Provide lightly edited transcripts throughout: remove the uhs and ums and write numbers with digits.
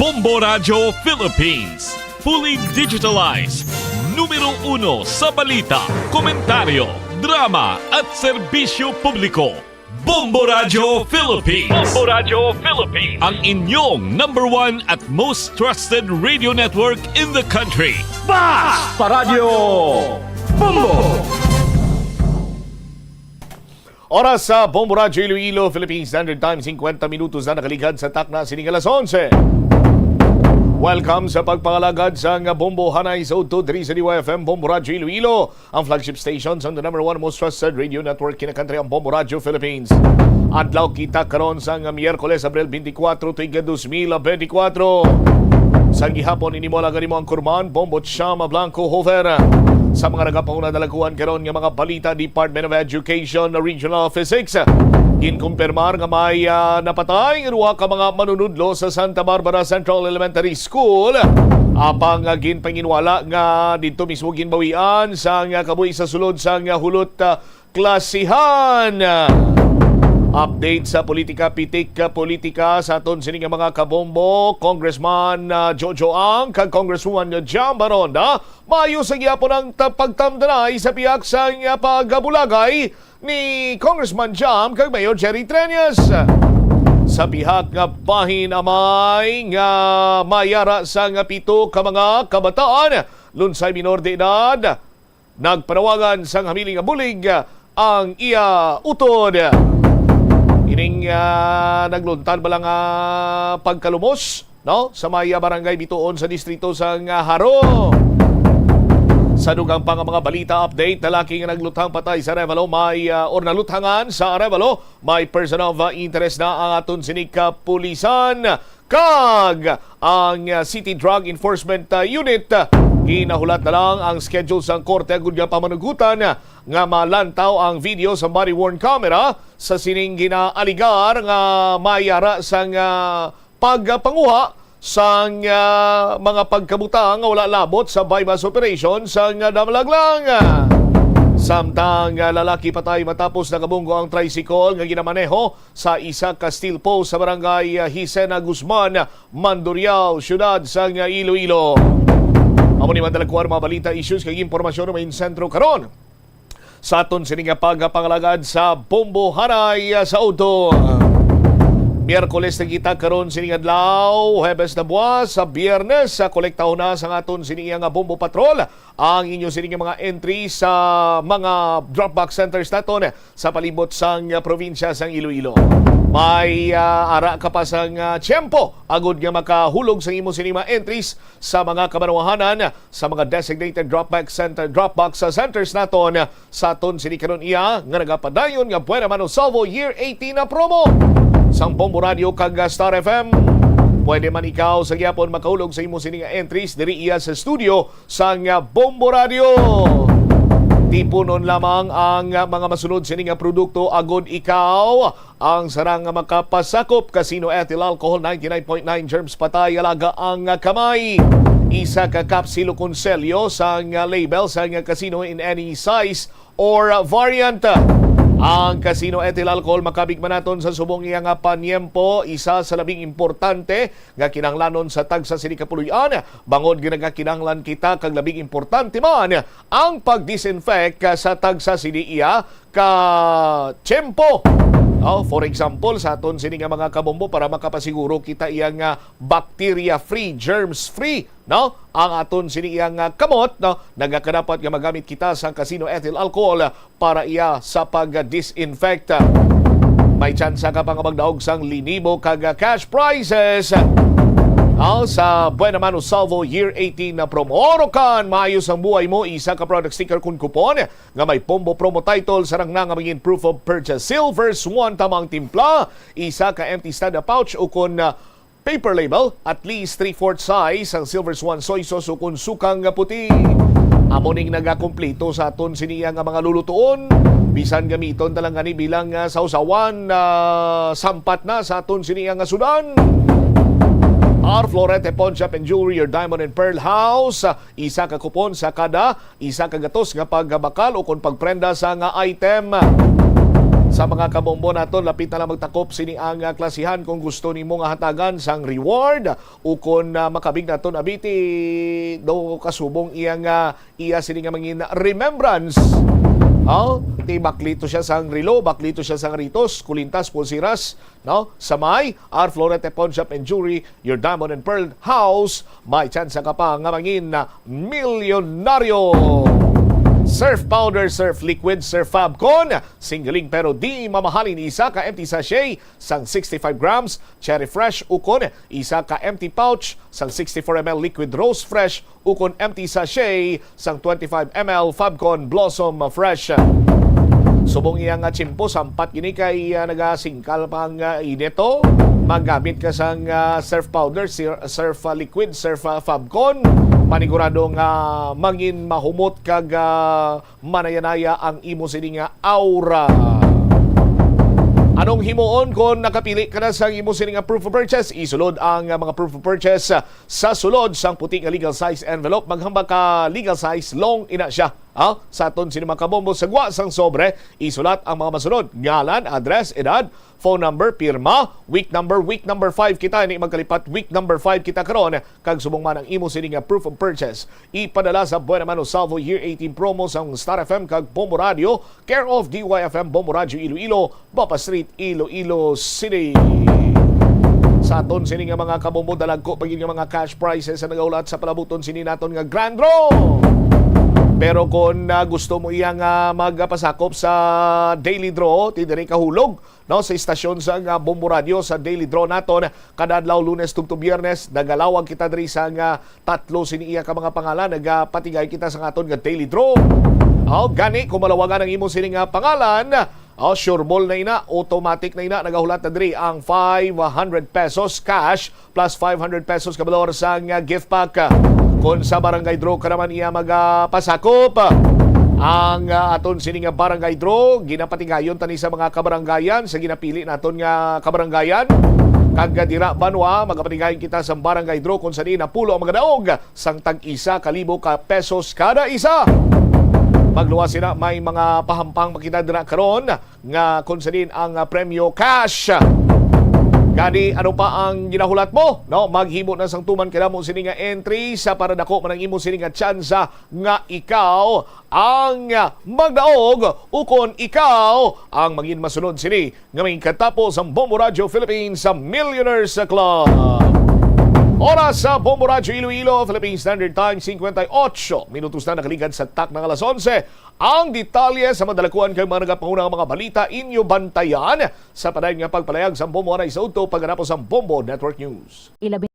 Bombo Radio Philippines. Fully digitalized. Numero 1 sa balita, komentaryo, drama at serbisyo publiko. Bombo Radio Philippines. Bombo Radio Philippines. Ang inyong number 1 at most trusted radio network in the country. Basta Radio Bombo! Oras sa Bombo Radio Iloilo, Philippines Standard Time, 50 minutos na nakaligad sa takna sining alas 11. Welcome sa pagpangalagad sa Bombo Hanay sa Udto, diri sa DYFM Bombo Radio Iloilo, ang flagship station sa the number 1 most trusted radio network in the country, ang Bombo Radio Philippines. Adlaw kita karon sa Miyerkules, Abril 24, tuig 2024. Sa gihapon inimola ganimo ang kurman, Bombo Chama Blanco Hover. Sa mga nagapanguna dalaguan karon nga mga balita, Department of Education Regional Physics ginkumpirmar nga may napatay ruha ka mga manunudlo sa Santa Barbara Central Elementary School. Apang ginpanginwala nga dito mismo ginbawian sa kabuhi sa sulod sa hulot klasihan. Update sa politika, pitik politika sa aton sining mga kabombo. Congressman Jojo Ang kag Congresswoman Jam Baronda maayo sa gyapon ang pagtamdanay sa piyak sa paggabulagay ni Congressman Jam kag Mayor Jerry Treñas. Sa pihak nga bahin amay nga mayara sa pito ka mga kabataan lunsay minor de edad nagpanawagan sa hamiling nga bulig ang iya utod. Ining nagluntan ba lang pagkalumos no? Sa Maya Barangay Bituon sa distrito sa Haro. Sa dugang pang mga balita update, lalaki nga nagluthang patay sa Arevalo, or naluthangan sa Arevalo, may person of interest na ang aton sinig kapulisan. Kag ang City Drug Enforcement Unit ginahulat na lang ang schedule sa korte agud nga pamanugutan nga malantaw ang video sa body-worn camera sa sining ginaaligar nga mayara sa pagpanguha sa mga pagkabutang nga wala labot sa bypass operation sa Damalaglang. Samtang lalaki patay matapos nakabunggo ang tricycle nga ginamaneho sa isa ka steel post sa barangay Hisena Guzman, Mandurriao, siyudad sa Iloilo. Amo ni madalakuan mga balita, issues kag impormasyon may sentro karon sa aton sining pagpangalagad sa Bombo Hanay sa Udto. Miyerkules na kita karon sining adlaw, Huwebes na buwas, sa Biyernes sa kolektaho na sa aton sining nga Bombo Patrol ang inyo sining mga entry sa mga drop-box centers naton sa palibot sang probinsya sang Iloilo. May ara ka pa sang tiyempo agud nga makahulog sa imo sining mga entries sa mga kamanuhanan sa mga designated drop-box centers naton sa aton sining karon iya nga nagapadayon nga Buena Mano Salvo Year 18 na promo sang Bombo Radio kag Star FM. Pwede man ikaw sa gyapon makahulog sa imo sining entries diri iya sa studio sang Bombo Radio. Tipunon lamang ang mga masunod sining produkto agud ikaw ang sarang makapasakop. Casino Ethyl Alcohol 99.9 germs patay alaga ang kamay. Isa ka kapsilo konselyo sang label sang Casino in any size or variant. Ang Casino Ethyl Alcohol makabigman naton sa subong iya nga panyempo, isa sa labing importante nga kinahanglanon sa tagsa sini kapuluyan. Bangod ginagakinahanglan kita kag labing importante man ang pag-disinfect sa tagsa sini iya ka tiyempo. For example, sa aton sini nga mga kabombo para makapasiguro kita iyang bacteria-free, germs-free, no? Ang aton sini iyang kamot, no? Nagakadapat nga magamit kita sa Casino Ethyl Alcohol para iya sa pag-disinfect. May tsansa ka pa nga magdaog sang linibo kag cash prizes sa Buena Mano Salvo Year 18 na promo. Orokan, maayos ang buhay mo, isa ka product sticker kun kupon nga may Bombo promo title, sarang na nga maging proof of purchase. Silver Swan tamang timpla, isa ka empty stand pouch o kun paper label, at least 3/4 size ang Silver Swan soy sauce o kun sukang puti. Amo ning nagakumpleto sa aton siniya nga mga lulutuon, bisan gamiton talang gani bilang sausawan sampat na sa aton siniya nga sudan. Our Florete Pawn Shop and Jewelry, your Diamond and Pearl House. Isa ka kupon sa kada, isa ka gatos nga pagbakal o kung pagprenda sa nga item. Sa mga kabombo naton, lapit na lang magtakop sini ang klasihan kung gusto nimo nga hatagan sang reward o kung makabig naton abiti do kasubong iya sini nga mangin remembrance. Ti baklito siya sang relo, baklito siya sang ritos, kulintas, pulsiras, no? Sa may R. Florete Pawn Shop and Jewelry, your Diamond and Pearl House, may chance ka pa nga mangin na milyonaryo. Surf powder, surf liquid, surf Fabcon. Singling pero di mamahalin, isa ka empty sachet sang 65 grams. Cherry Fresh ukon, isa ka empty pouch sang 64 ml liquid Rose Fresh ukon empty sachet sang 25 ml Fabcon Blossom Fresh. Subong iyang chimpo, sampat gini kay nagasingkal pang ineto. Magamit ka sang surf powder, surf liquid, surf Fabcon. Paniguradong mangin mahumot kag manayanaya ang imo sini nga aura. Anong himuon kung nakapili ka na sa imo sini nga proof of purchase? Isulod ang mga proof of purchase sa sulod sang puti nga legal size envelope. Maghambak ka legal size, long ina siya. Sa aton sini mga kabombo sa gwa sang sobre, isulat ang mga masunod: ngalan, address, edad, phone number, pirma, week number 5 kita ni magkalipat week number 5 kita karon kag subong man ang imo sini nga proof of purchase. Ipadala sa Buena Mano Salvo Year 18 promo sa Star FM kag Bombo Radio, care of DYFM Bombo Radio Iloilo, Bapa Street, Iloilo City. Sa aton sini nga mga kabombo, dalagko pagin nga mga cash prizes sa nagaulat sa palabuton sini naton nga Grand Draw. Pero kung gusto mo iyang magpasakop sa daily draw, tidiri kahulog no, sa istasyon sa Bombo Radio sa daily draw naton kada adlaw Lunes tugto Biyernes, nagalawag kita diri sa tatlo sini iya ka mga pangalan, nagapatigay kita sa aton nga daily draw. Gani kung malawagan ang imo sini nga pangalan, sure ball na ina, automatic na ina, nagahulat na diri ang 500 pesos cash plus 500 pesos kabalor sa gift pack. Kung sa barangay draw ka naman iya magpasakop, ang aton sini nga barangay draw, ginapatigayon tani sa mga kabarangayan, sa ginapili naton nga kabarangayan. Kag dira banwa, magapatigayon kita sa barangay draw kung saan napulo ang mga daog sang tag-isa kalibo ka pesos kada isa. Magluwas sila, may mga pahampang makita dira karon nga kung saan ang premyo cash. Gani, ano pa ang ginahulat mo? No, maghimo na sang tuman kada mo sini nga entry sa para dako man ang imo sini nga tsansa nga ikaw ang magdaog ukon ikaw ang maging masunod sini nga may katapos ang Bombo Radio Philippines sa Millionaires Club. Oras sa Bombo Radio Iloilo, Philippine Standard Time, 58 minutos na nakaligad sa tak ng alas 11. Ang detalye sa madalakuan kay mga nagapangunang mga balita inyo bantayan sa padayon nga pagpalayag sa Bombo Anay sa Uto pagganapos ang Bombo Network News. Ilabi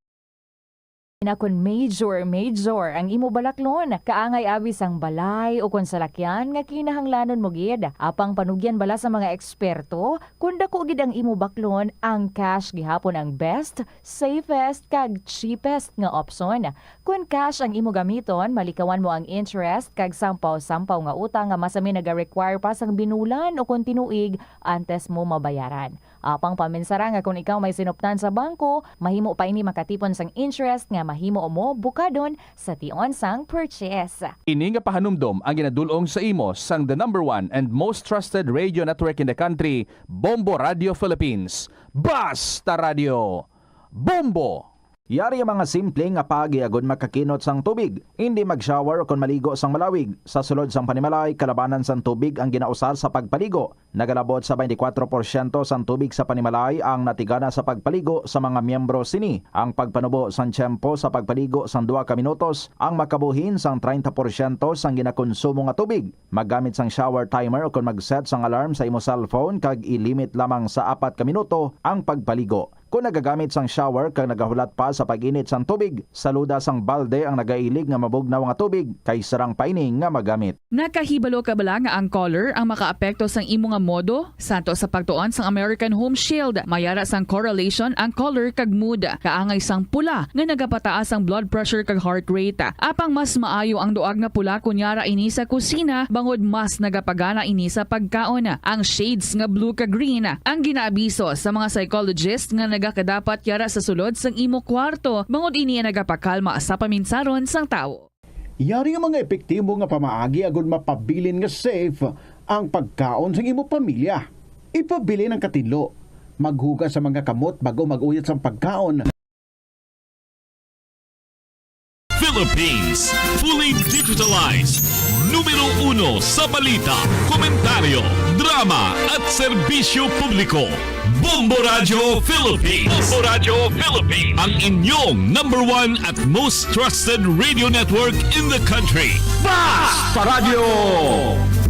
na kun major ang imo balaklon, kaangay abis ang balay o kon salakyan nga kinahanglanon mo gid. Apang panugyan bala sa mga eksperto, kun dako gid ang imo baklon, ang cash gihapon ang best, safest kag cheapest nga option. Kun cash ang imo gamiton, malikawan mo ang interest kag sampaw-sampaw nga utang nga masami naga-require pa sang binulan o kon tinuig antes mo mabayaran. Apang paminsara nga kung ikaw may sinuptan sa bangko, mahimo pa ini makatipon sang interest nga mahimo mo bukadon sa tion sang purchase. Ini nga pahanumdom ang ginadulong sa imo sang the number 1 and most trusted radio network in the country, Bombo Radio Philippines. Basta Radio Bombo! Yari ang mga simple nga pagiagon makakinot sang tubig. Hindi mag-shower o kon maligo sang malawig. Sa sulod sang panimalay, kalabanan sang tubig ang ginausar sa pagpaligo. Nagalabot sa 24% sang tubig sa panimalay ang natigana sa pagpaligo sa mga miyembro sini. Ang pagpanubo sang tiyempo sa pagpaligo sang 2 ka minutos ang makabuhin sang 30% sang ginakonsumo nga tubig. Maggamit sang shower timer o kon mag-set sang alarm sa imo cellphone kag ilimit lamang sa 4 ka minuto ang pagpaligo. Kung nagagamit sang shower kag nagahulat pa sa pag-init sang tubig, saluda sang balde ang nagailig nga mabugnaw nga tubig kay sarang paining nga magamit. Nakahibalo ka bala nga ang color ang makaapekto sang imo nga modo? Santo sa pagtuon sang American Home Shield, mayara sang correlation ang color kag mood. Kaangay sang pula nga nagapataas ang blood pressure kag heart rate. Apang mas maayo ang duag nga pula kunyara ini sa kusina bangod mas nagapagana ini sa pagkaon. Ang shades nga blue kag green ang ginaabiso sa mga psychologist nga nagakadapat yara sa sulod sang imo kwarto bangod ini nagapakalma sa paminsaron sang tawo. Yari ang mga epektibo nga pamaagi agud mapabilin nga safe ang pagkaon sa imo pamilya. ipabili ng katilo, maghugas sa mga kamot bago mag-uyat sa pagkaon. Philippines, fully digitalized. Numero 1 sa balita, komentaryo, drama at serbisyo publiko. Bombo Radio Philippines. Bombo Radio Philippines. Ang inyong number 1 at most trusted radio network in the country. Basta Radio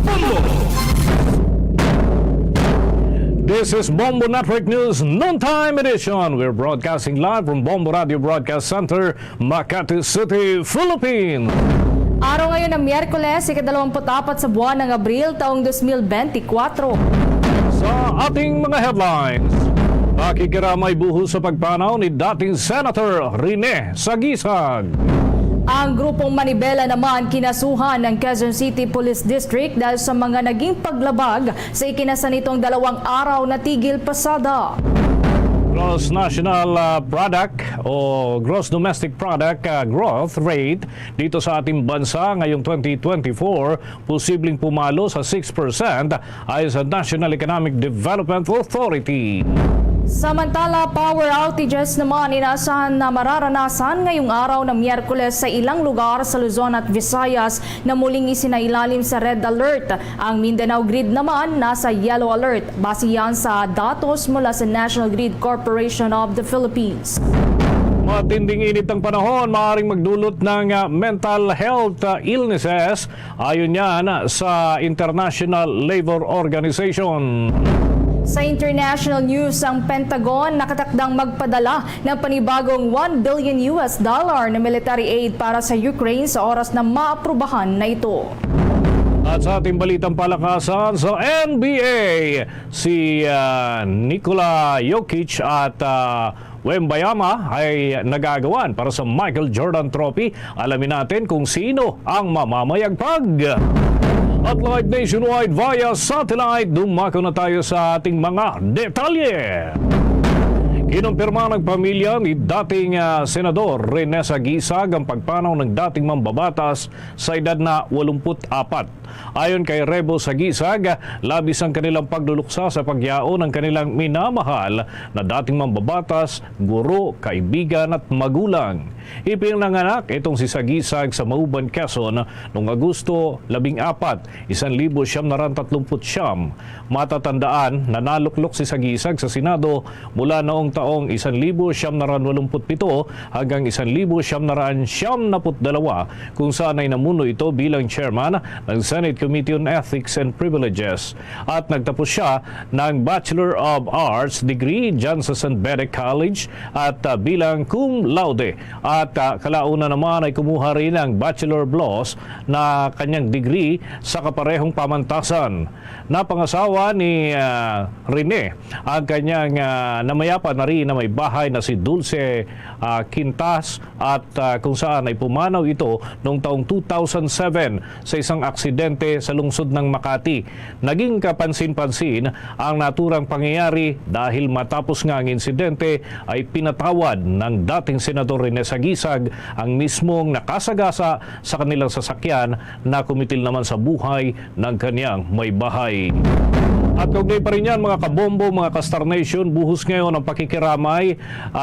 Bombo! This is Bombo Network News Noontime Edition. We're broadcasting live from Bombo Radio Broadcast Center, Makati City, Philippines. Araw ngayon ng Miyerkules, ika-24 sa buwan ng Abril, taong 2024. Sa ating mga headlines, nakikiramay buhos sa pagpanaw ni dating Senator Rene Sagisag. Ang grupong Manibela naman kinasuhan ng Quezon City Police District dahil sa mga naging paglabag sa ikinasa nitong 2 araw na tigil pasada. Gross National Product o Gross Domestic Product growth rate dito sa ating bansa ngayong 2024 posibleng pumalo sa 6% ayon sa National Economic Development Authority. Samantala, power outages naman inaasahan na mararanasan ngayong araw ng Miyerkules sa ilang lugar sa Luzon at Visayas na muling isinailalim sa red alert. Ang Mindanao Grid naman nasa yellow alert. Base yan sa datos mula sa National Grid Corporation of the Philippines. Matinding init ng panahon, maaaring magdulot ng mental health illnesses ayon yan sa International Labor Organization. Sa international news, ang Pentagon nakatakdang magpadala ng panibagong $1 billion na military aid para sa Ukraine sa oras na maaprubahan na ito. At sa ating balitang palakasan sa NBA, si Nikola Jokic at Wembayama ay nagagawan para sa Michael Jordan Trophy. Alamin natin kung sino ang mamamayagpag. At live nationwide via satellite, dumako na tayo sa ating mga detalye. Kinumpirma ng pamilya ni dating Senador Rene Sagisag ang pagpanaw ng dating mambabatas sa edad na 84. Ayon kay Rebo Sagisag, labis ang kanilang pagluluksa sa pagyao ng kanilang minamahal na dating mambabatas, guro, kaibigan at magulang. Ipinanganak itong si Sagisag sa Mauban, Quezon noong Agosto 14, 1939. Matatandaan, nanaluklok si Sagisag sa Senado mula noong taong 1987 hanggang 1992 kung saan ay namuno ito bilang chairman ng Senate Committee on Ethics and Privileges. At nagtapos siya ng Bachelor of Arts degree dyan sa St. Benedict College at bilang cum laude. At kalauna naman ay kumuha rin ng Bachelor of Laws na kanyang degree sa kaparehong pamantasan. Napangasawa ni Rene ang kanyang namayapa na rin na may bahay na si Dulce Quintas at kung saan ay pumanaw ito noong taong 2007 sa isang aksidente sa lungsod ng Makati. Naging kapansin-pansin ang naturang pangyayari dahil matapos nga ang insidente ay pinatawad ng dating Senador Rene Sagisag ang mismong nakasagasa sa kanilang sasakyan na kumitil naman sa buhay ng kanyang may bahay. At kaugnay pa rin yan mga kabombo, mga ka-Star Nation, buhos ngayon ang pakikiramay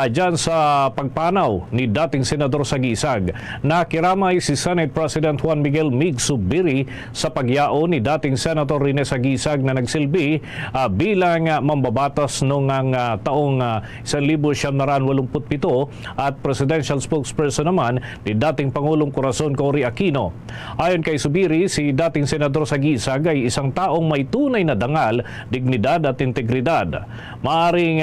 dyan sa pagpanaw ni dating Senador Sagisag. Nakiramay si Senate President Juan Miguel Mig Zubiri sa pagyao ni dating Senator Rene Sagisag na nagsilbi bilang mambabatas noong taong 1987 at presidential spokesperson naman ni dating Pangulong Corazon Cory Aquino. Ayon kay Zubiri, si dating Senador Sagisag ay isang taong may tunay na dangal, dignidad at integridad. Maaring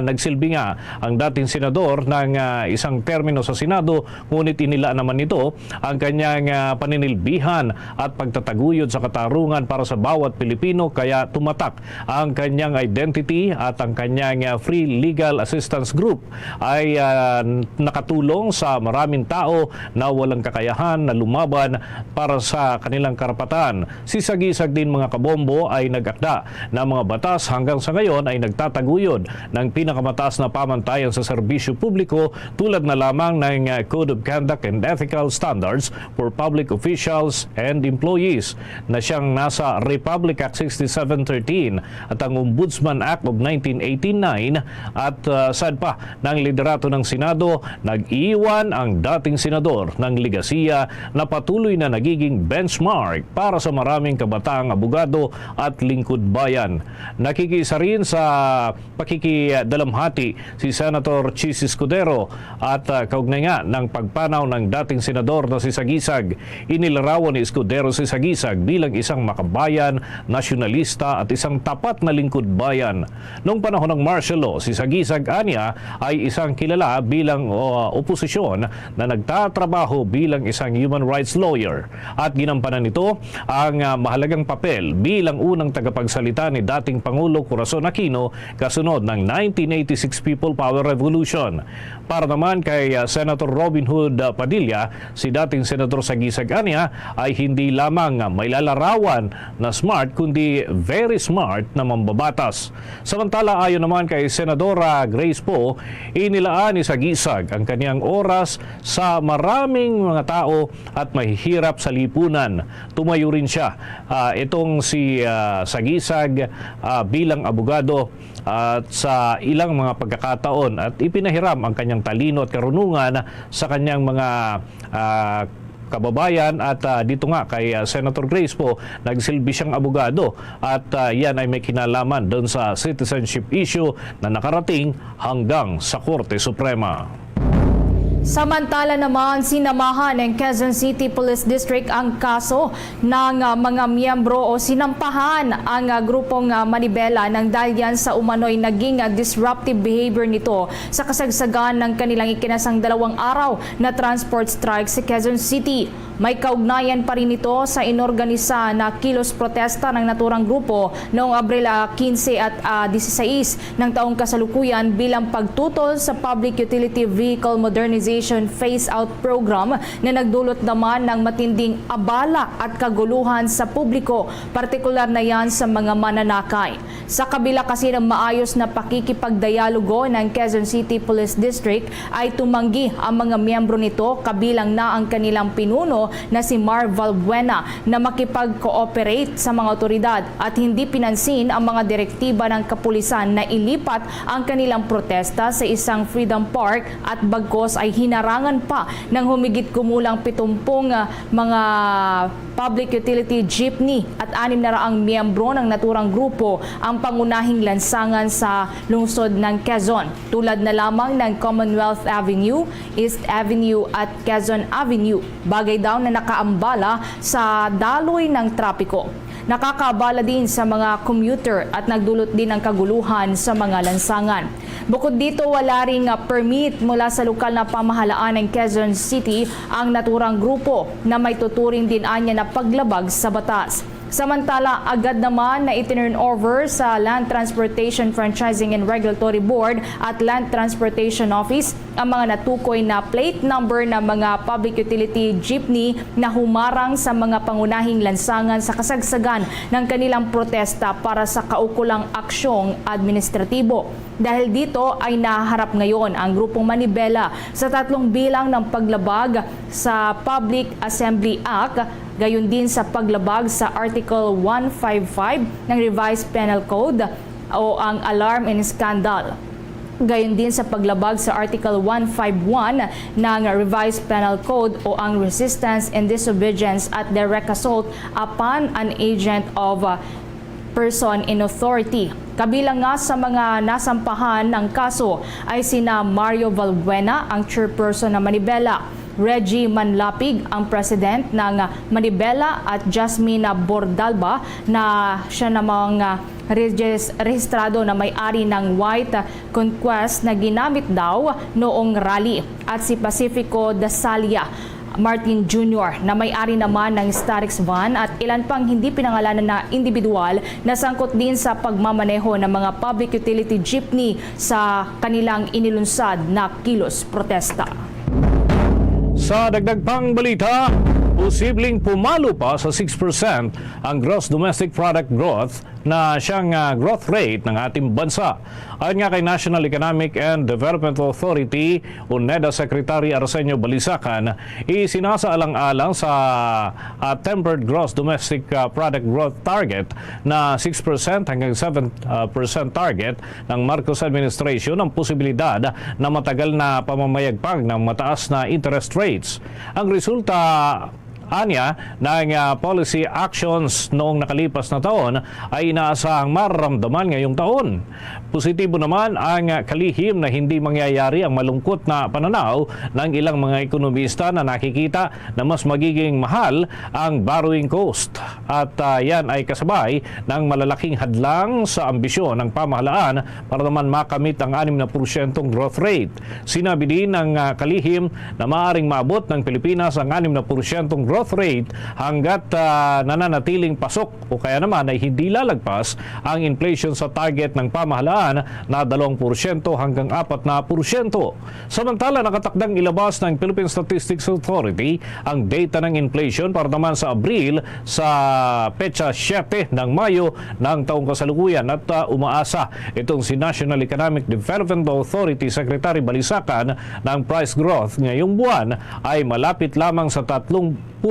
nagsilbi nga ang dating senador ng isang termino sa Senado, ngunit inila naman ito ang kanyang paninilbihan at pagtataguyod sa katarungan para sa bawat Pilipino, kaya tumatak ang kanyang identity at ang kanyang Free Legal Assistance Group ay nakatulong sa maraming tao na walang kakayahan na lumaban para sa kanilang karapatan. Si Sagisag din mga taga-Bombo ay nag-akda ng mga batas hanggang sa ngayon ay nagtataguyod ng pinakamataas na pamantayan sa serbisyo publiko tulad na lamang ng Code of Conduct and Ethical Standards for Public Officials and Employees na siyang nasa Republic Act 6713 at ang Ombudsman Act of 1989 at sad pa ng liderato ng Senado, nag-iwan ang dating senador ng Ligasiya na patuloy na nagiging benchmark para sa maraming kabataang abogado at lingkod bayan. Nakikisa rin sa pakikidalamhati si Senator Chis Escudero at kaugnay nga ng pagpanaw ng dating senador na si Sagisag. Inilarawan ni Escudero si Sagisag bilang isang makabayan, nasyonalista at isang tapat na lingkod bayan. Noong panahon ng martial law, si Sagisag anya ay isang kilala bilang oposisyon na nagtatrabaho bilang isang human rights lawyer at ginampanan nito ang mahalagang papel bilang unang tagapagsalita ni dating Pangulo Corazon Aquino kasunod ng 1986 People Power Revolution. Para naman kay Senator Robin Hood Padilla, si dating Senador Sagisag anya ay hindi lamang may lalarawan na smart kundi very smart na mambabatas. Samantala ayon naman kay Senadora Grace Poe, inilaan ni Sagisag ang kanyang oras sa maraming mga tao at mahihirap sa lipunan. Tumayo rin siya. Itong si Sagisag bilang abogado at sa ilang mga pagkakataon at ipinahiram ang kanyang talino at karunungan sa kanyang mga kababayan at dito nga kay Senator Grace po, nagsilbi siyang abogado at yan ay may kinalaman doon sa citizenship issue na nakarating hanggang sa Korte Suprema. Samantala naman, sinamahan ng Quezon City Police District ang kaso ng mga miyembro o sinampahan ang grupong Manibela ng dahil yan sa umano'y naging disruptive behavior nito sa kasagsagan ng kanilang ikinasang 2 araw na transport strike sa Quezon City. May kaugnayan pa rin ito sa inorganisa na kilos protesta ng naturang grupo noong Abril 15 at 16 ng taong kasalukuyan bilang pagtutol sa Public Utility Vehicle Modernization Phase-Out Program na nagdulot naman ng matinding abala at kaguluhan sa publiko, partikular na yan sa mga mananakay. Sa kabila kasi ng maayos na pakikipagdialogo ng Quezon City Police District ay tumanggi ang mga miyembro nito kabilang na ang kanilang pinuno na si Mar Valbuena na makipag-cooperate sa mga otoridad at hindi pinansin ang mga direktiba ng kapulisan na ilipat ang kanilang protesta sa isang Freedom Park at bagkos ay hinarangan pa ng humigit kumulang 70 mga public utility jeepney at 600 miyembro ng naturang grupo ang pangunahing lansangan sa lungsod ng Quezon, tulad na lamang ng Commonwealth Avenue, East Avenue at Quezon Avenue, bagay daw na nakaambala sa daloy ng trapiko. Nakakaabala din sa mga commuter at nagdulot din ng kaguluhan sa mga lansangan. Bukod dito, wala ring permit mula sa lokal na pamahalaan ng Quezon City ang naturang grupo na may tuturing din anya na paglabag sa batas. Samantala, agad naman na itinurn over sa Land Transportation Franchising and Regulatory Board at Land Transportation Office ang mga natukoy na plate number ng mga public utility jeepney na humarang sa mga pangunahing lansangan sa kasagsagan ng kanilang protesta para sa kaukulang aksyong administratibo. Dahil dito ay naharap ngayon ang grupong Manibela sa 3 bilang ng paglabag sa Public Assembly Act, gayon din sa paglabag sa Article 155 ng Revised Penal Code o ang Alarm and Scandal. Gayon din sa paglabag sa Article 151 ng Revised Penal Code o ang Resistance and Disobedience at Direct Assault upon an Agent of Person in Authority. Kabilang nga sa mga nasampahan ng kaso ay sina Mario Valbuena, ang chairperson ng Manibela, Reggie Manlapig, ang president ng Manibela, at Jasmine Bordalba na siya namang rehistrado na may-ari ng White Conquest na ginamit daw noong rally, at si Pacifico Dasalia Martin Jr. na may-ari naman ng Starix van at ilan pang hindi pinangalanan na individual na sangkot din sa pagmamaneho ng mga public utility jeepney sa kanilang inilunsad na kilos protesta. Sa dagdag pang balita, Posibleng pumalo pa sa 6% ang gross domestic product growth na siyang growth rate ng ating bansa. Ayon nga kay National Economic and Development Authority o NEDA Secretary Arsenio Balisacan, isinasaalang-alang sa tempered gross domestic product growth target na 6% hanggang 7% target ng Marcos administration ang posibilidad na matagal na pamamayagpag ng mataas na interest rates. Ang resulta anya ng policy actions noong nakalipas na taon ay inaasahang mararamdaman ngayong taon. Positibo naman ang kalihim na hindi mangyayari ang malungkot na pananaw ng ilang mga ekonomista na nakikita na mas magiging mahal ang borrowing cost. At yan ay kasabay ng malalaking hadlang sa ambisyon ng pamahalaan para naman makamit ang 6% growth rate. Sinabi din ng kalihim na maaaring maabot ng Pilipinas ang 6% growth rate hanggat nananatiling pasok o kaya naman ay hindi lalagpas ang inflation sa target ng pamahalaan na 2% hanggang 4%. Samantala, nakatakdang ilabas ng Philippine Statistics Authority ang data ng inflation para naman sa Abril sa petsa 7 ng Mayo ng taong kasalukuyan at umaasa itong si National Economic Development Authority Secretary Balisacan ng price growth ngayong buwan ay malapit lamang sa 3.7%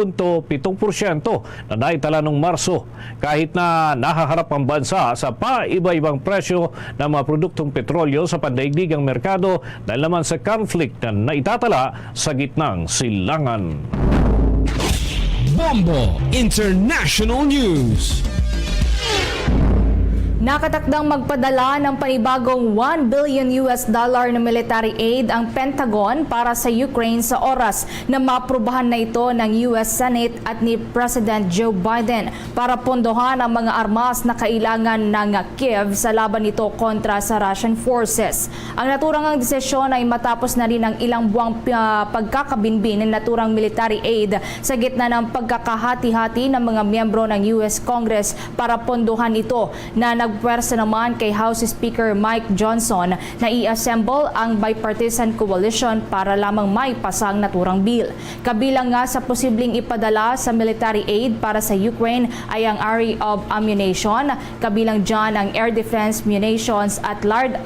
na naitala noong Marso, kahit na nahaharap ang bansa sa paiba-ibang presyo ng mga produktong petrolyo sa pandaigdigang merkado dahil naman sa conflict na naitatala sa gitnang silangan. Bombo International News. Nakatakdang magpadala ng panibagong $1 billion na military aid ang Pentagon para sa Ukraine sa oras na maaprubahan na ito ng US Senate at ni President Joe Biden para pondohan ang mga armas na kailangan ng Kiev sa laban nito kontra sa Russian forces. Ang naturang desisyon ay matapos na rin ang ilang buwang pagkakabinbin ng naturang military aid sa gitna ng pagkakahati-hati ng mga miyembro ng US Congress para pondohan ito na nagpwersa naman kay House Speaker Mike Johnson na i-assemble ang bipartisan coalition para lamang maipasa ang naturang bill. Kabilang nga sa posibleng ipadala sa military aid para sa Ukraine ay ang array of ammunition, kabilang dyan ang air defense munitions at large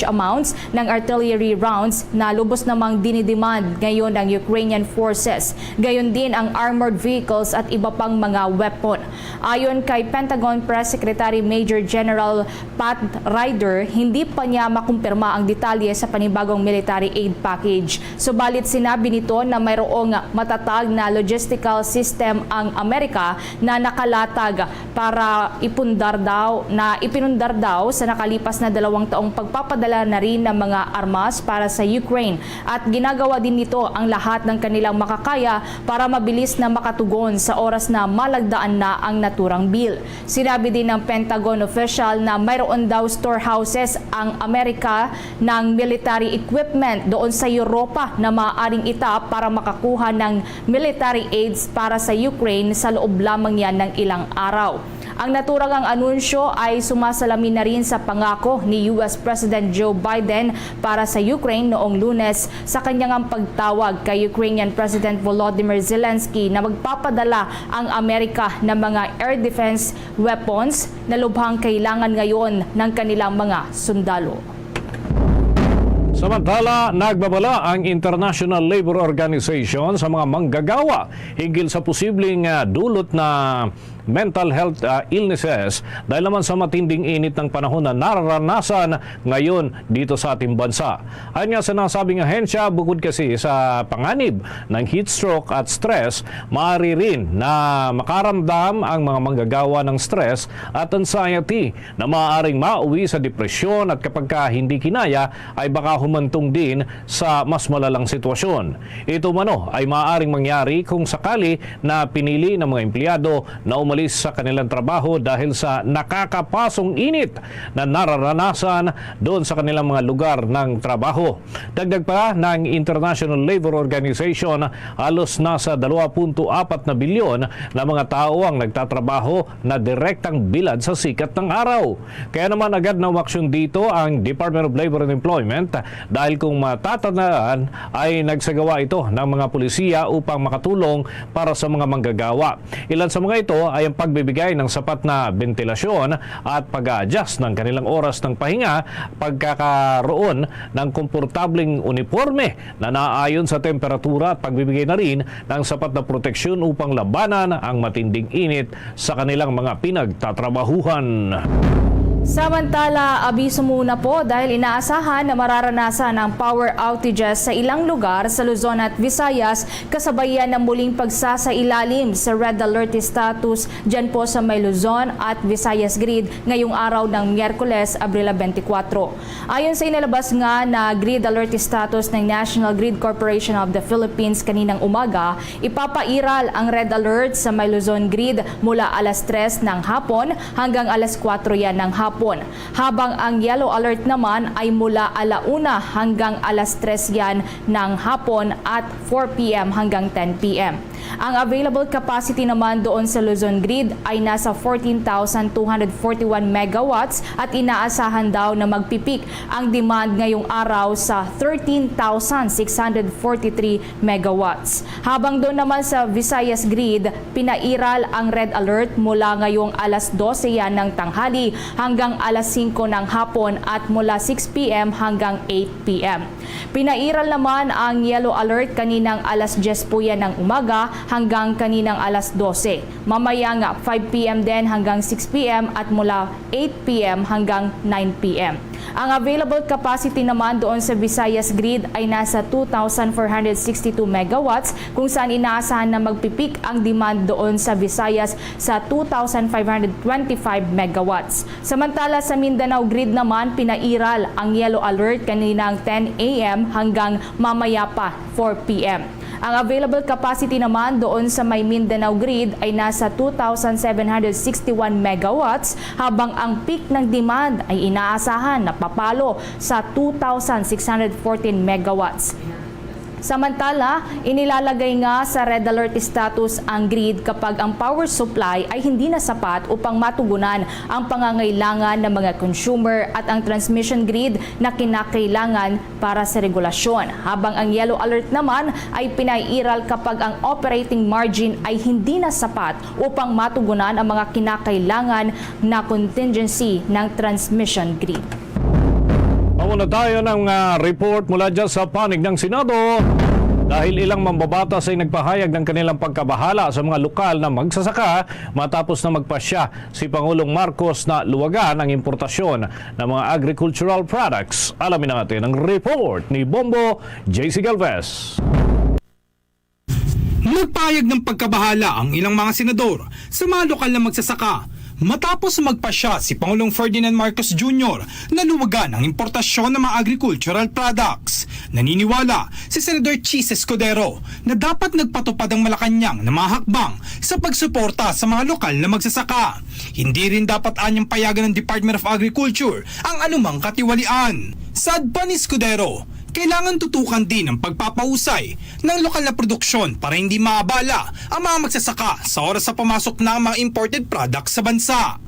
amounts ng artillery rounds na lubos namang dinidemand ngayon ng Ukrainian forces. Gayon din ang armored vehicles at iba pang mga weapon. Ayon kay Pentagon Press Secretary Major General Pat Ryder, hindi pa niya makumpirma ang detalye sa panibagong military aid package. Subalit sinabi nito na mayroong matatag na logistical system ang Amerika na nakalatag para ipinundar daw sa nakalipas na 2 taong pagpapadala na rin ng mga armas para sa Ukraine at ginagawa din nito ang lahat ng kanilang makakaya para mabilis na makatugon sa oras na malagdaan na ang naturang bill. Sinabi din ng Pentagon official na mayroon daw storehouses ang Amerika ng military equipment doon sa Europa na maaaring itap para makakuha ng military aids para sa Ukraine sa loob lamang yan ng ilang araw. Ang naturang anunsyo ay sumasalamin na rin sa pangako ni US President Joe Biden para sa Ukraine noong Lunes sa kanyang pagtawag kay Ukrainian President Volodymyr Zelensky na magpapadala ang Amerika ng mga air defense weapons na lubhang kailangan ngayon ng kanilang mga sundalo. Samantala, nagbabala ang International Labor Organization sa mga manggagawa hinggil sa posibleng dulot na mental health illnesses dahil naman sa matinding init ng panahon na nararanasan ngayon dito sa ating bansa. Ayon nga sa nasabing ahensya, bukod kasi sa panganib ng heat stroke at stress, maaari rin na makaramdam ang mga manggagawa ng stress at anxiety na maaaring mauwi sa depresyon at kapag hindi kinaya ay baka humantong din sa mas malalang sitwasyon. Ito mano ay maaaring mangyari kung sakali na pinili ng mga empleyado na umalis sa kanilang trabaho dahil sa nakakapasong init na nararanasan doon sa kanilang mga lugar ng trabaho. Dagdag pa ng International Labor Organization, halos nasa 2.4 na bilyon na mga tao ang nagtatrabaho na direktang bilad sa sikat ng araw. Kaya naman agad na umaksyon dito ang Department of Labor and Employment dahil kung matatandaan ay nagsagawa ito ng mga pulisiya upang makatulong para sa mga manggagawa. Ilan sa mga ito ay ang pagbibigay ng sapat na ventilasyon at pag-a-adjust ng kanilang oras ng pahinga, pagkakaroon ng komportabling uniforme na naaayon sa temperatura at pagbibigay na rin ng sapat na proteksyon upang labanan ang matinding init sa kanilang mga pinagtatrabahuhan. Samantala, abiso muna po dahil inaasahan na mararanasan ang power outages sa ilang lugar sa Luzon at Visayas kasabayan ng muling pagsasailalim sa red alert status dyan po sa may Luzon at Visayas grid ngayong araw ng Miyerkules, Abril 24. Ayon sa inilabas nga na grid alert status ng National Grid Corporation of the Philippines kaninang umaga, ipapairal ang red alert sa may Luzon grid mula alas 3 ng hapon hanggang alas 4 yan ng hapon. Habang ang yellow alert naman ay mula alauna hanggang alas 3 yan ng hapon at 4 p.m. hanggang 10 p.m. Ang available capacity naman doon sa Luzon grid ay nasa 14,241 megawatts at inaasahan daw na magpipik ang demand ngayong araw sa 13,643 megawatts. Habang doon naman sa Visayas grid, pinairal ang red alert mula ngayong alas 12 yan ng tanghali hanggang alas 5 ng hapon at mula 6 p.m. hanggang 8 p.m. Pinairal naman ang yellow alert kaninang alas 10 po yan ng umaga hanggang kaninang alas 12. Mamaya nga 5 p.m. din hanggang 6 p.m. at mula 8 p.m. hanggang 9 p.m. Ang available capacity naman doon sa Visayas grid ay nasa 2,462 megawatts kung saan inaasahan na magpipik ang demand doon sa Visayas sa 2,525 megawatts. Samantala sa Mindanao grid naman, pinairal ang yellow alert kaninang 10 a.m. hanggang mamaya pa 4 p.m. Ang available capacity naman doon sa may Mindanao grid ay nasa 2,761 megawatts habang ang peak ng demand ay inaasahan na papalo sa 2,614 megawatts. Samantala, inilalagay nga sa red alert status ang grid kapag ang power supply ay hindi na sapat upang matugunan ang pangangailangan ng mga consumer at ang transmission grid na kinakailangan para sa regulasyon. Habang ang yellow alert naman ay pinairal kapag ang operating margin ay hindi na sapat upang matugunan ang mga kinakailangan na contingency ng transmission grid. Muna tayo ng report mula dyan sa panig ng Senado dahil ilang mambabatas ay nagpahayag ng kanilang pagkabahala sa mga lokal na magsasaka matapos na magpasya si Pangulong Marcos na luwagan ang importasyon ng mga agricultural products. Alamin natin ang report ni Bombo JC Galvez. Nagpahayag ng pagkabahala ang ilang mga senador sa mga lokal na magsasaka matapos magpasya si Pangulong Ferdinand Marcos Jr. na luwagan ang importasyon ng mga agricultural products. Naniniwala si Senador Chis Escudero na dapat nagpatupad ang Malacanang na mga hakbang sa pagsuporta sa mga lokal na magsasaka. Hindi rin dapat anyang payagan ng Department of Agriculture ang anumang katiwalian. Saad pa ni Escudero, kailangan tutukan din ang pagpapausay ng lokal na produksyon para hindi maabala ang mga magsasaka sa oras sa pamasok ng mga imported products sa bansa.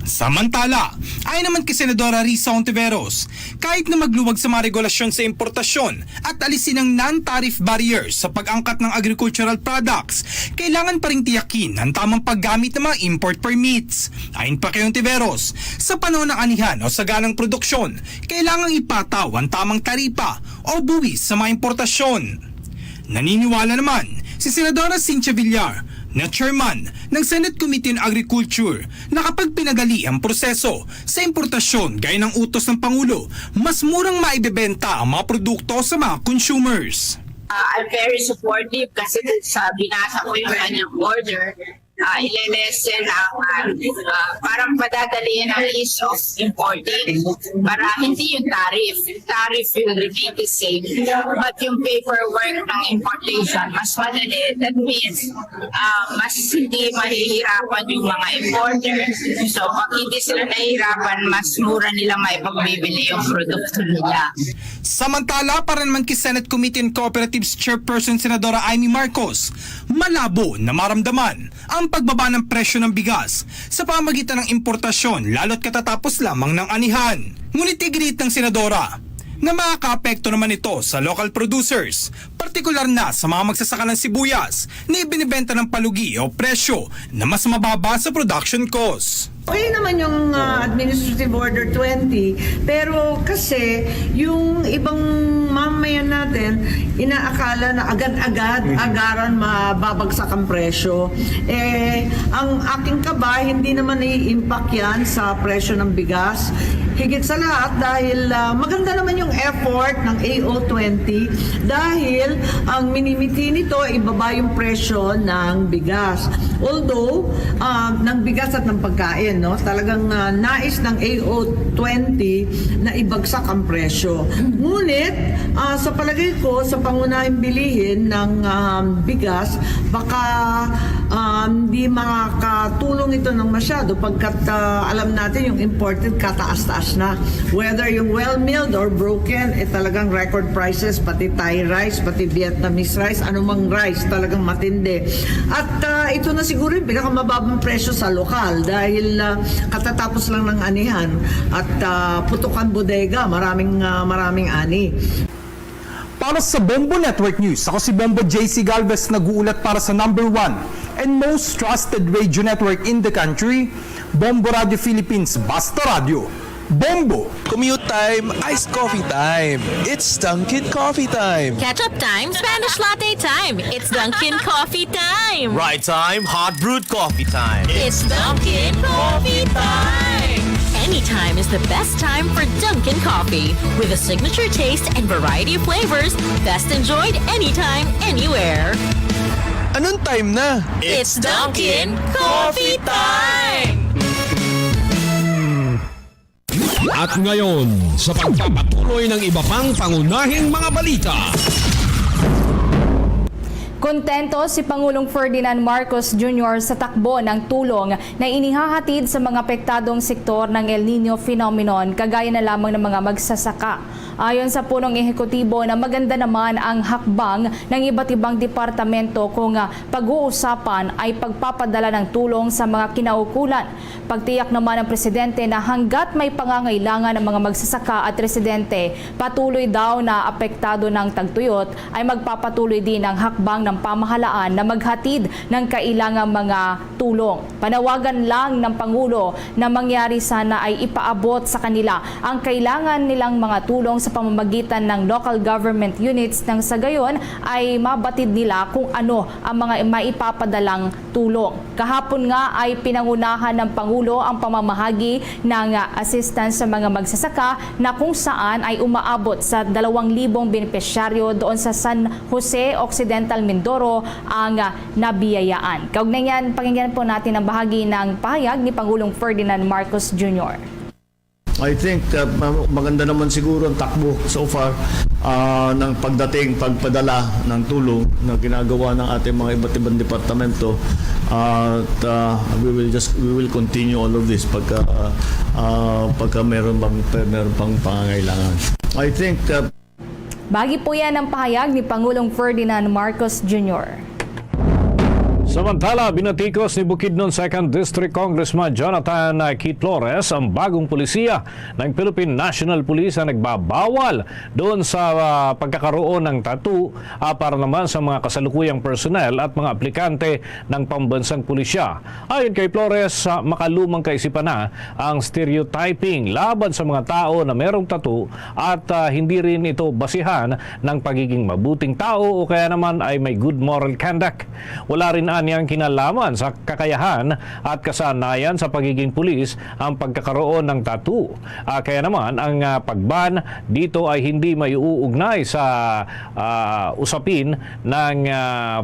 Samantala, ayon naman kay Senadora Risa Hontiveros, kahit na magluwag sa mga regulasyon sa importasyon at alisin ang non-tariff barriers sa pag-angkat ng agricultural products, kailangan pa rin tiyakin ang tamang paggamit ng mga import permits. Ayon pa kay Hontiveros, sa panahon ng anihan o sagalang produksyon, kailangang ipataw ang tamang taripa o buwis sa mga importasyon. Naniniwala naman si Senadora Cynthia Villar na chairman ng Senate Committee on Agriculture na kapag pinagali ang proseso sa importasyon gaya ng utos ng Pangulo, mas murang maibebenta ang mga produkto sa mga consumers. I'm very supportive kasi sa binasa ko yung kanyang order, ilelesen ang parang padadaliin ang ease of importing para hindi yung tariff. Yung tariff will remain the same. But yung paperwork ng importation, mas madali. That means mas hindi mahihirapan yung mga importers. So pag hindi sila nahihirapan, mas mura nila maipagbibili yung produkto nila. Samantala, para naman kay Senate Committee on Cooperatives Chairperson Senadora Amy Marcos, malabo na maramdaman ang pagbaba ng presyo ng bigas sa pamagitan ng importasyon lalo't katatapos lamang ng anihan. Ngunit iginit ng Senadora na makakaapekto naman ito sa local producers, partikular na sa mga magsasaka ng sibuyas na ibinibenta ng palugi o presyo na mas mababa sa production cost. Okay naman yung Administrative Order 20, pero kasi yung ibang mamayan natin, inaakala na agad-agad, agaran mababagsak ang presyo. Ang aking kaba, hindi naman i-impact yan sa presyo ng bigas. Higit sa lahat dahil maganda naman yung effort ng AO20 dahil ang minimiti nito ay ibaba yung presyo ng bigas. Although, ng bigas at ng pagkain, no? Talagang nais ng AO20 na ibagsak ang presyo. Ngunit, sa palagay ko, sa pangunahing bilihin ng bigas, baka hindi makakatulong ito ng masyado pagkat alam natin yung imported kataas-taas na. Whether yung well-milled or broken, talagang record prices, pati Thai rice, pati Vietnamese rice, anumang rice, talagang matindi. At ito na siguro yung pinakamababang presyo sa lokal dahil katatapos lang ng anihan at putukan bodega, maraming ani. Para sa Bombo Network News, ako si Bombo JC Galvez, nag-uulat para sa #1 and most trusted radio network in the country, Bombo Radio Philippines, Basta Radio. Bombo! Commute time, iced coffee time. It's Dunkin' Coffee time. Ketchup time, Spanish latte time. It's Dunkin' Coffee time. Right time, hot brewed coffee time. It's Dunkin' Coffee time. Anytime is the best time for Dunkin' Coffee. With a signature taste and variety of flavors, best enjoyed anytime, anywhere. Anong time na? It's Dunkin' Coffee time. At ngayon, sa pagpapatuloy ng iba pang pangunahing mga balita. Kontento si Pangulong Ferdinand Marcos Jr. sa takbo ng tulong na inihahatid sa mga apektadong sektor ng El Nino phenomenon, kagaya na lamang ng mga magsasaka. Ayon sa punong ehekutibo na maganda naman ang hakbang ng iba't ibang departamento kung pag-uusapan ay pagpapadala ng tulong sa mga kinaukulan. Pagtiyak naman ng presidente na hanggat may pangangailangan ng mga magsasaka at residente, patuloy daw na apektado ng tagtuyot ay magpapatuloy din ang hakbang ng pamahalaan na maghatid ng kailangang mga tulong. Panawagan lang ng Pangulo na mangyari sana ay ipaabot sa kanila ang kailangan nilang mga tulong sa pamamagitan ng local government units nang sa gayon ay mabatid nila kung ano ang mga maipapadalang tulong. Kahapon nga ay pinangunahan ng Pangulo ang pamamahagi ng assistance sa mga magsasaka na kung saan ay umaabot sa 2,000 benepisyaryo doon sa San Jose Occidental, Mindoro ang nabiyayaan. Kaugnay yan, pakinggan po natin ang bahagi ng pahayag ni Pangulong Ferdinand Marcos Jr. I think maganda naman siguro ang takbo so far ng pagpadala ng tulong na ginagawa ng ating mga iba't ibang departamento at we will continue all of this pagka meron pang pangangailangan. I think Bahagi po yan ang pahayag ni Pangulong Ferdinand Marcos Jr. Samantala, binatikos ni Bukidnon 2nd District Congressman Jonathan Keith Flores ang bagong pulisiya ng Philippine National Police na nagbabawal doon sa pagkakaroon ng tattoo para naman sa mga kasalukuyang personnel at mga aplikante ng pambansang pulisya. Ayon kay Flores, makalumang kaisipan na ang stereotyping laban sa mga tao na merong tattoo at hindi rin ito basihan ng pagiging mabuting tao o kaya naman ay may good moral conduct. Wala rin niyang kinalaman sa kakayahan at kasanayan sa pagiging pulis ang pagkakaroon ng tattoo. Kaya naman ang pagban dito ay hindi maiuugnay sa usapin ng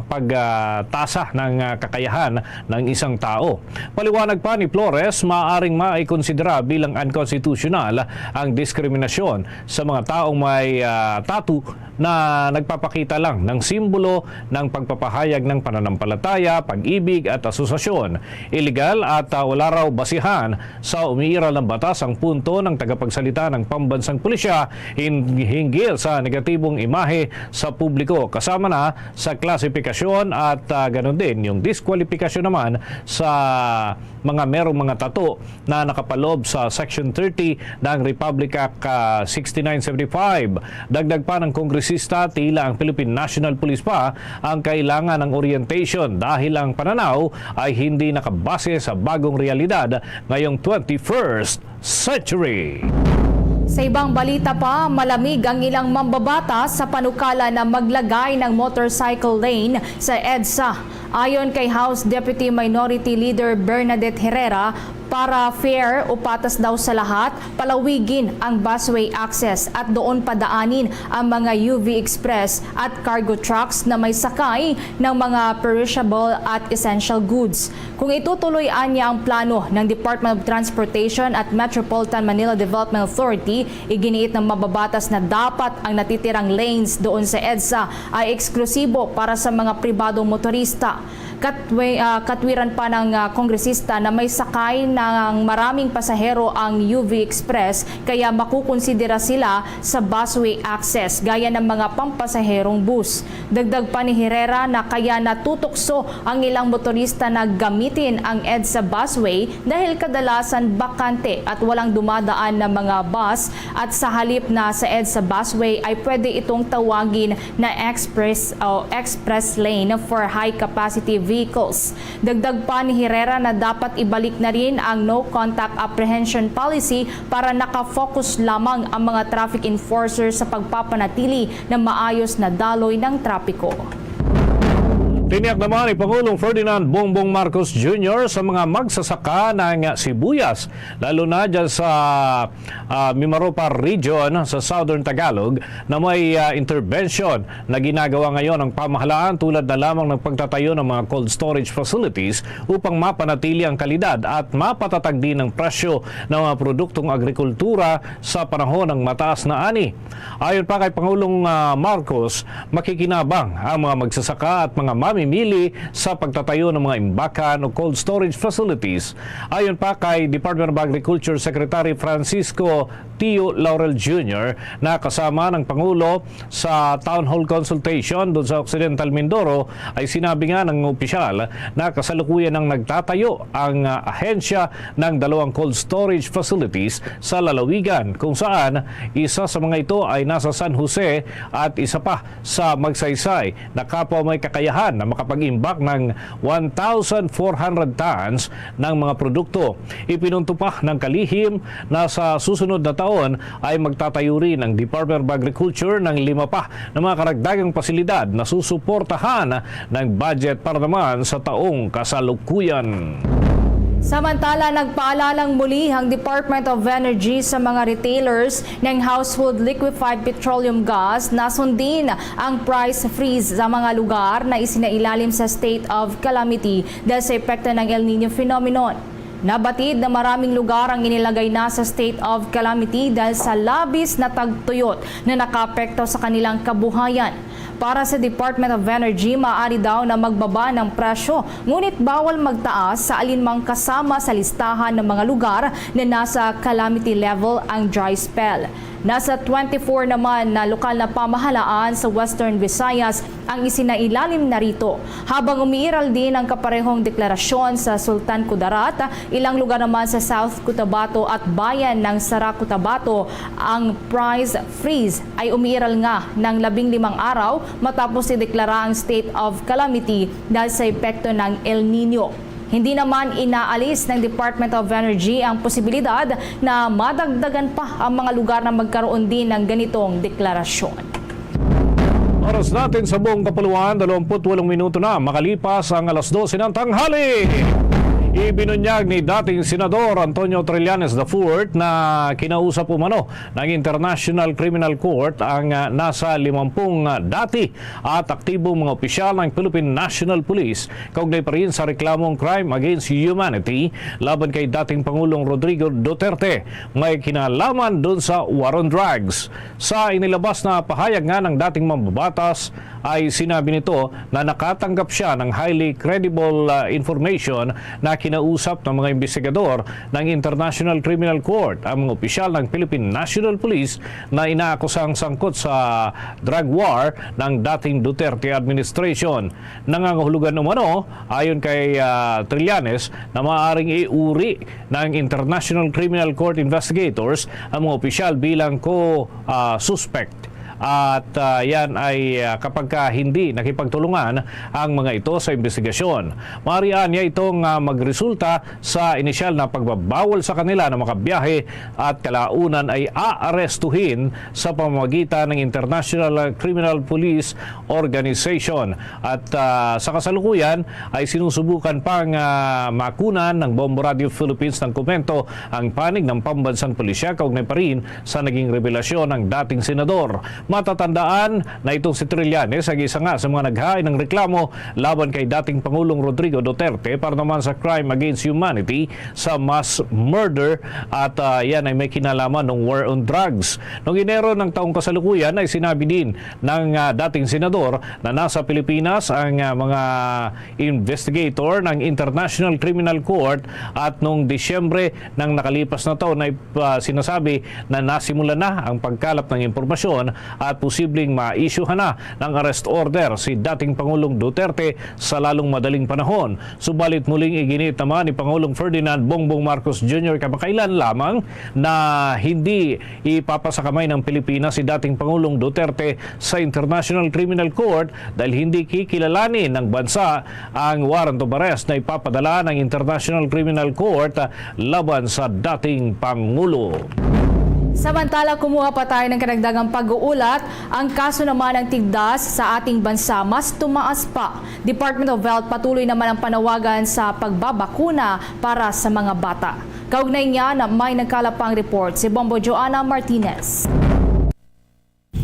pagtasa ng kakayahan ng isang tao. Paliwanag pa ni Flores, maaaring maikonsidera bilang unconstitutional ang diskriminasyon sa mga taong may tattoo na nagpapakita lang ng simbolo ng pagpapahayag ng pananampalataya, pag-ibig at asosasyon. Illegal at wala raw basihan sa umiiral ng batas ang punto ng tagapagsalita ng pambansang pulisya hinggil sa negatibong imahe sa publiko, kasama na sa klasifikasyon at ganoon din yung diskwalifikasyon naman sa mga merong mga tato na nakapaloob sa Section 30 ng Republic Act 6975. Dagdag pa ng kongresista, tila ang Philippine National Police pa ang kailangan ng orientation dahil ang pananaw ay hindi nakabase sa bagong realidad ngayong 21st century. Sa ibang balita pa, malamig ang ilang mambabatas sa panukala na maglagay ng motorcycle lane sa EDSA. Ayon kay House Deputy Minority Leader Bernadette Herrera, para fair o patas daw sa lahat, palawigin ang busway access at doon padaanin ang mga UV Express at cargo trucks na may sakay ng mga perishable at essential goods. Kung itutuloy-an niya ang plano ng Department of Transportation at Metropolitan Manila Development Authority, iginiit ng mababatas na dapat ang natitirang lanes doon sa EDSA ay eksklusibo para sa mga pribadong motorista. Katwiran pa ng kongresista na may sakay ng maraming pasahero ang UV Express, kaya makukonsidera sila sa busway access gaya ng mga pampasaherong bus. Dagdag pa ni Herrera na kaya natutokso ang ilang motorista na gamitin ang EDSA busway dahil kadalasan bakante at walang dumadaan na mga bus, at sa halip na sa EDSA busway ay pwede itong tawagin na express lane for high capacity vehicles. Dagdag pa ni Herrera na dapat ibalik na rin ang no contact apprehension policy para nakafocus lamang ang mga traffic enforcers sa pagpapanatili ng maayos na daloy ng trapiko. Tiniyak naman ni Pangulong Ferdinand Bongbong Marcos Jr. sa mga magsasaka ng sibuyas, lalo na dyan sa Mimaropa Region sa Southern Tagalog, na may intervention na ginagawa ngayon ng pamahalaan tulad na lamang ng pagtatayo ng mga cold storage facilities upang mapanatili ang kalidad at mapatatag din ang presyo ng mga produktong agrikultura sa panahon ng mataas na ani. Ayon pa kay Pangulong Marcos, makikinabang ang mga magsasaka at mga mamimili sa pagtatayo ng mga imbakan o cold storage facilities. Ayon pa kay Department of Agriculture Secretary Francisco Tio Laurel Jr. na kasama ng Pangulo sa town hall consultation doon sa Occidental Mindoro, ay sinabi nga ng opisyal na kasalukuyan ng nagtatayo ang ahensya ng 2 cold storage facilities sa lalawigan, kung saan isa sa mga ito ay nasa San Jose at isa pa sa Magsaysay, na kapwa may kakayahan na makapag-imbak ng 1,400 tons ng mga produkto. Ipinunto pa ng kalihim na sa susunod na taon ay magtatayo rin ang Department of Agriculture ng 5 pa na mga karagdagang pasilidad na susuportahan ng budget para naman sa taong kasalukuyan. Samantala, nagpaalalang muli ang Department of Energy sa mga retailers ng household liquefied petroleum gas na sundin ang price freeze sa mga lugar na isinailalim sa state of calamity dahil sa epekto ng El Nino phenomenon. Nabatid na maraming lugar ang inilagay na sa state of calamity dahil sa labis na tagtuyot na nakaapekto sa kanilang kabuhayan. Para sa Department of Energy, maaari daw na magbaba ng presyo, ngunit bawal magtaas sa alinmang kasama sa listahan ng mga lugar na nasa calamity level ang dry spell. Nasa 24 naman na lokal na pamahalaan sa Western Visayas ang isinailalim na rito. Habang umiiral din ang kaparehong deklarasyon sa Sultan Kudarat, ilang lugar naman sa South Cotabato at bayan ng Sara Cotabato, ang price freeze ay umiiral nga ng 15 araw matapos ideklara ang state of calamity dahil sa epekto ng El Nino. Hindi naman inaalis ng Department of Energy ang posibilidad na madagdagan pa ang mga lugar na magkaroon din ng ganitong deklarasyon. Oras natin sa buong kapuluan, 28 minuto na makalipas ang alas 12 ng tanghali. Ibinunyag ni dating Senador Antonio Trillanes IV na kinausap umano ng International Criminal Court ang nasa 50 dati at aktibong mga opisyal ng Philippine National Police kaugnay pa rin sa reklamong crime against humanity laban kay dating Pangulong Rodrigo Duterte. May kinalaman doon sa war on drugs. Sa inilabas na pahayag nga ng dating mambabatas ay sinabi nito na nakatanggap siya ng highly credible information na kinausap ng mga investigador ng International Criminal Court ang mga opisyal ng Philippine National Police na inaakusang sangkot sa drug war ng dating Duterte administration. Nangangahulugan umano ayon kay Trillanes na maaaring iuri ng International Criminal Court investigators ang mga opisyal bilang co-suspect. At yan ay kapag hindi nakipagtulungan ang mga ito sa investigasyon. Marian niya itong magresulta sa inisyal na pagbabawal sa kanila na makabiyahe at kalaunan ay aarestuhin sa pamamagitan ng International Criminal Police Organization. At sa kasalukuyan ay sinusubukan pang makunan ng Bombo Radio Philippines ng komento ang panig ng pambansang pulisya kaugnay pa rin sa naging revelasyon ng dating senador. Matatandaan na itong si Trillanes ay isa nga sa mga naghain ng reklamo laban kay dating Pangulong Rodrigo Duterte para naman sa crime against humanity sa mass murder at yan ay may kinalaman ng war on drugs. Noong Enero ng taong kasalukuyan ay sinabi din ng dating senador na nasa Pilipinas ang mga investigator ng International Criminal Court at noong Disyembre ng nakalipas na taon ay sinasabi na nasimula na ang pagkalap ng impormasyon at posibleng ma-issuehan na ng arrest order si dating Pangulong Duterte sa lalong madaling panahon. Subalit muling iginit naman ni Pangulong Ferdinand Bongbong Marcos Jr. kamakailan lamang na hindi ipapasakamay ng Pilipinas si dating Pangulong Duterte sa International Criminal Court dahil hindi kikilalanin ng bansa ang warrant of arrest na ipapadala ng International Criminal Court laban sa dating Pangulo. Samantala, kumuha pa tayo ng karagdagang pag-uulat. Ang kaso naman ng tigdas sa ating bansa mas tumaas pa. Department of Health patuloy naman ang panawagan sa pagbabakuna para sa mga bata. Kaugnay niya na may nagkalapang report si Bombo Joanna Martinez.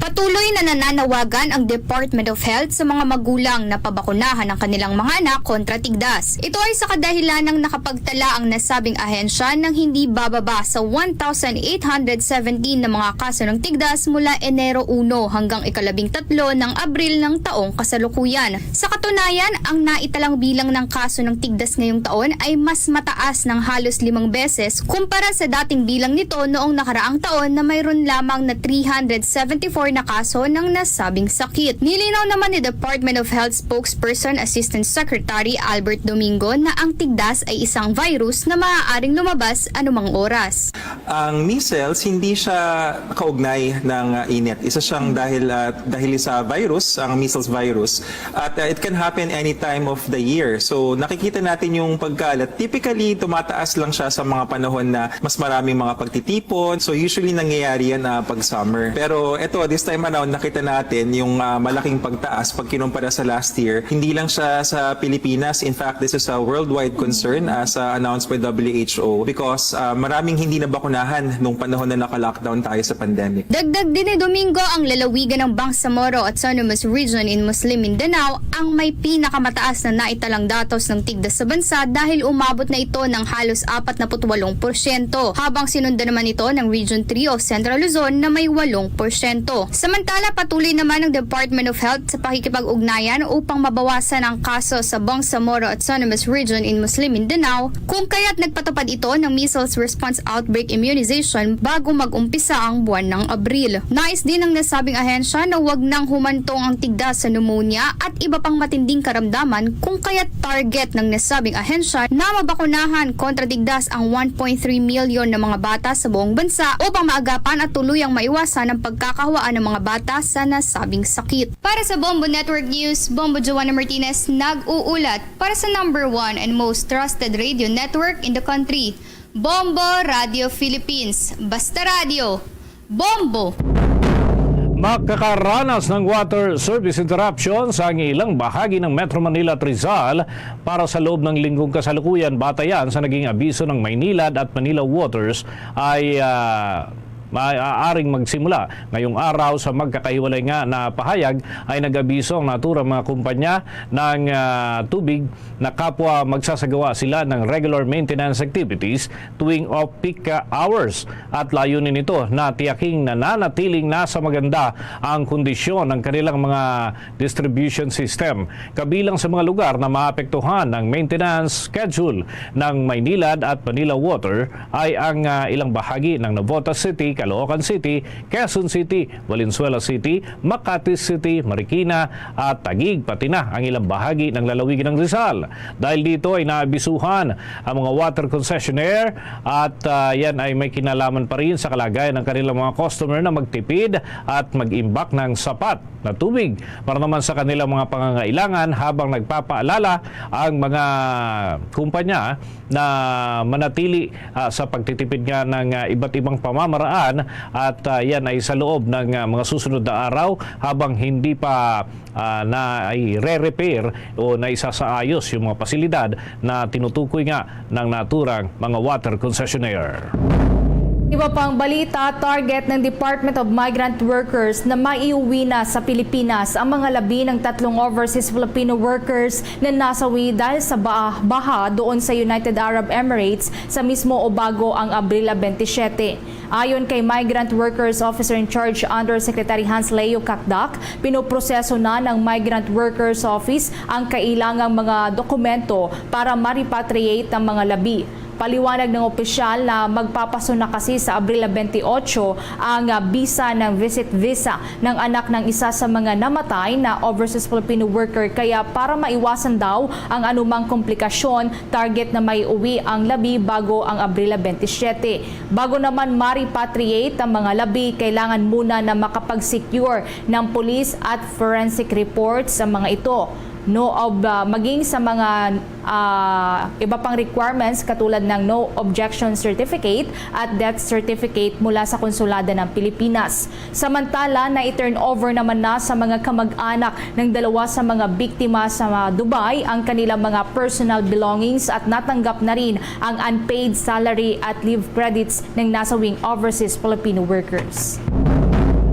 Patuloy na nananawagan ang Department of Health sa mga magulang na pabakunahan ang kanilang mga anak kontra tigdas. Ito ay sa kadahilan ng nakapagtala ang nasabing ahensya ng hindi bababa sa 1,817 na mga kaso ng tigdas mula Enero 1 hanggang 13 ng Abril ng taong kasalukuyan. Sa katunayan, ang naitalang bilang ng kaso ng tigdas ngayong taon ay mas mataas ng halos 5 beses kumpara sa dating bilang nito noong nakaraang taon na mayroon lamang na 374 na kaso ng nasabing sakit. Nilinaw naman ni Department of Health spokesperson Assistant Secretary Albert Domingo na ang tigdas ay isang virus na maaaring lumabas anumang oras. Ang measles hindi siya kaugnay ng init. Isa siyang dahil sa virus, ang measles virus. At it can happen any time of the year. So nakikita natin yung pagkalat. Typically tumataas lang siya sa mga panahon na mas maraming mga pagtitipon. So usually nangyayari yan pag summer. Pero ito, this time around, nakita natin yung malaking pagtaas pag kinumpara sa last year. Hindi lang siya sa Pilipinas. In fact, this is a worldwide concern as announced by WHO because maraming hindi nabakunahan nung panahon na naka-lockdown tayo sa pandemic. Dagdag din ni Domingo, ang lalawigan ng Bangsamoro Autonomous Region in Muslim Mindanao ang may pinakamataas na naitalang datos ng tigdas sa bansa dahil umabot na ito ng halos 48%. Habang sinundan naman ito ng Region 3 o Central Luzon na may 8%. Samantala, patuloy naman ng Department of Health sa pakikipag-ugnayan upang mabawasan ang kaso sa Bangsamoro Autonomous Region in Muslim Mindanao kung kaya't nagpatupad ito ng Measles Response Outbreak Immunization bago mag-umpisa ang buwan ng Abril. Nais din ng nasabing ahensya na huwag nang humantong ang tigdas sa pneumonia at iba pang matinding karamdaman kung kaya't target ng nasabing ahensya na mabakunahan kontra tigdas ang 1.3 milyon na mga bata sa buong bansa upang maagapan at tuluyang maiwasan ang pagkakahawaan ng mga bata sa nasabing sakit. Para sa Bombo Network News, Bombo Joanna Martinez nag-uulat para sa #1 and most trusted radio network in the country, Bombo Radio Philippines. Basta Radio, Bombo! Makakaranas ng water service interruption sa ilang bahagi ng Metro Manila at Rizal para sa loob ng linggong kasalukuyan. Batayan sa naging abiso ng Maynilad at Manila Waters ay maaaring magsimula ngayong araw. Sa magkakahiwalay nga na pahayag ay nag-abiso ang naturang mga kumpanya ng tubig na kapwa magsasagawa sila ng regular maintenance activities tuwing off-peak hours, at layunin nito na tiyaking nananatiling nasa maganda ang kondisyon ng kanilang mga distribution system. Kabilang sa mga lugar na maapektuhan ng maintenance schedule ng Maynilad at Manila Water ay ang ilang bahagi ng Navotas City, Caloocan City, Quezon City, Valenzuela City, Makati City, Marikina at Taguig, pati na ang ilang bahagi ng lalawigan ng Rizal. Dahil dito ay naabisuhan ang mga water concessionaire at yan ay may kinalaman pa rin sa kalagayan ng kanilang mga customer na magtipid at mag-imbak ng sapat na tubig para naman sa kanilang mga pangangailangan, habang nagpapaalala ang mga kumpanya na manatili sa pagtitipid nga ng iba't ibang pamamaraan, at yan ay sa loob ng mga susunod na araw habang hindi pa na ay re-repair o na isasaayos yung mga pasilidad na tinutukoy nga ng naturang mga water concessionaire. Iba pang balita, target ng Department of Migrant Workers na maiuwi na sa Pilipinas ang mga labi ng 3 overseas Filipino workers na nasawi dahil sa baha doon sa United Arab Emirates sa mismo o bago ang Abril 27. Ayon kay Migrant Workers Officer in Charge Undersecretary Hans Leo Kakdak, pinoproseso na ng Migrant Workers Office ang kailangang mga dokumento para ma-repatriate ang mga labi. Paliwanag ng opisyal na magpapaso na kasi sa Abril 28 ang bisa ng visit visa ng anak ng isa sa mga namatay na overseas Filipino worker, kaya para maiwasan daw ang anumang komplikasyon, target na may uwi ang labi bago ang Abril 27. Bago naman ma-repatriate ang mga labi, kailangan muna na makapag-secure ng police at forensic reports sa mga ito. Maging sa mga iba pang requirements katulad ng no objection certificate at death certificate mula sa konsulada ng Pilipinas. Samantala, na-turn over naman na sa mga kamag-anak ng 2 sa mga biktima sa Dubai ang kanilang mga personal belongings, at natanggap na rin ang unpaid salary at leave credits ng nasawing overseas Filipino workers.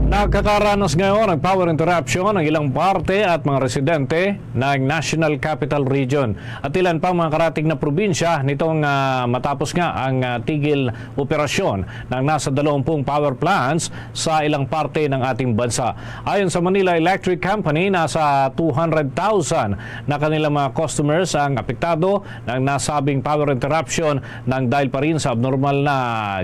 Nakakaranas ngayon ng power interruption ng ilang parte at mga residente ng National Capital Region at ilan pang mga karating na probinsya nitong matapos nga ang tigil operasyon ng nasa 20 power plants sa ilang parte ng ating bansa. Ayon sa Manila Electric Company, nasa 200,000 na kanilang mga customers ang apektado ng nasabing power interruption nang dahil pa rin sa abnormal na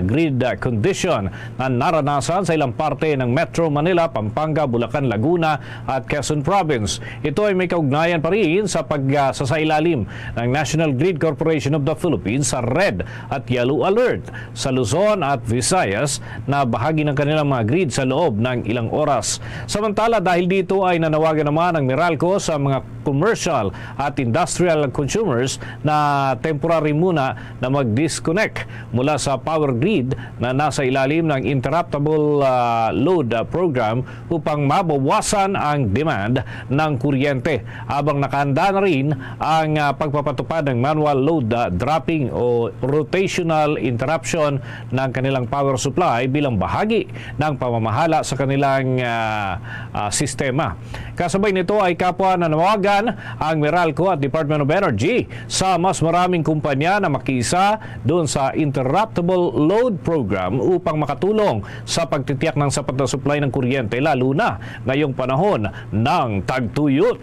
grid condition na naranasan sa ilang parte ng Metro Manila, Pampanga, Bulacan, Laguna at Quezon Province. Ito ay may kaugnayan pa rin sa pagsasailalim ng National Grid Corporation of the Philippines sa Red at Yellow Alert sa Luzon at Visayas na bahagi ng kanilang mga grid sa loob ng ilang oras. Samantala, dahil dito ay nanawagan naman ang Meralco sa mga commercial at industrial consumers na temporary muna na mag-disconnect mula sa power grid na nasa ilalim ng interruptible load program upang mabawasan ang demand ng kuryente, habang nakahanda na rin ang pagpapatupad ng manual load dropping o rotational interruption ng kanilang power supply bilang bahagi ng pamamahala sa kanilang sistema. Kasabay nito ay kapwa na nawagan ang Meralco at Department of Energy sa mas maraming kumpanya na makiisa doon sa interruptible load program upang makatulong sa pagtitiyak ng sapat na supply ng kuryente, lalo na ngayong panahon ng tagtuyot.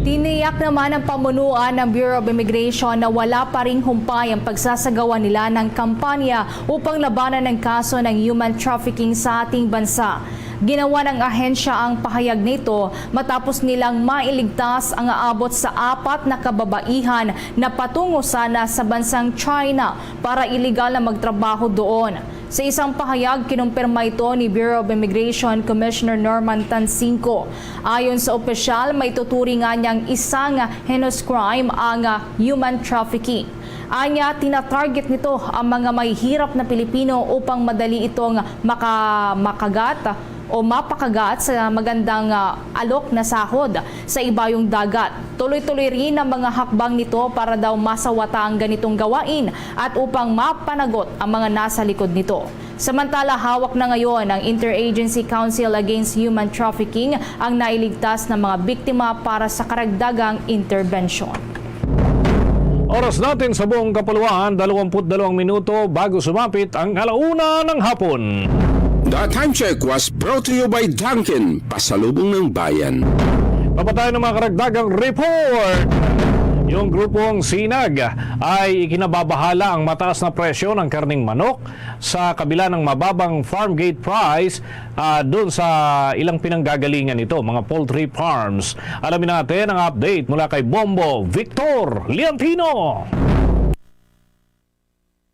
Tiniyak naman ng pamunuan ng Bureau of Immigration na wala pa ring humpay ang pagsasagawa nila ng kampanya upang labanan ng kaso ng human trafficking sa ating bansa. Ginawa ng ahensya ang pahayag nito matapos nilang mailigtas ang aabot sa 4 na kababaihan na patungo sana sa bansang China para iligal na magtrabaho doon. Sa isang pahayag, kinumpirma ito ni Bureau of Immigration Commissioner Norman Tansinko. Ayon sa opisyal, may tuturing nga niyang isang heinous crime ang human trafficking. Anya, tinatarget nito ang mga may hirap na Pilipino upang madali itong makagat o mapakagat sa magandang alok na sahod sa ibayong dagat. Tuloy-tuloy rin ang mga hakbang nito para daw masawata ang ganitong gawain at upang mapanagot ang mga nasa likod nito. Samantala, hawak na ngayon ang Interagency Council Against Human Trafficking ang nailigtas ng mga biktima para sa karagdagang intervention. Oras natin sa buong kapuluan, 22 minuto bago sumapit ang 1:00 ng hapon. The time check was brought to you by Dunkin, pasalubong ng bayan. Papatayo ng mga karagdagang report. Yung grupong Sinag ay ikinababahala ang mataas na presyo ng karning manok sa kabila ng mababang farm gate price doon sa ilang pinanggagalingan nito, mga poultry farms. Alamin natin ang update mula kay Bombo Victor Liantino.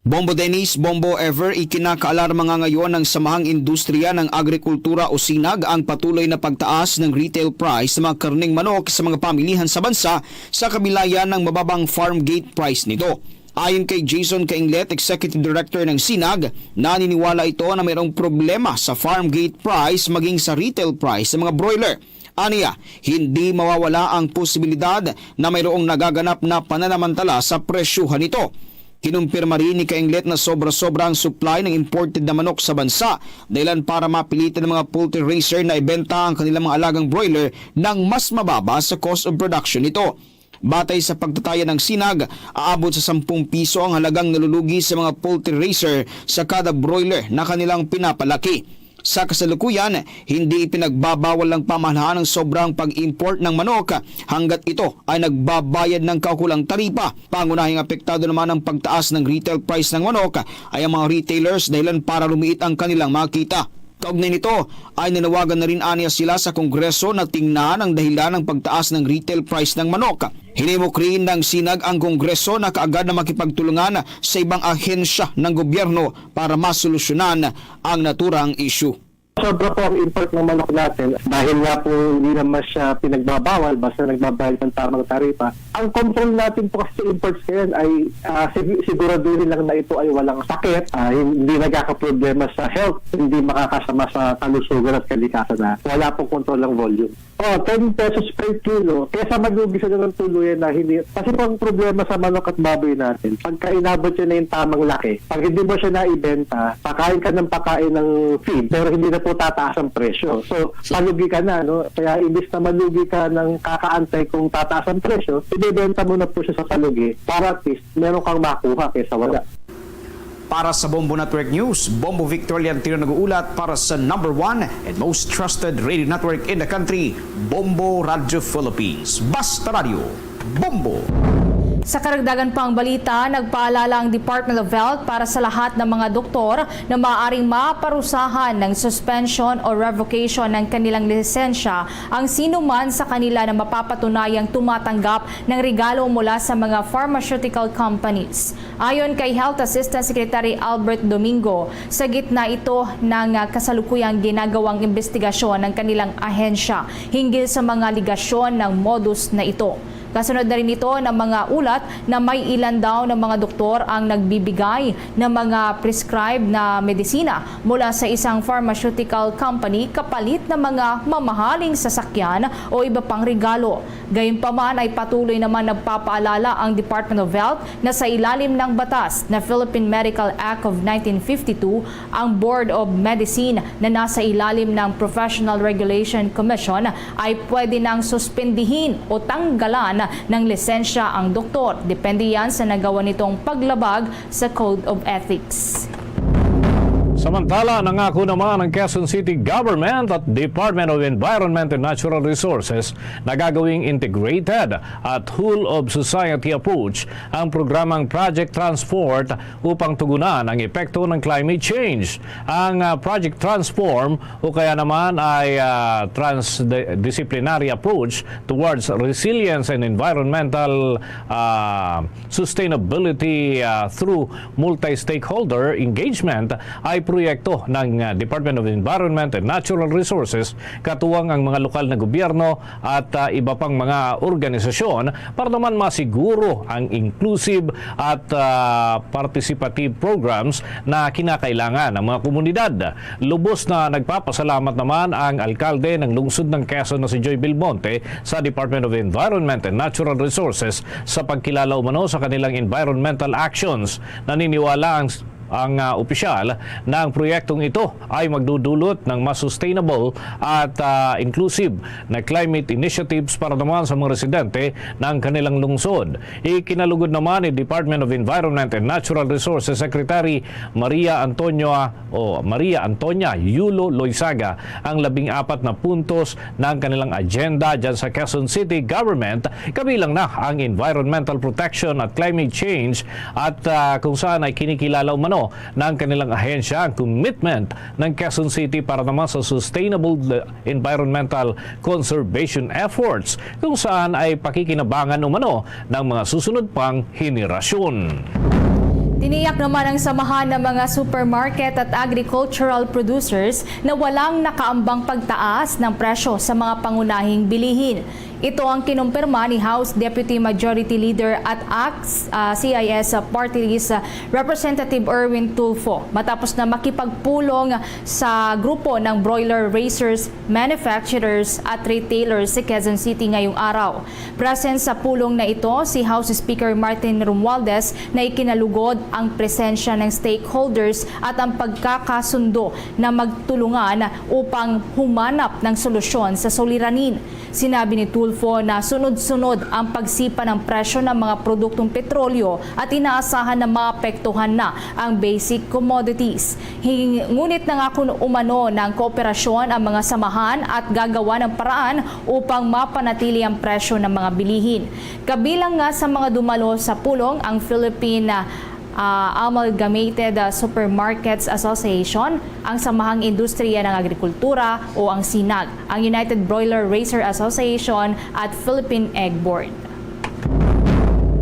Bombo Dennis, Bombo Ever, ikinakaalarma nga ngayon ng Samahang Industriya ng Agrikultura o SINAG ang patuloy na pagtaas ng retail price ng mga karning manok sa mga pamilihan sa bansa sa kabilayan ng mababang farm gate price nito. Ayon kay Jason Kainglet, Executive Director ng SINAG, naniniwala ito na mayroong problema sa farm gate price maging sa retail price ng mga broiler. Aniya, hindi mawawala ang posibilidad na mayroong nagaganap na pananamantala sa presyuhan nito. Kinumpirma rin ni Kainglet na sobra-sobra ang supply ng imported na manok sa bansa dahilan para mapilitan ng mga poultry raiser na ibenta ang kanilang mga alagang broiler ng mas mababa sa cost of production nito. Batay sa pagtataya ng SINAG, aabot sa 10 piso ang halagang nalulugi sa mga poultry raiser sa kada broiler na kanilang pinapalaki. Sa kasalukuyan, hindi ipinagbabawal ng pamahalaan ang sobrang pag-import ng manok hanggat ito ay nagbabayad ng kaukulang taripa. Pangunahing apektado naman ang pagtaas ng retail price ng manok ay ang mga retailers dahilan para lumiit ang kanilang mga kita. Kaugnay nito ay nanawagan na rin aniya sila sa Kongreso na tingnan ang dahilan ng pagtaas ng retail price ng manok. Hinimok rin ng SINAG ang Kongreso na kaagad na makipagtulungan sa ibang ahensya ng gobyerno para masolusyonan ang naturang issue. Sobra po ang import ng manok natin dahil nga po hindi naman siya pinagbabawal basta nagbabayad ng tamang taripa. Ang control natin po kasi imports ngayon ay siguraduhin lang na ito ay walang sakit, hindi nagkakaproblema sa health, hindi makakasama sa kalusugan at kalikasan na wala pong control ng volume. 10 pesos per kilo, kesa maglugi sila ng tuluyan na hindi. Kasi po ang problema sa manok at baboy natin, pagka inabot yun na yung tamang laki, pag hindi mo siya naibenta, pakain ka ng pakain ng feed, pero hindi na po tataas ang presyo. So, malugi ka na, no? Kaya imbis na malugi ka ng kakaantay kung tataas ang presyo, ibebenta mo na po siya sa palugi para at least meron kang makuha kaysa wala. Para sa Bombo Network News, Bombo Victor Liantino nag-uulat para sa #1 and most trusted radio network in the country, Bombo Radio Philippines. Basta Radio, Bombo! Sa karagdagan pang balita, nagpaalala ang Department of Health para sa lahat ng mga doktor na maaaring maparusahan ng suspension o revocation ng kanilang lisensya ang sino man sa kanila na mapapatunayang tumatanggap ng regalo mula sa mga pharmaceutical companies. Ayon kay Health Assistant Secretary Albert Domingo, sa gitna ito ng kasalukuyang ginagawang investigasyon ng kanilang ahensya hinggil sa mga ligasyon ng modus na ito. Kasunod na rin ito ng mga ulat na may ilan daw ng mga doktor ang nagbibigay ng mga prescribed na medisina mula sa isang pharmaceutical company kapalit ng mga mamahaling sasakyan o iba pang regalo. Gayunpaman ay patuloy naman nagpapaalala ang Department of Health na sa ilalim ng batas na Philippine Medical Act of 1952, ang Board of Medicine na nasa ilalim ng Professional Regulation Commission ay pwede nang suspendihin o tanggalan ng lisensya ang doktor. Depende yan sa nagawa nitong paglabag sa Code of Ethics. Samantala, nangako naman ng Quezon City Government at Department of Environment and Natural Resources na gagawing integrated at whole of society approach ang programang Project Transport upang tugunan ang epekto ng climate change. Ang Project Transform o kaya naman ay transdisciplinary approach towards resilience and environmental sustainability through multi-stakeholder engagement ay proyekto ng Department of Environment and Natural Resources, katuwang ang mga lokal na gobyerno at iba pang mga organisasyon para naman masiguro ang inclusive at participative programs na kinakailangan ng mga komunidad. Lubos na nagpapasalamat naman ang alkalde ng lungsod ng Quezon na si Joy Belmonte sa Department of Environment and Natural Resources sa pagkilala umano sa kanilang environmental actions. Naniniwala ang opisyal na ang proyektong ito ay magdudulot ng mas sustainable at inclusive na climate initiatives para naman sa mga residente ng kanilang lungsod. Ikinalugod naman ni Department of Environment and Natural Resources Secretary Maria Antonia Yulo Loizaga ang 14 na puntos ng kanilang agenda dyan sa Quezon City Government, kabilang na ang environmental protection at climate change at kung saan ay kinikilala umano ng kanilang ahensya ang commitment ng Quezon City para naman sa sustainable environmental conservation efforts, kung saan ay pakikinabangan umano ng mga susunod pang henerasyon. Tiniyak naman ang samahan ng mga supermarket at agricultural producers na walang nakaambang pagtaas ng presyo sa mga pangunahing bilihin. Ito ang kinumpirma ni House Deputy Majority Leader at CIS Party List Representative Erwin Tulfo matapos na makipagpulong sa grupo ng broiler raisers, manufacturers at retailers sa Quezon City ngayong araw. Present sa pulong na ito si House Speaker Martin Romualdez na ikinalugod ang presensya ng stakeholders at ang pagkakasundo na magtulungan upang humanap ng solusyon sa suliranin. Sinabi ni Tulfo na sunod-sunod ang pagsipa ng presyo ng mga produktong petrolyo at inaasahan na maapektuhan na ang basic commodities. Ngunit nangako umano ng kooperasyon ang mga samahan at gagawa ng paraan upang mapanatili ang presyo ng mga bilihin. Kabilang nga sa mga dumalo sa pulong ang Philippine Amalgamated Supermarkets Association, ang Samahang Industriya ng Agrikultura o ang SINAG, ang United Broiler Raiser Association at Philippine Egg Board.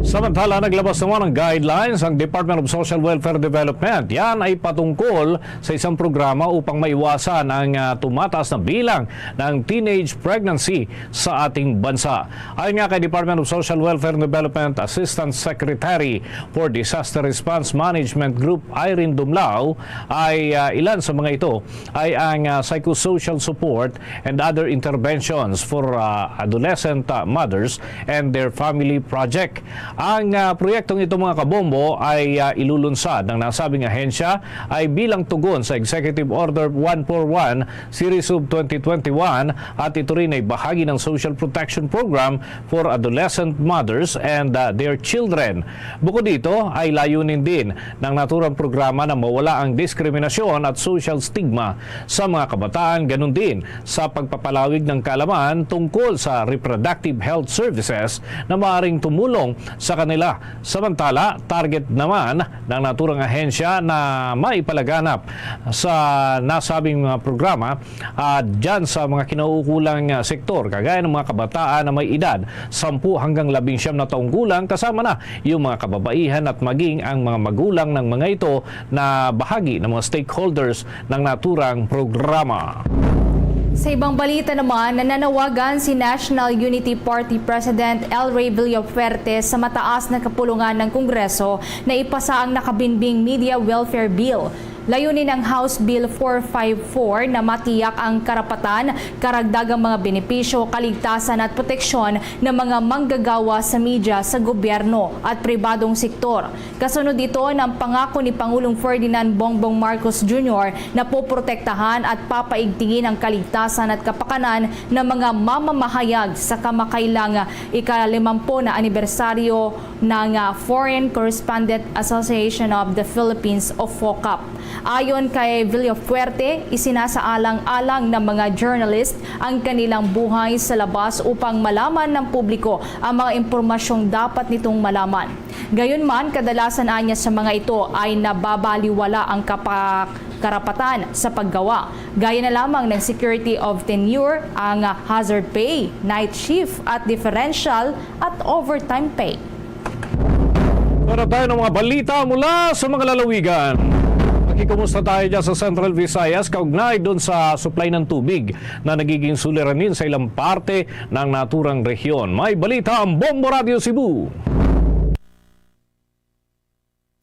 Samantala, naglabas naman ng guidelines ang Department of Social Welfare Development. Yan ay patungkol sa isang programa upang maiwasan ang tumataas na bilang ng teenage pregnancy sa ating bansa. Ayon nga kay Department of Social Welfare Development Assistant Secretary for Disaster Response Management Group Irene Dumlao, ay ilan sa mga ito ay ang psychosocial support and other interventions for adolescent mothers and their family project. Ang proyektong ito mga kabombo ay ilulunsad ng nasabing ahensya ay bilang tugon sa Executive Order 141 Series of 2021 at ito rin ay bahagi ng Social Protection Program for Adolescent Mothers and their Children. Bukod dito ay layunin din ng naturang programa na mawala ang diskriminasyon at social stigma sa mga kabataan, ganun din sa pagpapalawig ng kaalaman tungkol sa reproductive health services na maaaring tumulong sa kanila. Samantala, target naman ng naturang ahensya na maipalaganap sa nasabing mga programa dyan sa mga kinauukulang sektor, kagaya ng mga kabataan na may edad 10 hanggang 19 na taong gulang, kasama na yung mga kababaihan at maging ang mga magulang ng mga ito na bahagi ng mga stakeholders ng naturang programa. Sa ibang balita naman, nananawagan si National Unity Party President El Rey Villafuerte sa mataas na kapulungan ng Kongreso na ipasa ang nakabinbing Media Welfare Bill. Layunin ng House Bill 454 na matiyak ang karapatan, karagdagang mga benepisyo, kaligtasan at proteksyon ng mga manggagawa sa media sa gobyerno at pribadong sektor. Kasunod ito ng pangako ni Pangulong Ferdinand Bongbong Marcos Jr. na poprotektahan at papaigtingin ang kaligtasan at kapakanan ng mga mamamahayag sa kamakailang ika-50 na anibersaryo ng Foreign Correspondent Association of the Philippines o FOCAP. Ayon kay Villafuerte, isinasaalang-alang ng mga journalist ang kanilang buhay sa labas upang malaman ng publiko ang mga impormasyong dapat nitong malaman. Gayunman, kadalasan anya sa mga ito ay nababaliwala ang karapatan sa paggawa. Gaya na lamang ng security of tenure, ang hazard pay, night shift at differential at overtime pay. Para tayo ng mga balita mula sa mga lalawigan. Makikumusta tayo dyan sa Central Visayas kaugnay doon sa supply ng tubig na nagiging suliranin sa ilang parte ng naturang rehiyon. May balita ang Bombo Radio Cebu.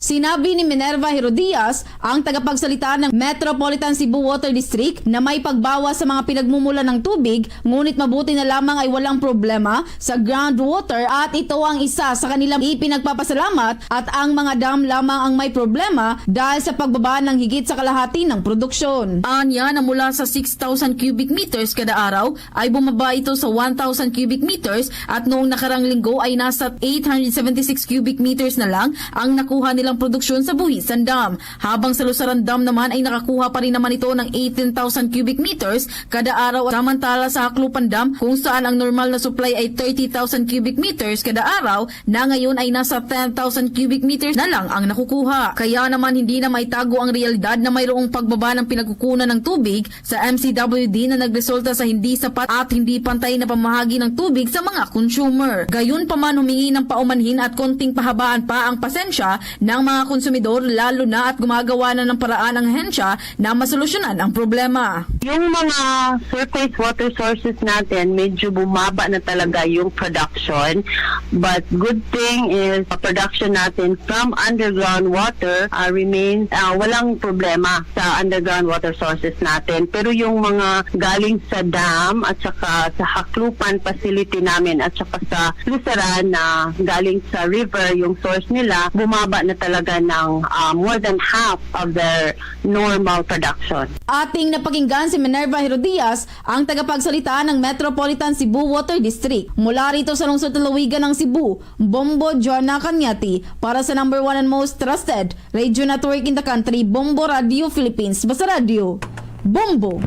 Sinabi ni Minerva Herodias, ang tagapagsalita ng Metropolitan Cebu Water District, na may pagbawas sa mga pinagmumula ng tubig, ngunit mabuti na lamang ay walang problema sa groundwater at ito ang isa sa kanilang ipinagpapasalamat at ang mga dam lamang ang may problema dahil sa pagbaba ng higit sa kalahati ng produksyon. Anya na mula sa 6,000 cubic meters kada araw ay bumaba ito sa 1,000 cubic meters at noong nakarang linggo ay nasa 876 cubic meters na lang ang nakuha nilang produksyon sa Buhisan Dam. Habang sa Lusaran Dam naman ay nakakuha pa rin naman ito ng 18,000 cubic meters kada araw, samantala sa Haklupan Dam kung saan ang normal na supply ay 30,000 cubic meters kada araw na ngayon ay nasa 10,000 cubic meters na lang ang nakukuha. Kaya naman hindi na maitago ang realidad na mayroong pagbaba ng pinagkukunan ng tubig sa MCWD na nagresulta sa hindi sapat at hindi pantay na pamahagi ng tubig sa mga consumer. Gayon pa man humingi ng paumanhin at konting pahabaan pa ang pasensya ng mga konsumidor, lalo na at gumagawa na ng paraan ang ahensya na masolusyonan ang problema. Yung mga surface water sources natin, medyo bumaba na talaga yung production. But good thing is, production natin from underground water remains, walang problema sa underground water sources natin. Pero yung mga galing sa dam at saka sa Haklupan facility namin at saka sa Lusaran na galing sa river, yung source nila, bumaba na talaga ng more than half of their normal production. Ating napakinggan si Minerva Herodias, ang tagapagsalita ng Metropolitan Cebu Water District. Mula rito sa lungsod Lalawigan ng Cebu, Bombo Joanna Cañati para sa number 1 and most trusted radio network in the country, Bombo Radio Philippines. Basta Radio, Bombo!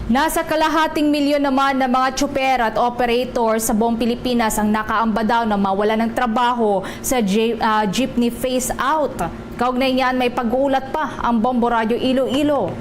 Nasa kalahating milyon naman ng mga tsuper at operator sa buong Pilipinas ang nakaamba daw na mawala ng trabaho sa jeepney phase out. Kaugnay niyan, may pag-uulat pa ang Bombo Radio Iloilo.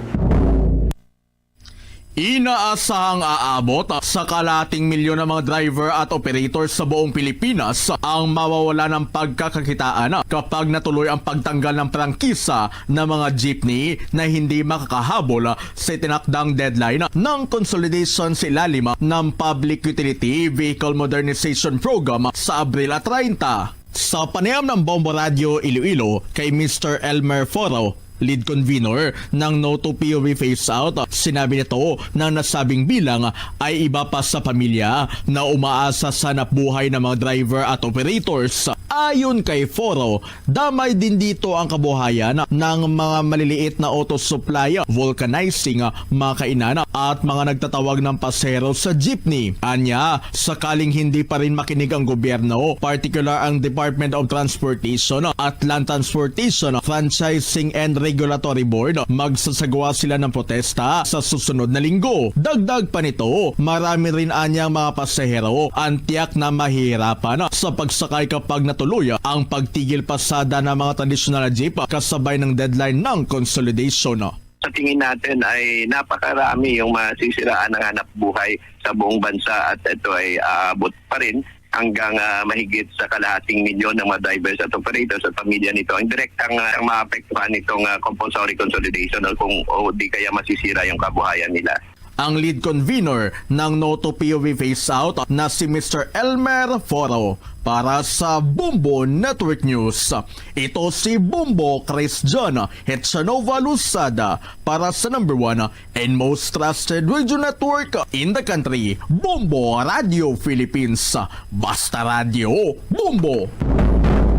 Inaasahang aabot sa kalahating milyon ng mga driver at operators sa buong Pilipinas ang mawawala ng pagkakakitaan kapag natuloy ang pagtanggal ng prangkisa ng mga jeepney na hindi makakahabol sa itinakdang deadline ng consolidation sa ilalim ng Public Utility Vehicle Modernization Program sa Abril 30. Sa panayam ng Bombo Radio Iloilo kay Mr. Elmer Foro, lead convener ng No to POV Phase Out, sinabi nito na nasabing bilang ay iba pa sa pamilya na umaasa sa hanapbuhay ng mga driver at operators. Ayon kay Foro, damay din dito ang kabuhayan ng mga maliliit na auto supply, vulcanizing, mga kainan at mga nagtatawag ng pasero sa jeepney. Anya, sakaling hindi pa rin makinig ang gobyerno, particular ang Department of Transportation at Land Transportation Franchising and Regulatory Board, magsasagawa sila ng protesta sa susunod na linggo. Dagdag pa nito, marami rin anyang mga pasahero ang tiyak na mahihirapan sa pagsakay kapag natuloy ang pagtigil pasada ng mga tradisyonal na jeep kasabay ng deadline ng consolidation. Sa tingin natin ay napakarami yung masisiraan ng hanap buhay sa buong bansa at ito ay aabot pa rin hanggang mahigit sa kalahating milyon ng mga drivers at operators at pamilya nito. Ang direktang maapektuhan nitong compulsory consolidation kung di kaya masisira yung kabuhayan nila. Ang lead convener ng No to POV Phase Out na si Mr. Elmer Foro para sa Bombo Network News. Ito si Bombo Christian Hetsanova Lusada para sa number 1 and most trusted radio network in the country, Bombo Radio Philippines. Basta Radio, Bombo!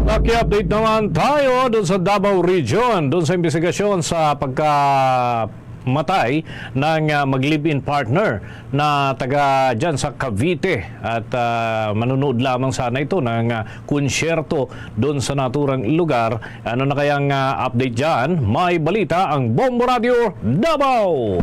Naki-update naman tayo doon sa Davao Region, doon sa investigasyon sa matay ng mag-live-in partner na taga dyan sa Cavite at manunood lamang sana ito ng konsyerto doon sa naturang lugar. Ano na kayang update dyan? May balita ang Bombo Radio Davao!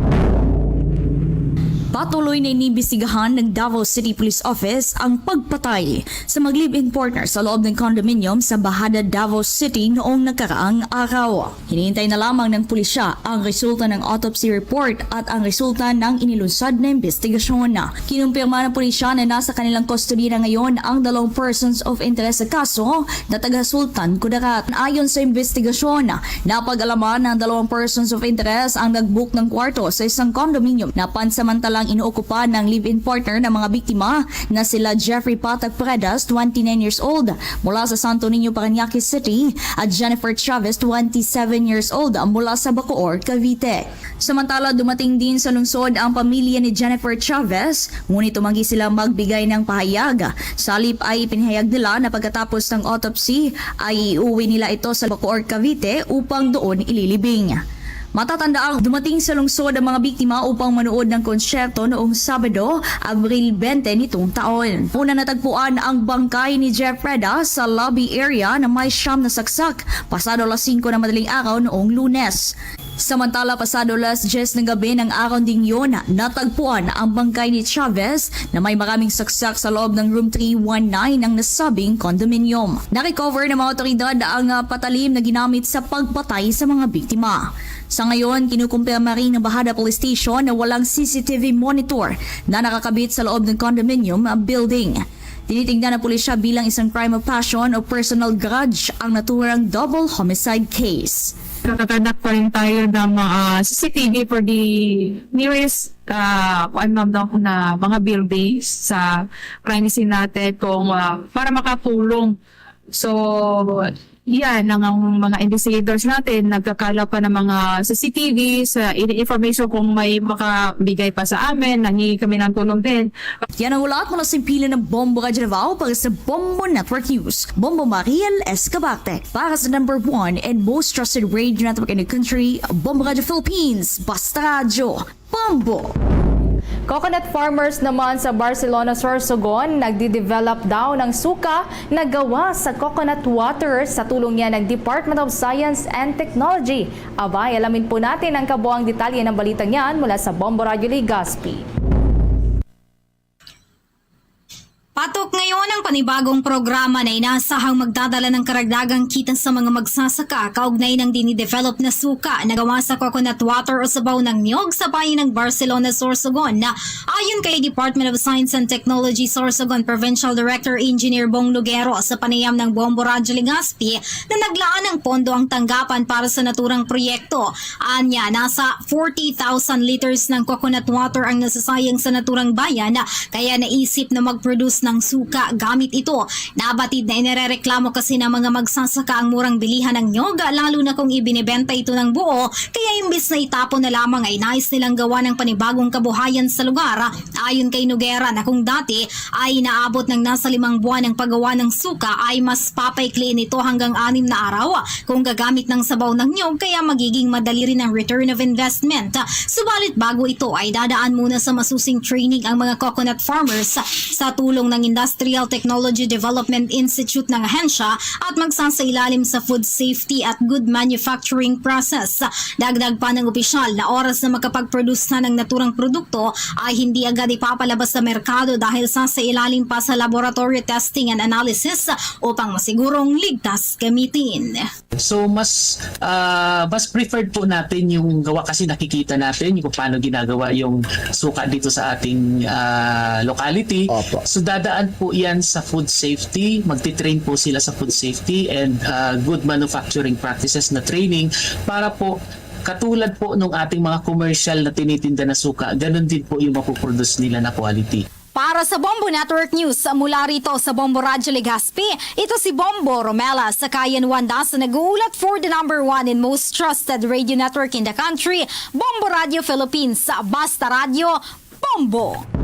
Patuloy na inimbestigahan ng Davao City Police Office ang pagpatay sa mag-live-in partner sa loob ng condominium sa Bahada, Davao City noong nakaraang araw. Hinihintay na lamang ng pulisya ang resulta ng autopsy report at ang resulta ng inilunsad na investigasyon. Kinumpirma ng pulisya na nasa kanilang kustodiya ngayon ang 2 persons of interest sa kaso na taga Sultan, Kudarat. Ayon sa investigasyon, napag-alaman ng 2 persons of interest ang nag-book ng kwarto sa isang condominium na pansamantalang inuokupa ng live-in partner ng mga biktima na sila Jeffrey Patag Paredes, 29 years old, mula sa Santo Niño, Parañaque City, at Jennifer Chavez, 27 years old, mula sa Bacoor, Cavite. Samantala, dumating din sa lungsod ang pamilya ni Jennifer Chavez, ngunit tumanggi sila magbigay ng pahayag. Sa halip ay pinahayag nila na pagkatapos ng autopsy ay iuwi nila ito sa Bacoor, Cavite upang doon ililibing. Matatandaang dumating sa lungsod ang mga biktima upang manood ng konsyerto noong Sabado, Abril 20 nitong taon. Una natagpuan ang bangkay ni Jeff Paredes sa lobby area na may 9 na saksak pasado alas 5 ng madaling araw noong Lunes. Samantala, pasado alas 10 ng gabi ng araw ding yun, natagpuan ang bangkay ni Chavez na may maraming saksak sa loob ng room 319 ng nasabing condominium. Narecover ng mga otoridad ang patalim na ginamit sa pagpatay sa mga biktima. Sa ngayon, kinukumpirma rin ng Bahada Police Station na walang CCTV monitor na nakakabit sa loob ng condominium building. Tinitingnan ng pulisya bilang isang crime of passion o personal grudge ang naturang double homicide case. Natatandak pa rin tayo ng CCTV for the nearest na mga buildings sa crime scene natin para makatulong. So, yan ang mga investigators natin, nagkakala pa ng mga CCTV sa information kung may makabigay pa sa amin, nangingi kami ng tulong din. Yan ang ulat mula sa pila ng Bombo Radio Davao para sa Bombo Network News. Bombo Mariel Escabate para sa number 1 and most trusted radio network in the country, Bombo Radio Philippines, Basta Radio, Bombo! Coconut farmers naman sa Barcelona, Sorsogon, nagdi-develop daw ng suka na gawa sa coconut water sa tulong niya ng Department of Science and Technology. Abay, alamin po natin ang kabuang detalye ng balitang yan mula sa Bombo Radio Legazpi. Patok ngayon ang panibagong programa na inaasahang magdadala ng karagdagang kita sa mga magsasaka kaugnay ng dinidevelop na suka na gawa sa coconut water o sabaw ng niyog sa bayan ng Barcelona, Sorsogon na ayon kay Department of Science and Technology Sorsogon Provincial Director Engineer Bong Lugero sa panayam ng Bombo Radio Legazpi na naglaan ng pondo ang tanggapan para sa naturang proyekto. Anya, nasa 40,000 liters ng coconut water ang nasasayang sa naturang bayan kaya naisip na mag-produce ng suka gamit ito. Nabatid na inirereklamo kasi ng mga magsasaka ang murang bilihan ng nyog lalo na kung ibinebenta ito ng buo kaya imbis na itapon na lamang ay nais nilang gawa ng panibagong kabuhayan sa lugar. Ayon kay Noguera na kung dati ay inaabot ng nasa 5 buwan ang paggawa ng suka ay mas papaikli nito hanggang 6 na araw kung gagamit ng sabaw ng nyog kaya magiging madali rin ang return of investment. Subalit bago ito ay dadaan muna sa masusing training ang mga coconut farmers sa tulong ng Industrial Technology Development Institute ng ahensya at magsasailalim sa food safety at good manufacturing process. Dagdag pa ng opisyal na oras na makapag-produce na ng naturang produkto ay hindi agad ipapalabas sa merkado dahil sasailalim pa sa laboratory testing and analysis upang masigurong ligtas gamitin. So mas preferred po natin yung gawa kasi nakikita natin kung paano ginagawa yung suka dito sa ating locality. Opo. So dadaan po yan sa food safety, magti-train po sila sa food safety and good manufacturing practices na training para po katulad po nung ating mga commercial na tinitinda na suka, ganun din po yung mapuproduce nila na quality. Para sa Bombo Network News, mula rito sa Bombo Radio Legazpi, ito si Bombo Romela sa Kayan Wanda sa nag-uulat for the number 1 and most trusted radio network in the country, Bombo Radio Philippines, Basta Radio, Bombo!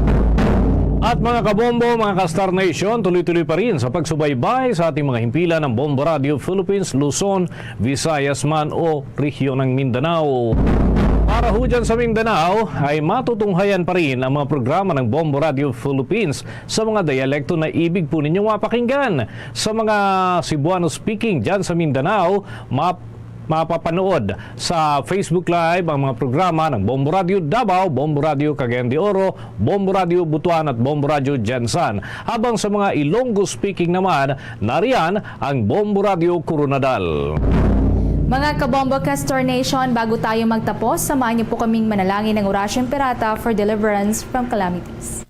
At mga kabombo, mga ka-Star Nation, tuloy-tuloy pa rin sa pagsubaybay sa ating mga himpilan ng Bombo Radio Philippines, Luzon, Visayas man o rehiyon ng Mindanao. Para ho dyan sa Mindanao ay matutunghayan pa rin ang mga programa ng Bombo Radio Philippines sa mga dialekto na ibig po ninyong mapakinggan. Sa mga Cebuano speaking dyan sa Mindanao, mapapanood sa Facebook Live ang mga programa ng Bombo Radio Davao, Bombo Radio Cagayan de Oro, Bombo Radio Butuan at Bombo Radio Jansan. Habang sa mga Ilonggo speaking naman, nariyan ang Bombo Radio Coronadal. Mga kabombo Castor Nation, bago tayo magtapos, samahan niyo po kaming manalangin ng Orasyong Pirata for deliverance from calamities.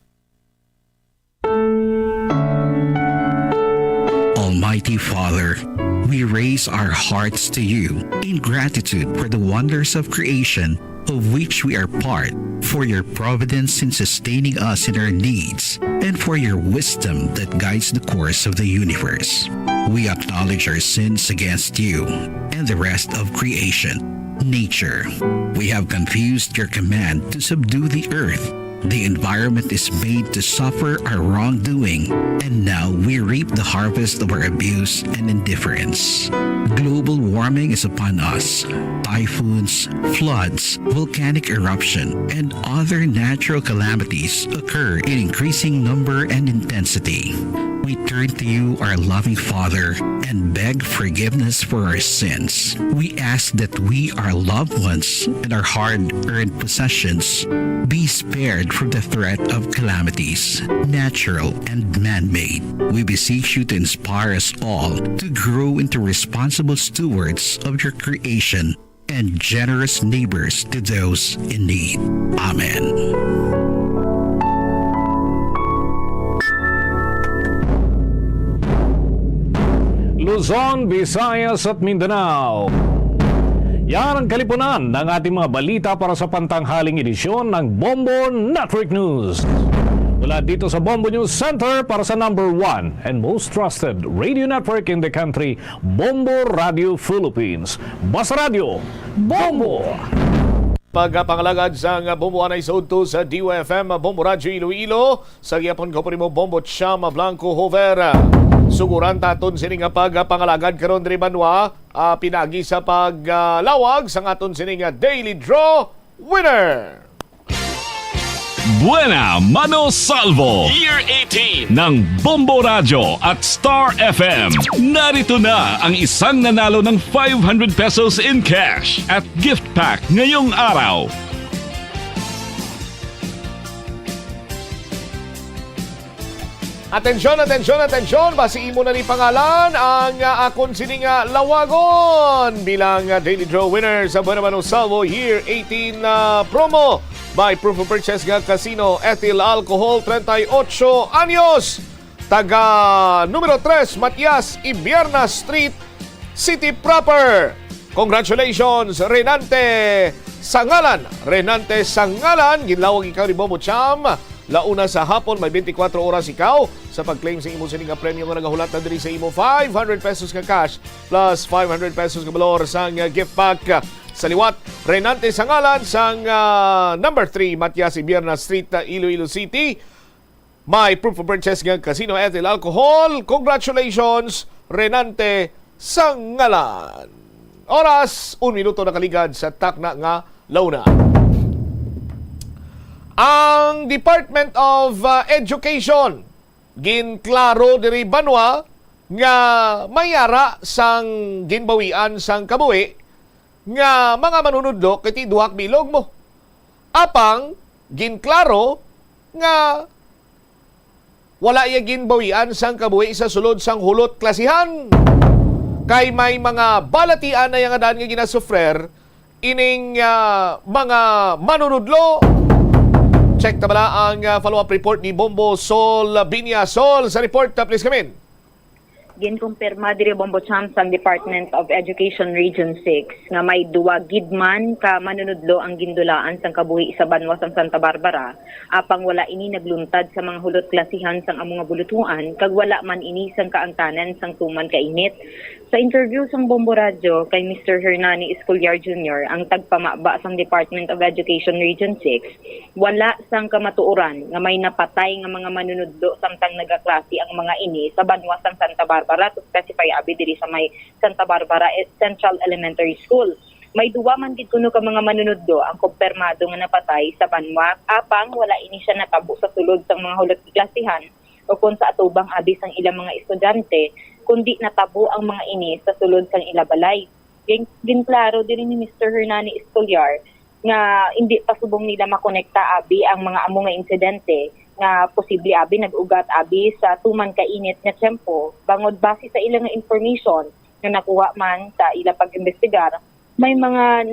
Almighty Father, we raise our hearts to you in gratitude for the wonders of creation of which we are part, for your providence in sustaining us in our needs, and for your wisdom that guides the course of the universe. We acknowledge our sins against you and the rest of creation, nature. We have confused your command to subdue the earth. The environment is made to suffer our wrongdoing, and now we reap the harvest of our abuse and indifference. Global warming is upon us. Typhoons, floods, volcanic eruption, and other natural calamities occur in increasing number and intensity. We turn to you, our loving Father, and beg forgiveness for our sins. We ask that we, our loved ones, and our hard-earned possessions be spared from the threat of calamities, natural and man-made. We beseech you to inspire us all to grow into responsible stewards of your creation and generous neighbors to those in need. Amen. Luzon, Visayas at Mindanao. Yan ang kalipunan ng ating mga balita para sa pantanghaling edisyon ng Bombo Network News. Mula dito sa Bombo News Center para sa number 1 and most trusted radio network in the country, Bombo Radio Philippines. Basta Radio, Bombo! Pagpangalagad sa Bombo Anay sa Udto sa DOFM, Bombo Radio Iloilo, sa giyapon ko po rin mo Bombo Chama Blanco Hover. Suguran taton sining pagpangalagad karon diri Banwa, pinagi sa paglawag sa aton sining Daily Draw Winner. Buena Mano Salvo Year 18 ng Bombo Radio at Star FM. Narito na ang isang nanalo ng 500 pesos in cash at gift pack ngayong araw. Atensyon, atensyon, atensyon! Basiin mo na ni pangalan ang akon sining lawagon bilang Daily Draw Winner sa Buena Mano Salvo Year 18 promo by Proof of Purchase nga Casino Ethyl Alcohol 38 anyos. Taga numero 3 Matias Ibierna Street, City Proper. Congratulations, Renante Sangalan. Renante Sangalan, ginlawag ikaw ni Bombo Cham. Launa sa hapon, may 24 oras ikaw sa pag-claim sa imo sining premium nga nagahulat na diri sa imo 500 pesos ka cash plus 500 pesos ka valor sang gift pack. Sa liwat, Renante Sangalan sang number 3 Matias Ibierna Street, Iloilo City. May proof of purchase nga Casino Ethyl Alcohol. Congratulations, Renante Sangalan. Oras, 1 minuto na kaligad sa takna nga launa. Ang Department of Education ginklaro diri Banwa nga mayara sang ginbawian sang kabuhi nga mga manunudlo kiti duhak bilog mo. Apang ginklaro nga wala iya ginbawian sang kabuhi sa sulod sang hulot klasihan. Kay may mga balatian na yang adan nga ginasufrer ining mga manunudlo. Check na bala ang follow-up report ni Bombo Sol Binya. Sol, sa report, please come in. Ginkumpirma diri Bombo Cham sang Department of Education Region 6 nga may duwa gidman ka manunudlo ang gindulaan sang kabuhi sa Banwa sang Santa Barbara, apang wala ini nagluntad sa mga hulot klasihan sang among bulutuan kag wala man ini sang kaangtanan sang tuman kainit. Sa interview sang Bombo Radio kay Mr. Hernani Escolar Jr., ang tagpamaba sang Department of Education Region 6, wala sang kamatuoran nga may napatay nga mga manunudlo samtang nagaklase ang mga ini sa Banwa sang Santa Barbara, to specify abi diri sa may Santa Barbara Central Elementary School. May duwa man gid kuno ka mga manunudlo ang kumpirmado nga napatay sa Banwa, apang wala ini siya natabo sa sulod sang mga hulot klasihan o kung sa atubang abi sang ilang mga estudyante, kundi natabo ang mga ini sa sulod sang ilabalay. Ginklaro din ni Mr. Hernani Escolar nga hindi pa subong nila makonekta abi ang mga amo nga insidente nga posible abi nag-ugat abi sa tuman kainit nga tiyempo bangod base sa ilang information nga nakuha man sa ila pag-imbestigar may mga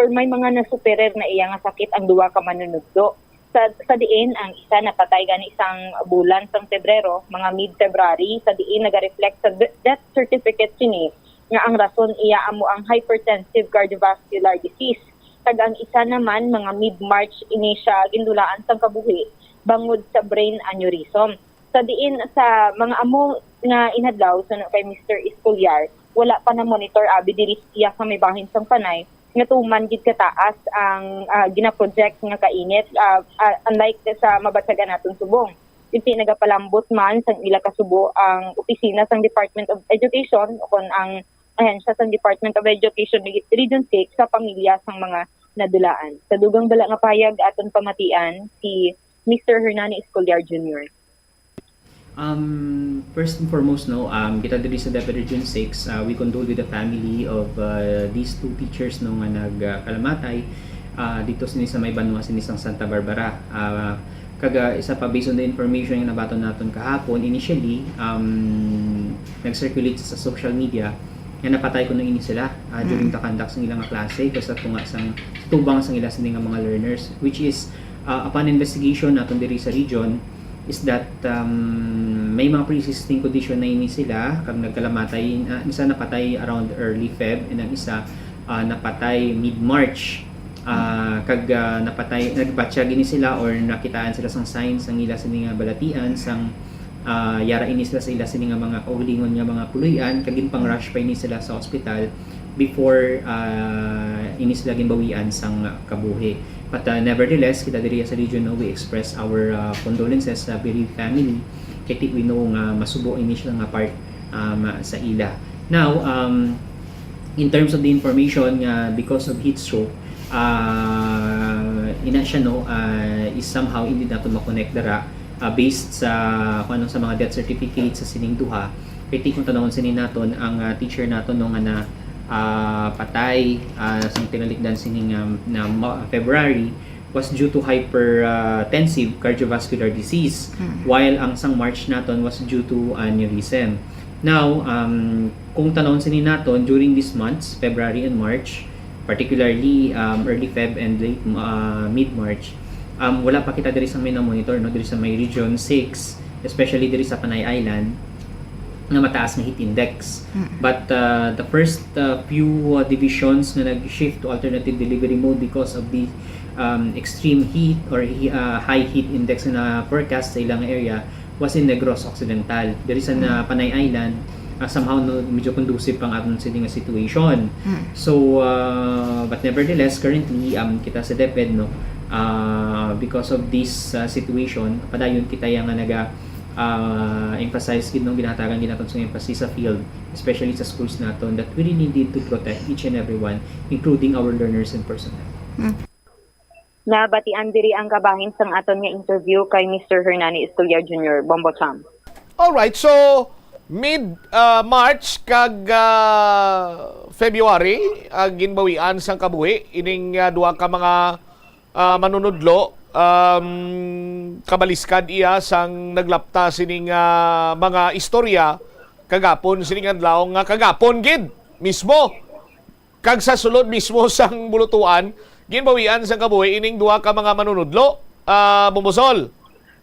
may mga nasuperer na iya nga sakit ang duwa ka manunudlo sa diin ang isa napatay gani isang bulan sang Pebrero mga mid-February sa diin naga-reflect sa death certificate kini nga ang rason iya amo ang hypertensive cardiovascular disease tag ang isa naman mga mid-March ini siya gindulaan sang kabuhi bangod sa brain aneurysm. Sa diin sa mga amo nga inadlaw sa kay Mr. Escolar, wala pa na monitor abi diri iya sa may bahin sang panay nga tuman gid kataas ang gina-project nga kainit unlike sa mabatsagan naton subong. Hindi nagapalambot man sang ila kasubo ang opisina sang Department of Education o kon ang ahensya sa Department of Education Region 6 sa pamilya sang mga nadulaan. Sa dugang bala nga payag aton pamatian si Mr. Hernani Escolar Jr. First and foremost, kita diri sa DepEd Region 6, we condole with the family of these two teachers nga nagkalamatay dito sa may Banwa sinisang Santa Barbara. Kaga isa pa based on the information nga nabaton naton kahapon, initially nag-circulate sa social media nga napatay ko na ini sila during the conduct ng ilang klase kasi tunga sang tubang sang ila sa mga learners, which is upon investigation naton diri sa region is that may mga pre-existing condition na ini sila kag nagkalamatay. Isa napatay around early Feb and ang isa napatay mid-March. Kag napatay nagbatya gini sila or nakitaan sila sang signs ang ila sa mga balatian sang yara ini sila sa ila sa mga kaugalingon nga mga puluyan kagin pang rush pa ini sila sa ospital before ini sila ginbawian sang kabuhi. But nevertheless, kita diri sa region we express our condolences sa bereaved family kay we know nga masubo ini sila nga part sa ila. Now, in terms of the information nga because of heat stroke, ina siya is somehow hindi nato makonect dara based sa sa mga death certificates sa sining duha. Kay kung tanawon sinin naton ang teacher naton nga na patay sa tinalikdan sining na February was due to hypertensive cardiovascular disease while ang sang March naton was due to aneurysm. Now, kung tanawon sinin naton during these months, February and March, particularly early Feb and late mid-March, wala pa kita diri sa may monitor diri sa may Region 6, especially diri sa Panay Island na mataas na heat index. But the first few divisions na nag-shift to alternative delivery mode because of the extreme heat or high heat index na forecast sa ilang area was in Negros Occidental. Diri sa Panay Island, somehow medyo conducive pang aton sa nga situation. So but nevertheless currently kita sa DepEd because of this situation padayon kita yang naga emphasize gid nung ginatagan ginaton sa emphasis sa field, especially sa schools naton, that we really need to protect each and everyone, including our learners and personnel. Nabatian diri ang kabahin sang aton nga interview kay Mr. Hernani Escolar Jr. Bombo Cham. Alright, so mid-March kag February ginbawian sang kabuhi ining duha ka mga manunudlo kabaliskad iya sang naglapta sining mga istorya kagapon sining adlaw nga kagapon gid mismo kag sa sulod mismo sang bulutuan ginbawian sang kabuhi ining duha ka mga manunudlo. Bumbusol.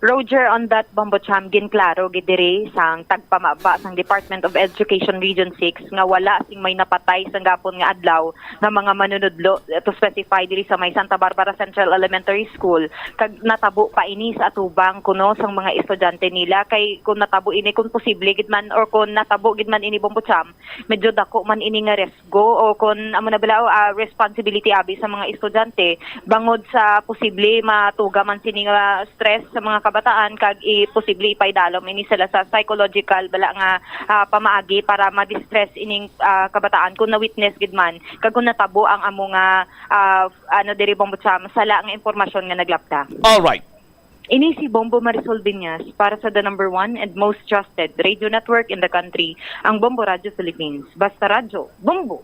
Roger, on that, Bombo Cham, ginklaro gidiri sang tagpamaba sang Department of Education Region 6 nga wala sing may napatay sang gapon nga adlaw na mga manunudlo to specify diri sa may Santa Barbara Central Elementary School kag natabo pa ini sa atubang kuno sang mga estudyante nila kay kung natabo ini kung posible gid man or kung natabo gid man ini Bombo Cham medyo dako man ini nga resgo o kung amo na bala responsibility abi sa mga estudyante bangod sa posible matuga man sini nga stress sa mga kabataan kag posible ipaydalom ini sila sa psychological bala nga pamaagi para ma-distress ining kabataan kung na-witness gid man kag kung natabo ang amo nga diri Bombo Cham sala nga impormasyon nga naglapta. All right. Ini si Bombo Marisol Biñas para sa the number 1 and most trusted radio network in the country, ang Bombo Radio Philippines. Basta radyo, Bombo!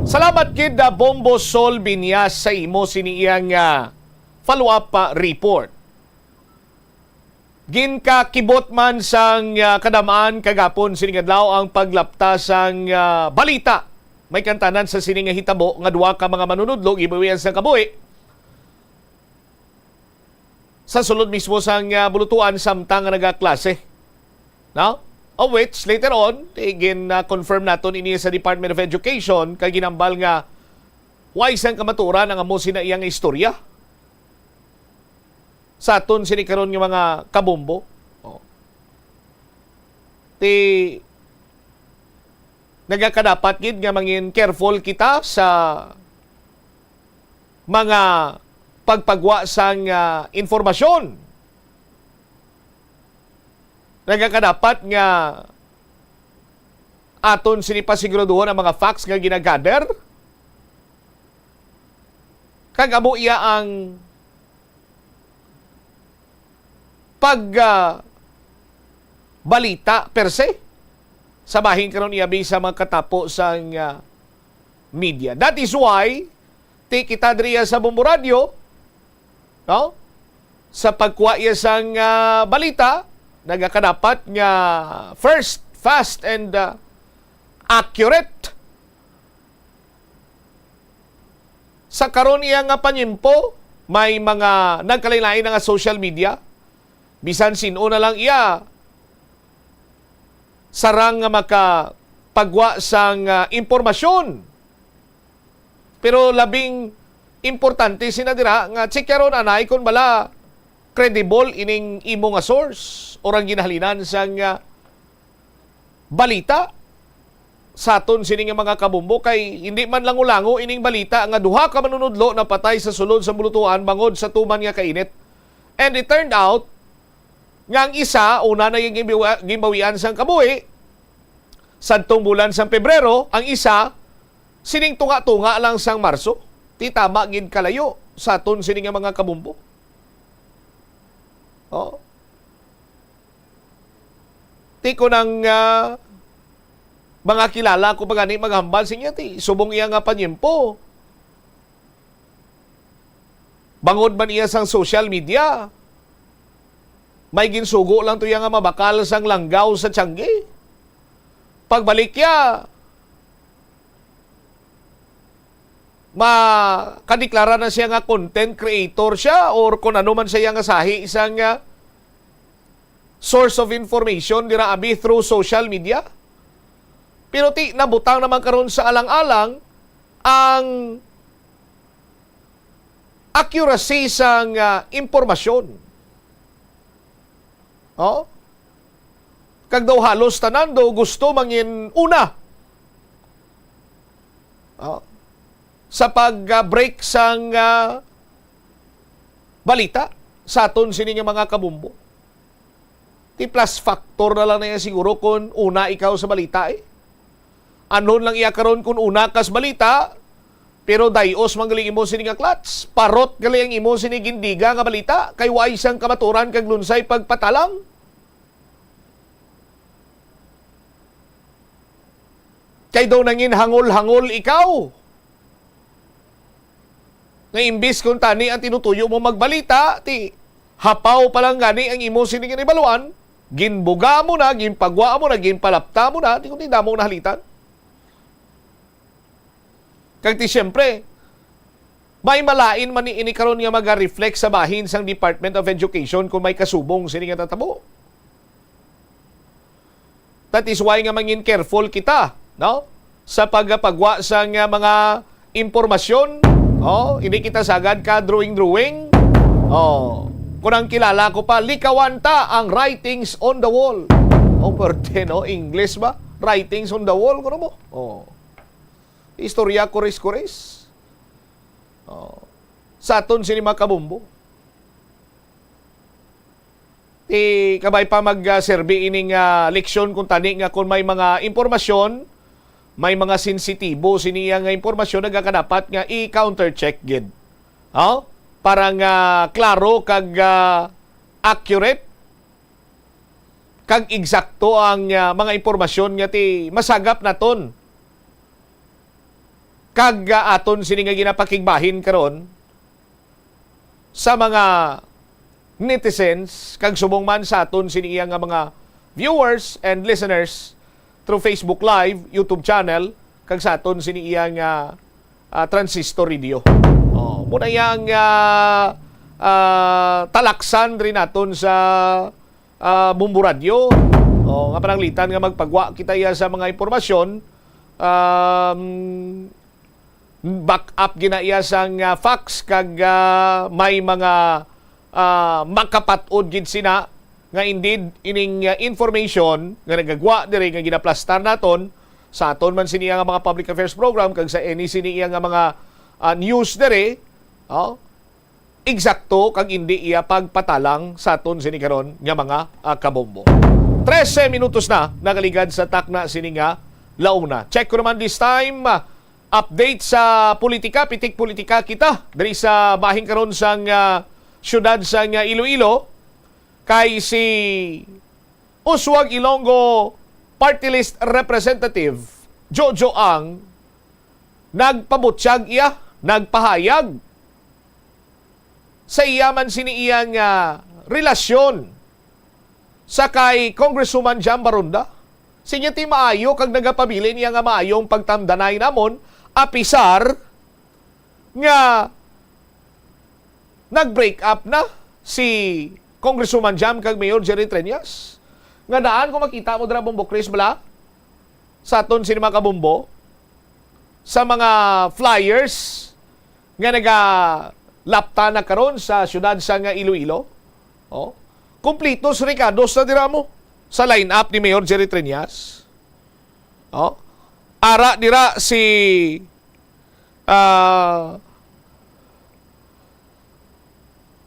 Salamat gid Bombo Sol Binyas sa imo siniyang follow-up report. Ginkakibot man sang kadamaan kagapon sining adlaw ang paglaptas sang balita. May kantanan sa sining hitabo nga duwa ka mga manunudlo gibawian sa kabuhi. Sa sulod mismo sang bulutuan samtang nga nagaklase. No? Of which, later on, confirm naton ini sa Department of Education kay ginambal nga wise ang kamaturan ang amo sina iyang istorya. Sa aton sini karon nga mga kabombo. Nagakadapat gid nga mangin careful kita sa mga pagpagwa sang informasyon. Nagakadapat nga aton sinipasiguraduhon ang mga facts nga ginagather. Kag amo iya ang balita per se. Sabahin karon iya sa mga katapo sang media. That is why kita driya sa Bombo Radio, no? Sa pagkuha iya sang balita, nagakadapat nga first, fast, and accurate. Sa karon iya nga panyimpo, may mga nagkalain-lain nga social media. Bisan sino na lang iya sarang nga makapagwa sang impormasyon. Pero labing importante sinadira nga checkyaron anay kung bala credible ining imo nga source orang ginahalinan sang balita sa aton sini nga mga kabumbo kay hindi man lango-lango ining balita nga duha ka manunudlo na patay sa sulod sa bulutuan bangod sa tuman nga kainit. And it turned out nga ang isa una na yung gimbawian sang kabuhi sadtong bulan sang Pebrero, ang isa sining tunga-tunga lang sang Marso. Ti tama gid kalayo sa aton sini nga mga kabumbo. Ti ko nang mga kilala ko pagani maghambal sinya ti subong iya nga panyempo. Bangod man iya sang social media. May ginsugo lang to iya nga mabakal sang langgaw sa Tiangge. Pagbalik ya, makadeklara na siya nga content creator siya or kung ano man siya nga sahi isang source of information dira abi through social media. Pero nabutang naman karon sa alang-alang ang accuracy sang impormasyon. Kag daw halos tanan daw gusto mangin una sa pag-break sang balita sa aton sini nga mga kabumbo. Ti plus factor na lang na yan siguro kung una ikaw sa balita Anon lang iya karon kung una kas balita pero dayos manggaling imo sini nga klats. Parot galing imo sini gindiga nga balita kay wa isang kamaturan kag lunsay pagpatalang. Kay daw nangin hangol-hangol ikaw. Nga imbis kung tani ang tinutuyo mo magbalita, hapaw palang gani ang imo sinigin ibaluan, ginbuga mo na, ginpagwa mo na, ginpalapta mo na, di kundi damong nahalitan. Kag siyempre, may malain man ni inikaroon nga mag-reflect sa bahin sang Department of Education kung may kasubong sinigin tatabo. That is why nga mangin careful kita, no? Sa pagpagwa sa mga impormasyon, hindi kita sagad ka drawing. Kung ang kilala ko pa, likawanta ang writings on the wall. Pwerte, no? English ba? Writings on the wall, kuno mo? Istorya kuris-kuris. Sa aton sinima kabumbo. Kabay pa mag-serve ining leksyon kung tani nga kung may mga impormasyon, may mga sensitibo siniya nga impormasyon nagakadapat nga i-counter-check gid. Para nga klaro kag accurate kag eksakto ang mga impormasyon nga ti masagap naton kag aton sini nga ginapakigbahin karon sa mga netizens kag subong man sa aton sini iya nga mga viewers and listeners through Facebook Live, YouTube channel, kag sa aton sini iya nga transistor radio. Muna yang talaksan rin naton sa Bumbo Radio. Nga pananglitan nga magpagwa kita iya sa mga impormasyon. Back up ginaiya sang fax kag may mga makapat-od gid sina nga indeed ining information nga nagagwa diri nga ginaplastar naton sa aton man siniya nga mga public affairs program kag sa any siniya nga mga news diri eksakto kag hindi iya pagpatalang sa aton sini karon nga mga kabombo. 13 minutos na nagaligad sa takna sini nga launa. Check ko naman this time update sa politika, pitik politika kita diri sa bahing karon sang syudad sang Iloilo kay si Uswag Ilonggo Party List Representative Jojo Ang nagpabutsyag iya, nagpahayag sa iyaman sini iyang relasyon sa kay Congresswoman Jam Baronda. Sinya ti maayo kag nagapabilin niya nga maayong pagtamdanay namon apisar nga nag-break up na si Congresswoman Jam kag Mayor Jerry Treñas. Nga daan kung makita mo dira Bombo Chris bala sa aton sinima kabombo sa mga flyers nga nagalapta na karon sa syudad sa nga Iloilo. Kompletos Ricardos na dira mo sa line-up ni Mayor Jerry Treñas. Ara dira si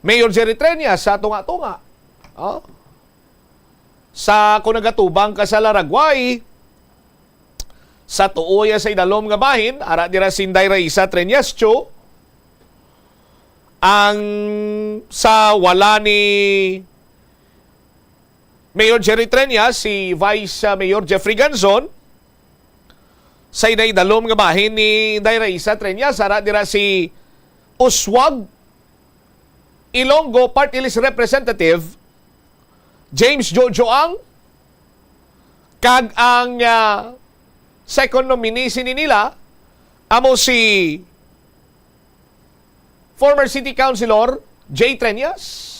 Mayor Jerry Treñas sa tunga-tunga. Sa kung nagatubang ka sa Laragway, sa tuoya sa idalom nga bahin, ara dira si Inday Raisa Treñas Cho, ang sa wala ni Mayor Jerry Treñas, si Vice Mayor Jeffrey Ganzon, sa idalom nga bahin ni Inday Raisa Treñas, ara dira si Uswag Ilonggo Party List Representative James Jojo Ang, kag ang second nominee sini nila amo si former City Councilor Jay Treñas.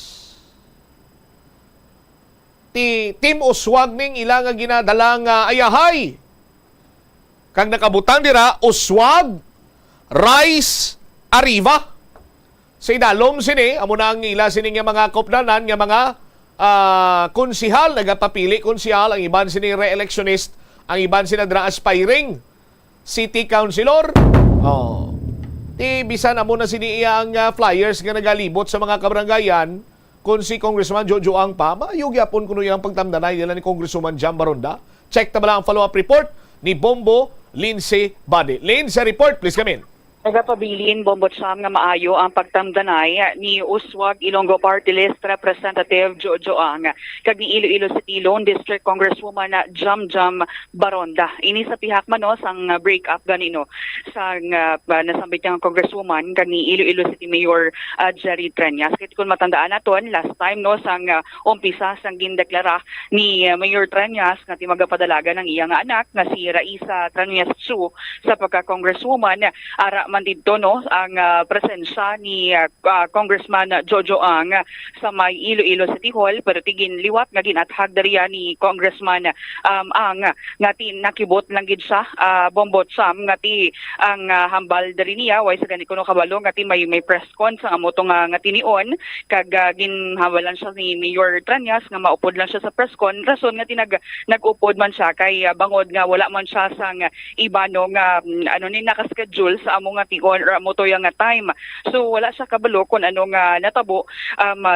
Team Uswag ning ilang nga ginadalang ayahay kag nakabutang dira Uswag Rice Arriba. Sa idalom sini amo na ang ila sini nga mga kopdanan nga mga konsihal, nagapapili konsihal, ang iban sini re-electionist, ang iban sina dra aspiring city councilor. Bisan amo na sini ang flyers nga nagalibot sa mga kabrangayan kung si Congressman Jojo Ang pa, mayugi apon kuno yang pagtamdanay nila ni Congresswoman Jam Baronda. Check ta bala ang follow-up report ni Bombo Lindsay Bade. Lin, sa report, please come in. Nagapabilin Bombot Sam nga maayo ang pagtamdanay ni Uswag Ilonggo Party List Representative Jojo Ang kag ni Iloilo City Lone District Congresswoman Jam Baronda. Ini sa pihak manos ang break up ganino sang nasambit yang Congresswoman kag ni Iloilo City Mayor Jerry Treñas. Kit kun matandaan naton last time no sang umpisa sang gindeklara ni Mayor Treñas nga timagapadalaga ng iyang anak nga si Raisa Treñas Chu sa pagka Congresswoman ara man dito no ang presensya ni Congressman Jojo Ang sa may Iloilo City Hall pero tigin liwat nga ginathag dariya ni Congressman Ang nga nakibot lang gid siya Bombot Sam nga ang hambal dari niya way sa ganito kuno kabalo nga may press con sa amo to nga tinion kag ginhawalan siya ni Mayor Treñas nga maupod lang siya sa press con rason nga nag-upod man siya kay bangod nga wala man siya sang ibano nga ni naka-schedule sa amo nga tion or amo to nga time. So wala siya kabalo kung ano nga natabo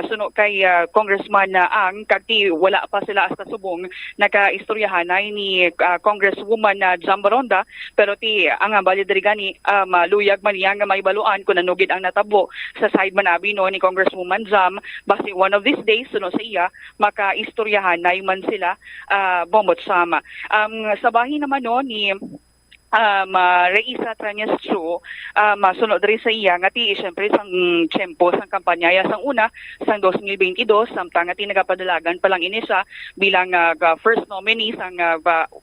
suno kay Congressman Ang kagti wala pa sila hasta subong nakaistoryahanay ni Congresswoman Jam Baronda pero ang bali diri gani maluyag man niya nga may baluan kung ano gid ang natabo sa side man abi no ni Congresswoman Jam basi one of these days suno sa iya makaistoryahanay man sila Bombot Sama. Sa bahin naman no ni Reisa Tranyas Chu masunod rin sa iya nga ti syempre sang tiyempo sang kampanya sang una sang 2022 samtang ti nagapadalagan pa lang ini siya bilang first nominee sang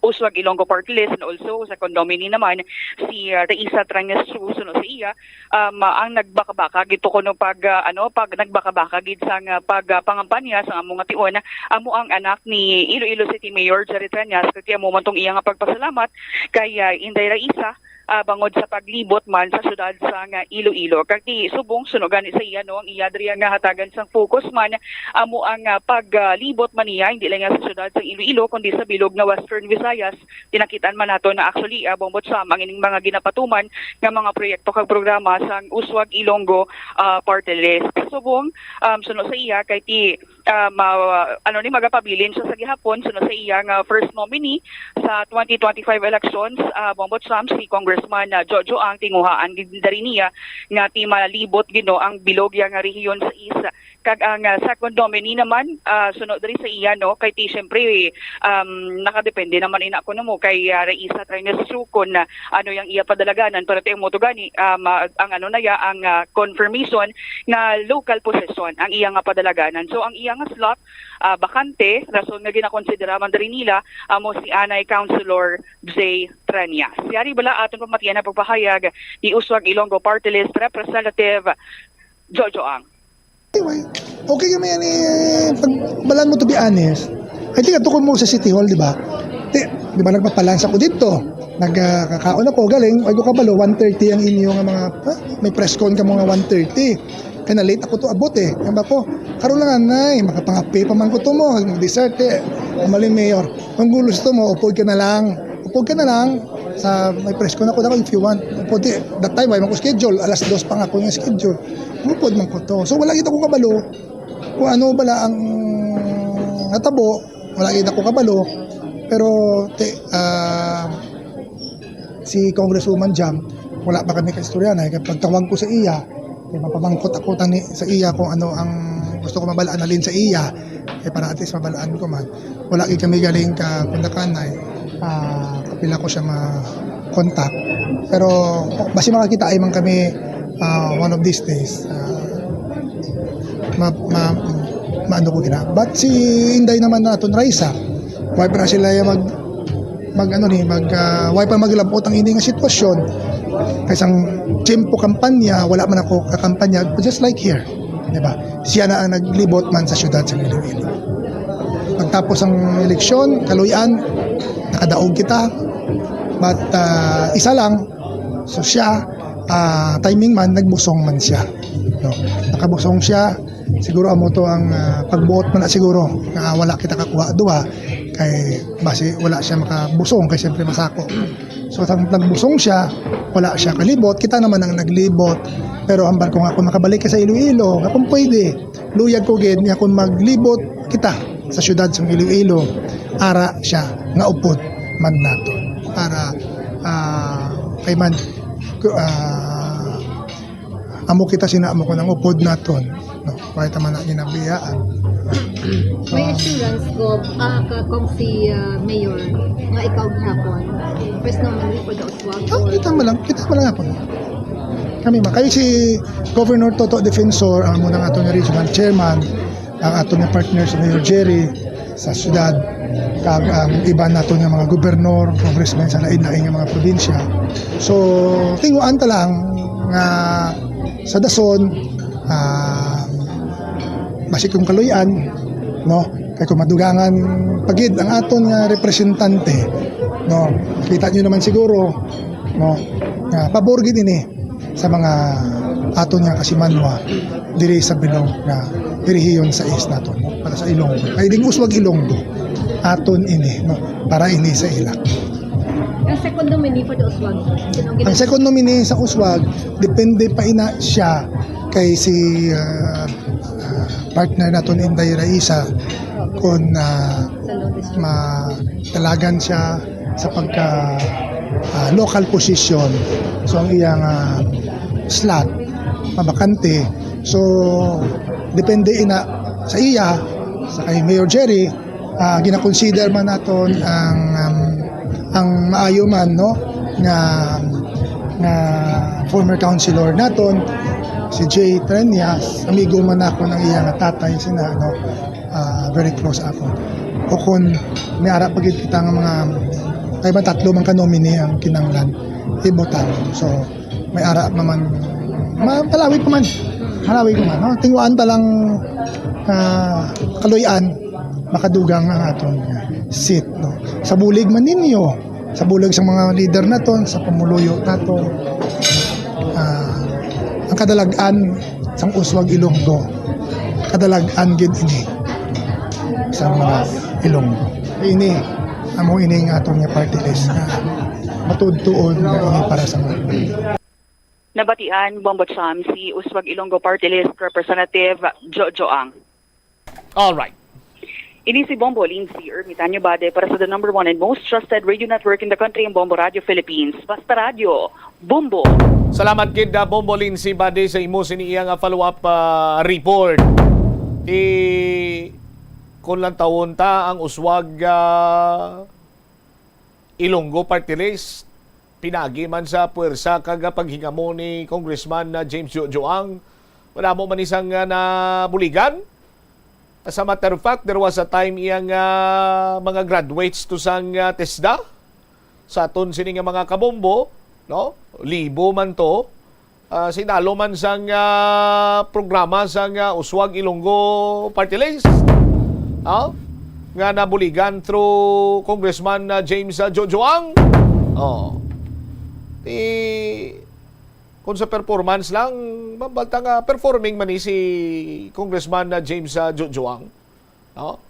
Uswag Ilonggo Party List, and also second nominee naman si Reisa Tranyas Chu sunod sa iya ang nagbakabaka gito kuno pag nagbakabaka gid sang pagpangampanya sang among ation amo ang anak ni Iloilo City Mayor Jerry Tranyas kaya mo man tong iya nga pagpasalamat kay Inday Raisa bangod sa paglibot man sa syudad sa Iloilo. Kagti subong sunugan sa iya no ang iya diri nga hatagan sang focus man amo ang paglibot man niya hindi lang sa syudad sa Iloilo kundi sa bilog nga Western Visayas. Tinakitan man nato na actually bombot sa ang ining mga ginapatuman nga mga proyekto kag programa sang Uswag Ilonggo Party List. Subong sunod sa iya kay ti magapabilin siya sa gihapon sunod sa iya nga first nominee sa 2025 elections bombot sam si Congressman Jojo ang tinguhaan dari niya nga ti malibot gino ang bilog nga rehiyon sa isa kag ang second nominee naman sunod diri sa iya no kay ti syempre nakadepende naman ina ko namo kay Reisa Tranyas Chu kun ano yang iya padalaganan para ti mo to gani ang ang confirmation na local possession ang iya nga padalaganan. So ang iya nga slot bakante rason nga ginakonsidera man diri nila amo si Anay Councilor J. Tranyas. Yari bala aton pamatian na pagpahayag ni Uswag Ilonggo Party List Representative Jojo Ang. Okay kami yan balan mo to be honest. I think ato ko mo sa City Hall, di ba? Di ba nagpapalansa ko dito? Nagkakaon ako, galing, ay ko kabalo, 1:30 ang inyong mga, may press con ka mga 1:30. Kaya na late ako to abot Kaya ko, karoon lang anay, makapangapi pa man ko to mo, mag-dessert Maling mayor. Kung gusto mo, upod ka na lang. Sa may press con ako na if you want. Upod that time, ay ko schedule, alas 2 pa nga ko yung schedule. Upod man ko to. So wala kita ko kabalo, kung ano bala ang natabo, wala kita ko kabalo. Pero si Congresswoman Jam, wala pa kami kaistorya na kapag tawag ko sa iya, mapamangkot ako sa iya kung ano ang gusto ko mabalaan alin sa iya, para at least mabalaan ko man. Wala kami galing ka kundakanay, kapila ko siya ma-contact. Pero basi makakita ay man kami one of these days, maano ko gina. But si Inday naman naton Raisa, why pa sila why pa maglabot ang ini nga sitwasyon kaysang tiyempo kampanya wala man ako kakampanya just like here, di ba? Siya na ang naglibot man sa syudad sa Iloilo. Pagtapos ang eleksyon kaluyan nakadaog kita, but isa lang, so siya timing man nagbusong man siya, no? Nakabusong siya siguro amo to ang pagbuot man na siguro na wala kita kakuha duha kay base wala siya makabusong kay siyempre masako. So tang nagbusong siya, wala siya kalibot, kita naman ang naglibot. Pero hambal ko nga kung makabalik ka sa Iloilo, kung pwede, luyag ko gid niya kung maglibot kita sa syudad sa Iloilo, ara siya nga upod man nato para kay man amo kita sinaamo ko ng upod naton, no? Kahit man na ginabiyaan. May assurance ko kung si Mayor nga ikaw gihapon first nominee for the Uswag. Kita mo lang ako. Kami kayo si Governor Toto Defensor ang munang ato na regional chairman, ang ato na partner si Mayor Jerry sa syudad, kag ang iba nato nga mga gobernador, congressmen sa lain-lain nga mga probinsya. So tinguan ta lang nga sa dason basi kung kaluyan, no, kay kung madugangan pagid ang aton nga representante, no, kita nyo naman siguro, no, nga pabor gid ini sa mga aton nga kasimanwa diri sa bilog nga rehiyon sa is naton, no, para sa Ilonggo ay ding Uswag Ilonggo aton ini, no, para ini sa ila. Ang second nominee for the Uswag, ang second nominee sa Uswag depende pa ina siya kay si partner naton Inday Raisa kung matalagan siya sa pagka local position. So ang iyang slot mabakante, so depende ina sa iya sa kay Mayor Jerry, gina-consider man naton ang maayo man, no, nga former councilor naton si Jay Trenyas, amigo man ako ng iyang tatay sina very close ako. O kung may ara pagit kita nga mga kay ba tatlo man ka nominee ang kinanglan ibotan. So may ara naman palawig ko man. Halawig ko man. No? Tinguan ta lang kaluyan makadugang ang aton seat. No? Sa bulig man ninyo, sa bulig sa mga leader naton, sa pamuluyo naton, ang kadalagan sang Uswag Ilonggo, kadalagan gid ini sa mga Ilonggo. Ini amo ini nga aton nga party list na matudtuon nga ini para sa mga Nabatian, Bombo Cham, si Uswag Ilonggo Party List Representative Jojo Ang. All right. Ini si Bombo Lindsay Ermitanyo Bade para sa the #1 and most trusted radio network in the country, ang Bombo Radio Philippines. Basta Radio, Bombo. Salamat kid Bombo Lindsay Bade sa imo siniya nga follow-up report. Kung lang taon ta ang Uswag Ilonggo Party List, pinagi man sa puwersa kaga paghingamo ni Congressman James Jojo Ang, wala mo man isang nabuligan. As a matter of fact, there was a time iyang mga graduates to sang TESDA sa aton sini nga mga kabombo, no? Libo man to. Sinalo man sang programa sang Uswag Ilonggo Party List. Nga nabuligan through Congressman James Jojo Ang. Kung sa performance lang, mabalta nga performing man si Congressman James Jojo Ang. No?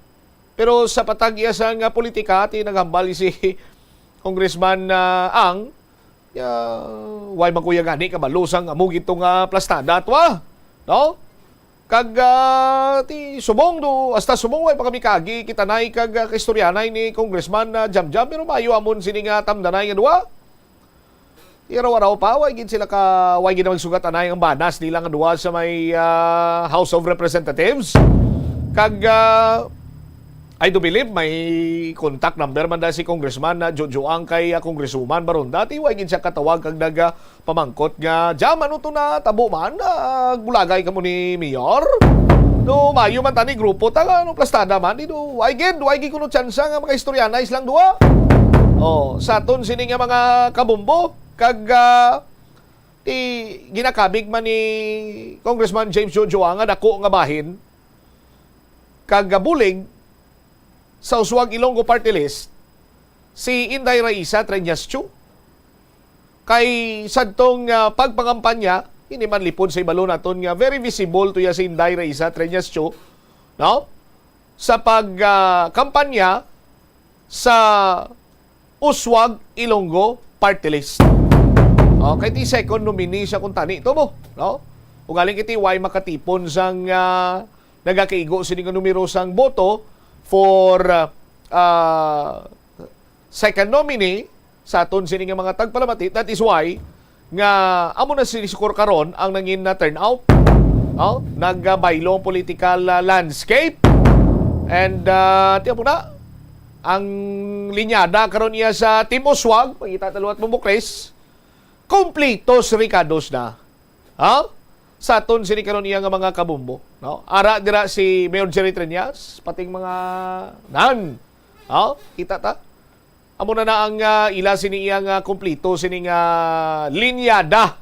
Pero sa patagya sa nga politika, naghambal si Congressman Ang, why magkuya gani kabalusang amog itong plastada atwa. No? Kag subong do hasta subong way pa kami kagi kita nay kag kaistoryanay ni Congressman Jamjam, pero mayo amon sini nga tamdanay nga duwa. Iraw-araw pa, way gid sila ka, way gid magsugat anay ang banas nila nga duwa sa may House of Representatives. Kag I do believe may contact number man da si Congressman Jojo Ang kay Congresswoman Baron. Dati way gid siya katawag kag pamangkot nga, "Jam, ano to na tabo man? Gulagay ka mo ni Mayor?" No, mayo man tani grupo ta nga no plastada man dito. Way gid kuno tsansa nga mga istoryanay lang duwa. Sa aton sini nga mga kabombo kag ginakabig man ni Congressman James Jojo Ang nga dako nga bahin kag bulig sa Uswag Ilonggo Party List si Inday Raisa Trenyas Chu kay sadtong pagpangampanya ini man lipod sa ibalo naton nga very visible to ya si Inday Raisa Trenyas Chu, no, sa pagkampanya sa Uswag Ilonggo Party List. Kay ti second nominee siya kung tani ito mo, no? Kung galing iti way makatipon sang nagakaigo sini nga numero sang boto for second nominee sa aton sini nga mga tagpalamatit. That is why nga amo na sinisukor karon ang nangin na turnout, nagbaylong political landscape, and tiyan po na ang linyada karon niya sa Team Uswag, pagkita taluat mo bukres, kompletos ricados na. Sa aton sini karon niya nga mga kabumbo, no? Ara dira si Mayor Jerry Trenyas, pating mga kita ta. Amo na ang ila sini iya nga kompleto sini nga linyada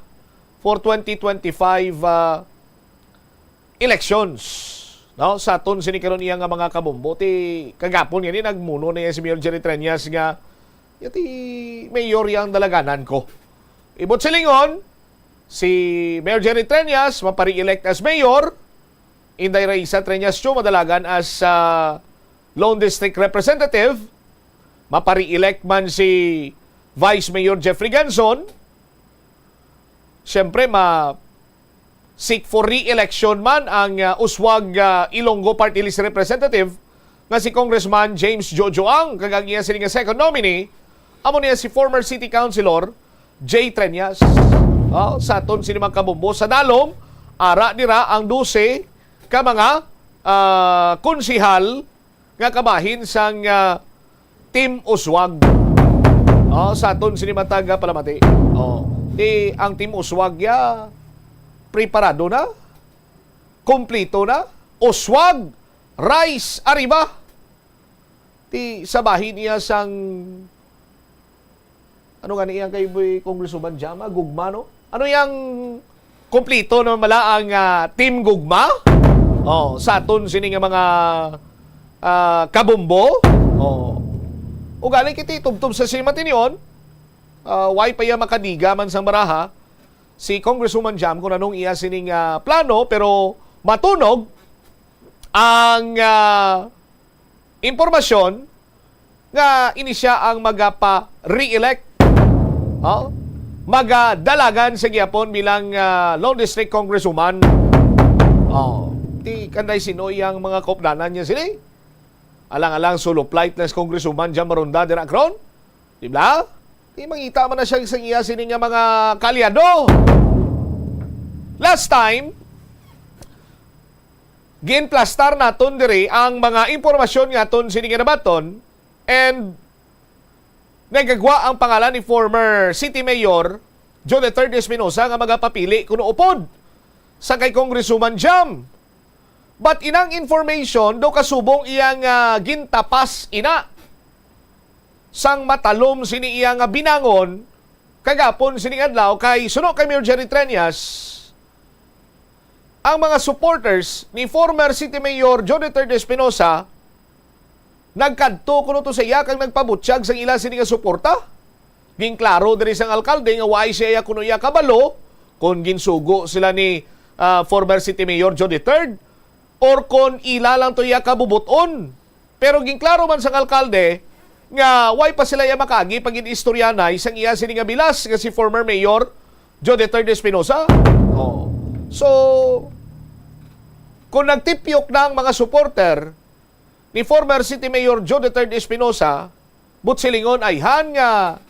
for 2025 elections. No, sa aton sini karon iya nga mga kabumbo, ti kagapon yan nagmuno na si Mayor Jerry Trenyas nga yati mayor yang dalaganan ko. Ibot silingon, si Mayor Jerry Trenyas mapari-elect as mayor, Inday Raisa Trenyas Chu madalagan as Lone District Representative, mapari-elect man si Vice Mayor Jeffrey Ganson, siyempre seek for re-election man ang Uswag Ilonggo Party List Representative nga si Congressman James Jojo Ang, kag iya sini nga second nominee amo niya si former City Councilor Jay Trenyas. Sa aton sini mga kabumbo sa dalom ara dira ang 12 ka mga konsihal nga kabahin sang Team Uswag. Sa aton sinimatag palamati. Di ang Team Uswag ya preparado na, kompleto na, Uswag, Rice, arriba. Ti sabahin niya sang ano nga niya kay Congressman Jama, gugma no? Ano yang kompleto na malaang Team Gugma? Sa aton sini nga mga kabumbo. O galing kiti tubtub sa simatinion, why pa iya makadiga man sang baraha, si Congresswoman Jam kung anong iya sining plano, pero matunog ang impormasyon nga ini siya ang magapa-re-elect. Magadalagan sa gihapon bilang Lone District Congresswoman. Di kanday sinoy ang mga kopdanan niya sila. Alang-alang solo flight na Congresswoman Jam Maronda din akron. Di ba? Di mangita man na siya sa iya sining nga mga kalyado. Last time, ginplastar naton diri ang mga impormasyon nga ton sining nabaton, and nagagwa ang pangalan ni former City Mayor Joe III Espinosa nga magapapili kuno upod sa kay Congresswoman Jam. But inang information do kasubong iyang gintapas ina sang matalom sini iyang binangon kagapon sini adlaw kay suno kay Mayor Jerry Treñas. Ang mga supporters ni former City Mayor Joe III Espinosa nagkadto kuno to sa iya kang nagpabutsyag sang ila sini nga suporta. Ginklaro diri sang alkalde nga why siya kuno iya kabalo kung ginsugo sila ni former City Mayor Joe III or kon ila lang to iya kabubuton. Pero ginklaro man sang alkalde nga why pa sila iya makagi pag inistoryanay sang iya sini nga bilas nga si former Mayor Joe III Espinosa. So kung nagtipyok na ang mga supporter ni former City Mayor Joe III Espinosa, butsilingon ay nga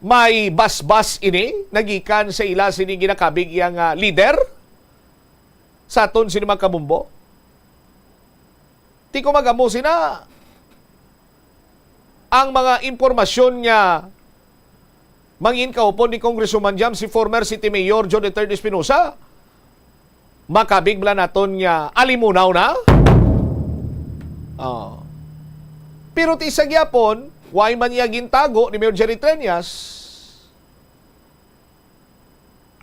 may basbas ini nagikan sa ila sini ginakabig iyang leader sa aton sini magkabumbo. Ti ko magamo sina ang mga impormasyon nga mangin kaupon ni Congresswoman Jam si former City Mayor Joe III Espinosa. Makabig bala naton nga alimunaw na. Pero ti isa gyapon, why man iya gintago ni Mayor Jerry Treñas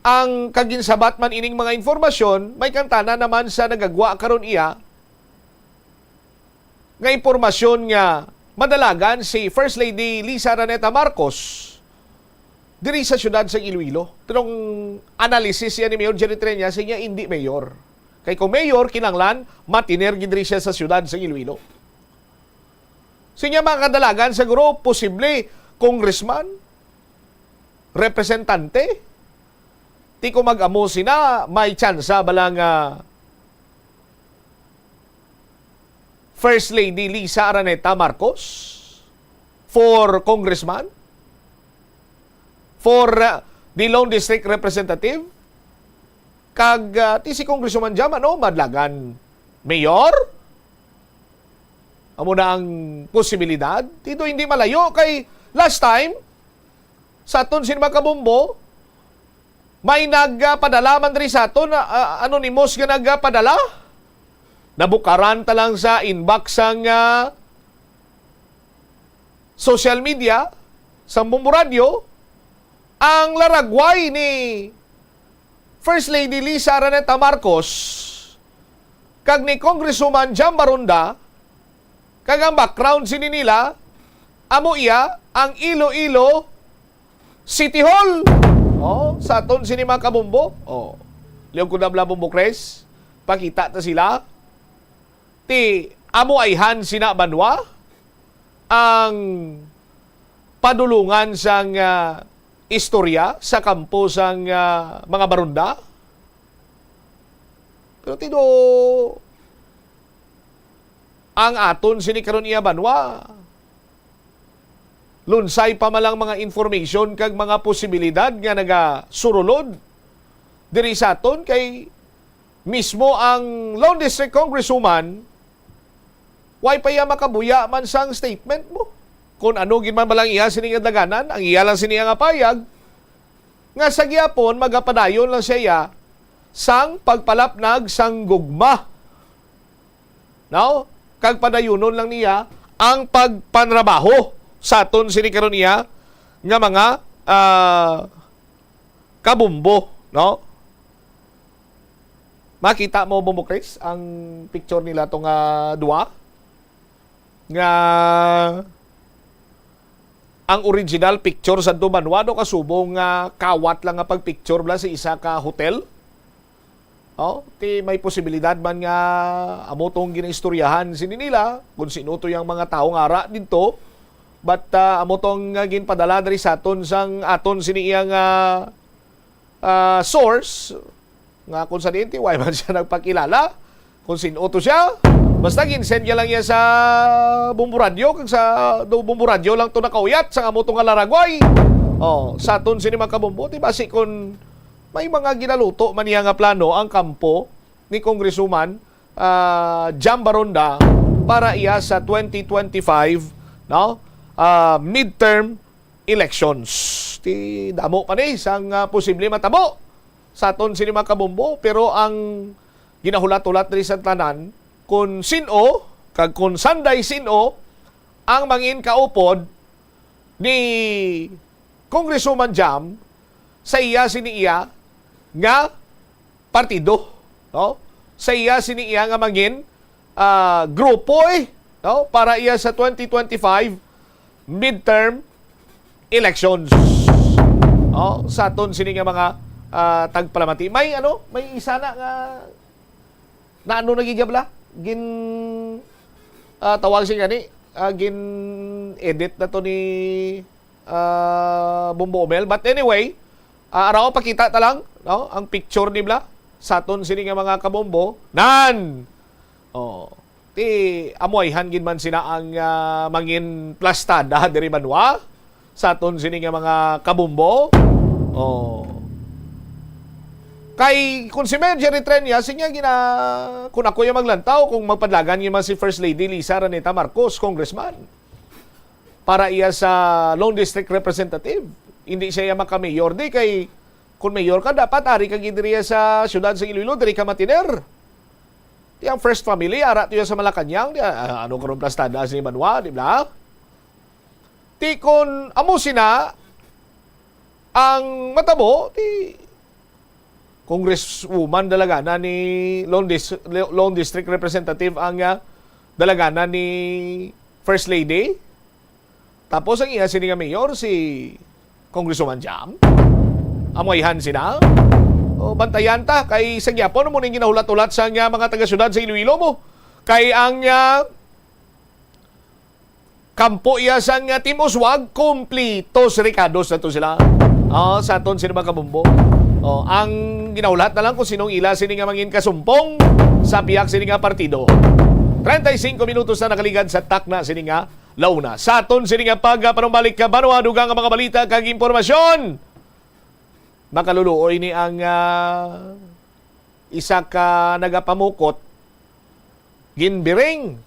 ang kaginsabat man ining mga informasyon, may kantana naman sa nagagwa karon iya nga impormasyon nga madalagan si First Lady Lisa Araneta Marcos diri sa syudad sa Iloilo. Tinong analysis yan ni Mayor Jerry Treñas, niya hindi mayor. Kay kung mayor, kinanglan, matiner diri siya sa syudad sa Iloilo. Sinya mga kadalagan, siguro, posible, congressman, representante, ti ko mag-amo sina, may tsansa balang First Lady Lisa Araneta Marcos for congressman, for the Lone District Representative, kag ti si Congresswoman Jam, madlagan mayor. Amo na ang posibilidad. Dito hindi malayo kay last time sa aton sinima kabumbo may nagpadala man rin sa aton anonymous nga nagpadala. Nabukaran ta lang sa inbox ang social media sa Bumbo Radio ang laragway ni First Lady Lisa Araneta Marcos kag ni Congresswoman Jam Maronda. Kag ang background sini nila, amo iya ang Iloilo City Hall. Sa aton sini mga kabumbo. Leon Kudabla Bumbo Cres, pakita ta sila. Ti amo ayhan sina banwa ang padulungan sang istorya sa kampo sang mga barunda. Pero tido ang aton sinikaron iya banwa. Lunsay pa malang mga information kag mga posibilidad nga nagasurulod diri sa aton kay mismo ang Lone District Congresswoman why pa iya makabuya man sang statement mo. kung ano gin man balang iya sini nga daganan, ang iya lang sini nga payag nga sa gyapon magapadayon lang siya sang pagpalapnag sang gugma. Now, kag padayunon lang niya ang pagpanrabaho sa aton sini karon niya nga mga kabumbo, no? Makita mo, Bombo Chris, ang picture nila tong duwa nga ang original picture sa Dumanwado kasubong nga kawat lang nga pagpicture bla sa isa ka hotel. Oh, ti may posibilidad man nga amo tong ginaistoryahan sini nila kung sino to yung mga taong ara dito. But amo tong ginpadala diri sa aton sang aton sini iyang source nga kung sa dienti why man siya nagpakilala kung sino to siya. Basta ginsend niya lang yan sa Bombo Radio kag sa Bombo Radio lang to nakauyat sa amo tong Laragway. Oh, sa aton sini mga kabombo ti basi kun may mga ginaluto man niya nga plano ang kampo ni Congresswoman Jam Baronda para iya sa 2025 no midterm elections. Ti damo pa ni sang posible matabo sa aton sini mga kabombo, pero ang ginahulat-ulat diri sa tanan kung sino kag kung sanday sino ang mangin kaupod ni Congresswoman Jam sa iya sini iya nga partido, no? Sa iya sini iya nga mangin grupo no? Para iya sa 2025 midterm elections. No? Sa aton sini nga mga tagpalamati. May isa na nga na ano nagigabla? Tawag siya gani, gin edit na to ni Bombo Omel. But anyway, araw pakita ta lang no ang picture ni bla sa aton sini nga mga kabombo nan ti amoyhan gin man sina ang mangin plastada diri banwa sa aton sini nga mga kabombo. Kay kung si Marjorie Trenya, sinya kung ako yung maglantaw, kung magpadlagan yung si First Lady Lisa Raneta Marcos, congressman, para iya sa Lone District Representative. Hindi siya maka-mayor. Di kay, kung mayor ka, dapat ari ka gidiriya sa syudad sa Iloilo, diri ka matiner. Di ang first family, ara tuyo sa Malacanang, di ano karon plastada si Manwa, di ba? Di kung amo sina, ang matabo, di Congresswoman dalagana ni Lone District Representative ang dalagana ni First Lady. Tapos ang iya sini nga mayor si Congresswoman Jam. Amoyhan sina. O bantayan ta kay sa gyapon mo ning ginahulat-ulat sa mga taga-syudad sa Iloilo mo. Kay ang kampo iya sa Team Uswag kompletos recados na to sila. Sa aton sino mga kabumbo. Ang ginaulat na lang kung sinong ila sini nga mangin kasumpong sa piyak sini nga partido. 35 minutos na nakaligad sa takna sini nga launa. Sa aton sini nga pagpanumbalik ka banwa dugang nga mga balita kag impormasyon. Makaluluoy ni ang isa ka nagapamukot ginbiring.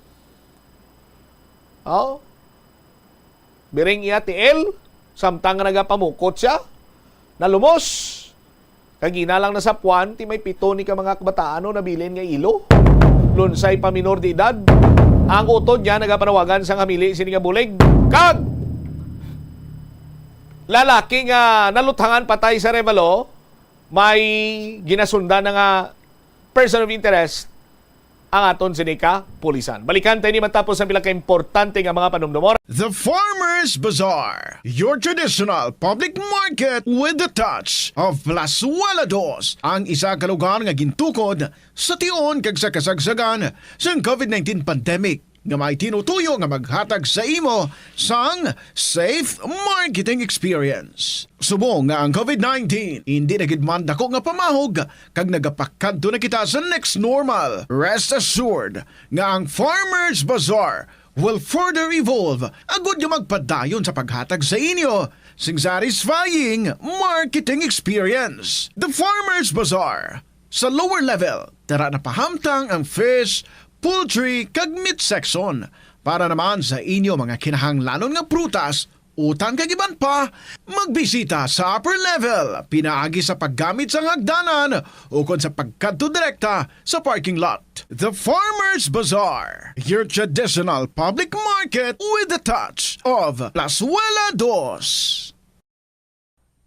Biring iya TL samtang nagapamukot siya nalumos. Kagina lang na sa puwan, ti may pito ni ka mga kabataan na bilin nga ilo. Lunsay pa minor de edad. Ang utod niya nagapanawagan sa ngamili sini nga bulig. Kag! Lalaki nga naluthangan patay sa Revalo, may ginasunda na nga person of interest ang aton sinika pulisan. Balikan tayo ni matapos ang pila ka-importante nga mga panumdumor. The Farmer's Bazaar, your traditional public market with the touch of Plasualados, ang isa ka lugar nga gintukod sa tion kag sa kasagsagan sa COVID-19 pandemic nga may tinutuyo nga maghatag sa imo sang safe marketing experience. Subong nga ang COVID-19 hindi nagidman dako nga pamahog kag nagapakadto na kita sa next normal. Rest assured nga ang Farmer's Bazaar will further evolve agud nga magpadayon sa paghatag sa inyo sing satisfying marketing experience. The Farmer's Bazaar sa lower level tara na pahamtang ang fish, poultry kag meat section Para naman sa inyo mga kinahanglanon nga prutas, utang kagiban pa, magbisita sa upper level, pinaagi sa paggamit sa hagdanan o kung sa pagkadto direkta sa parking lot. The Farmers Bazaar, your traditional public market with a touch of Plazuela Dos.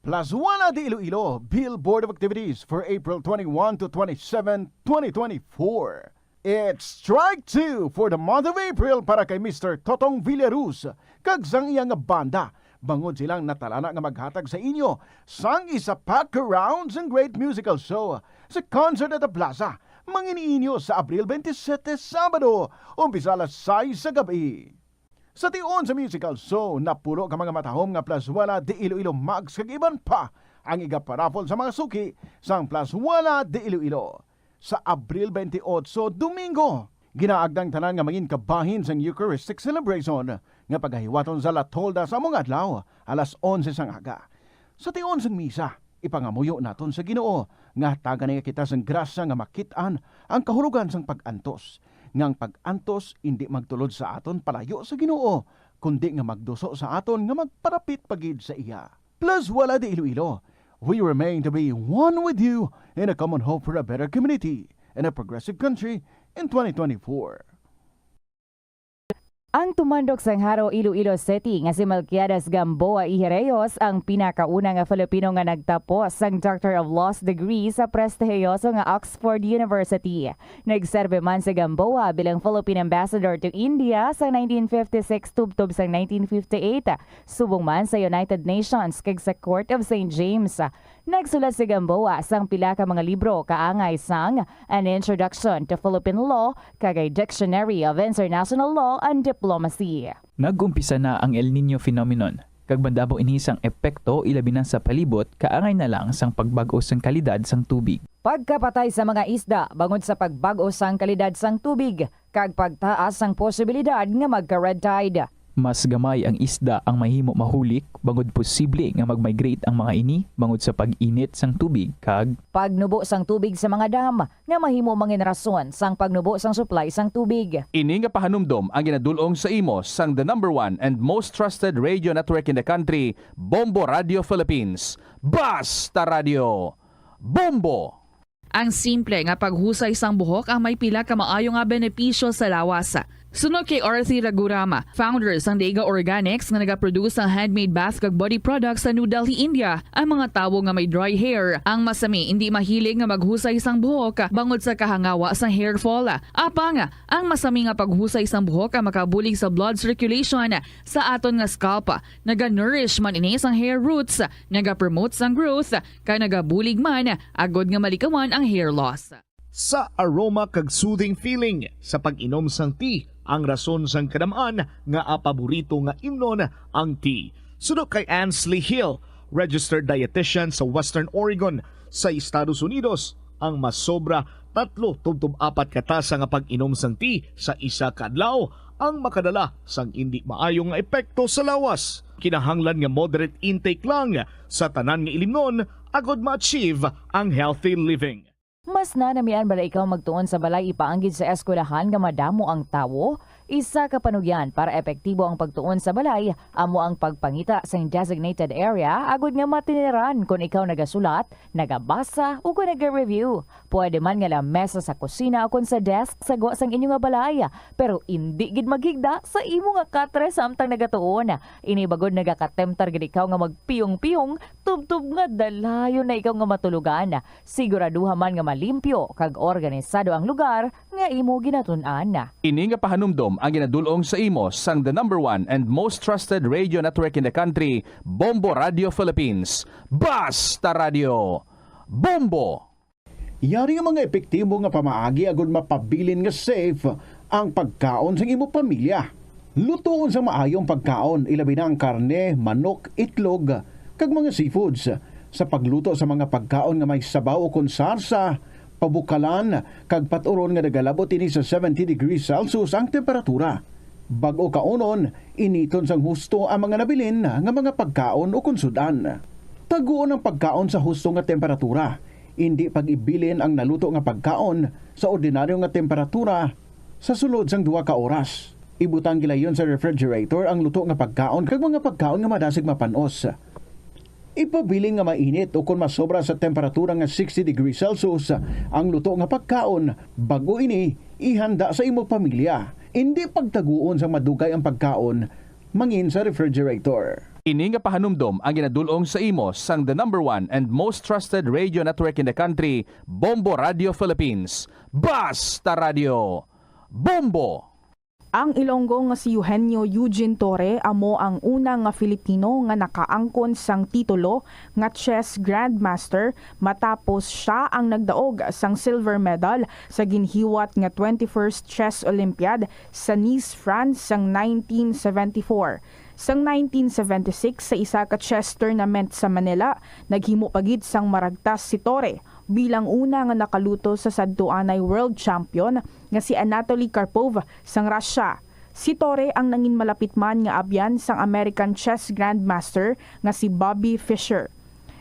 Plazuela de Iloilo Billboard of Activities for April 21 to 27, 2024. It's Strike 2 for the month of April para kay Mr. Totong Villaruz kag sang iyang banda. Bangod silang natalana nga maghatag sa inyo sang isa pack rounds and great musical show sa concert at the plaza. Manginiinyo sa Abril 27, Sabado, umpisa alas 6 sa gabi. Sa tion sa musical show, napulo ka mga matahom nga Plazuela de Iloilo Mags kag iban pa ang igaparapol sa mga suki sang Plazuela de Iloilo. Sa Abril 28, Domingo, ginaagdang tanan nga mangin kabahin sang Eucharistic celebration nga paghahiwaton sa La Tolda sa among adlaw alas 11 sang aga. Sa tion sang misa, ipangamuyo naton sa Ginoo nga taga na kita sang grasya nga makit-an ang kahulugan sang pag-antos. Ngang pag-antos hindi magtulod sa aton palayo sa Ginoo, kundi nga magduso sa aton nga magparapit pagid sa iya. Plazuela de Iloilo, we remain to be one with you in a common hope for a better community and a progressive country in 2024. Ang tumandok sang Haro Iloilo City nga si Melquiades Gamboa Ihereyos ang pinakauna nga Filipino nga nagtapos sang Doctor of Laws degree sa prestihiyoso nga Oxford University. Nagserve man si Gamboa bilang Philippine Ambassador to India sa 1956 tubtob sang 1958, subong man sa United Nations kag sa Court of St. James. Nagsulat si Gamboa sang pila ka mga libro kaangay sang An Introduction to Philippine Law kagay Dictionary of International Law and Diplomacy. Nag-umpisa na ang El Nino phenomenon. Kag bandabo inisang epekto ilabi na sa palibot kaangay na lang sang pagbago sang kalidad sang tubig. Pagkapatay sa mga isda bangod sa pagbago sang kalidad sang tubig kag pagtaas sang posibilidad nga magka-red tide. Mas gamay ang isda ang mahimo mahulik bangod posible nga mag-migrate ang mga ini bangod sa pag-init sang tubig kag pagnubo sang tubig sa mga dam nga mahimo mangin rason sang pagnubo sang supply sang tubig. Ini nga pahanumdom ang ginadulong sa imo sang the #1 and most trusted radio network in the country, Bombo Radio Philippines. Basta Radio Bombo! Ang simple nga paghusay sang buhok ang may pila ka maayo nga benepisyo sa lawas. Sunod kay Arthi Ragurama, founder sang Dega Organics nga nagaproduce ng handmade bath kag body products sa New Delhi, India. Ang mga tawo nga may dry hair, ang masami hindi mahilig nga maghusay sang buhok bangod sa kahangawa sang hair fall. Apang ang masami nga paghusay sang buhok ang makabulig sa blood circulation sa aton nga scalp. Naga-nourish man ini sang hair roots, naga-promote sang growth, kay nagabulig man agod nga malikawan ang hair loss. Sa aroma kag soothing feeling sa pag-inom sang tea, ang rason sang kadamaan nga paborito nga imnon ang tea. Sunod kay Ansley Hill, registered dietitian sa Western Oregon sa Estados Unidos, ang mas sobra 3-4 katasa nga pag-inom sang tea sa isa ka adlaw ang makadala sang hindi maayong nga epekto sa lawas. Kinahanglan nga moderate intake lang sa tanan nga ilimnon agod ma-achieve ang healthy living. Mas nanamian bala ikaw magtuon sa balay ipaanggid sa eskwelahan nga madamo ang tawo? Isa ka panugyan para epektibo ang pagtuon sa balay, amo ang pagpangita sa designated area agud nga matiniran kung ikaw nagasulat, nagabasa o kung nag-review. Pwede man nga lamesa sa kusina o kung sa desk sa guwa sang inyo nga balay, pero hindi gid maghigda sa imo nga katre samtang nagatuon. Ini bagod nagakatemptar gid ikaw nga magpiyong-piyong, tubtub nga dalayo na ikaw nga matulugan. Siguraduha man nga malimpyo kag organisado ang lugar nga imo ginatun-an. Ini nga pahanumdom ang ginadulong sa imo sang the #1 and most trusted radio network in the country, Bombo Radio Philippines. Basta Radio Bombo! Yari nga mga epektibo nga pamaagi agud mapabilin nga safe ang pagkaon sa imo pamilya. Lutoon sa maayong pagkaon, ilabi na ang karne, manok, itlog, kag mga seafoods. Sa pagluto sa mga pagkaon nga may sabaw o konsarsa, pabukalan, kag paturon nga nagalabot ini sa 70 degrees Celsius ang temperatura. Bago kaunon, initon sang husto ang mga nabilin nga mga pagkaon o konsudan. Taguon ang pagkaon sa husto nga temperatura. Hindi pag-ibilin ang naluto nga pagkaon sa ordinaryo nga temperatura sa sulod sang 2 ka oras. Ibutang gilayon sa refrigerator ang luto nga pagkaon kag mga pagkaon nga madasig mapanos. Ipabiling nga mainit o kung masobra sa temperatura nga 60 degrees Celsius ang luto nga pagkaon, bago ini ihanda sa imong pamilya. Hindi pagtaguon sa madugay ang pagkaon, mangin sa refrigerator. Ini nga pahanumdom ang ginadulong sa imo sang the #1 and most trusted radio network in the country, Bombo Radio Philippines. Basta Radio Bombo! Ang Ilonggo nga si Eugenio Eugene Torre amo ang una nga Filipino nga nakaangkon sang titulo nga chess grandmaster matapos siya ang nagdaog sang silver medal sa ginhiwat nga 21st Chess Olympiad sa Nice, France sang 1974. Sang 1976 sa isa ka chess tournament sa Manila, naghimo pagid sang maragtas si Torre bilang una nga nakaluto sa sadtuanay world champion nga si Anatoly Karpov sang Russia. Si Torre ang nangin malapit man nga abyan sang American chess grandmaster nga si Bobby Fischer.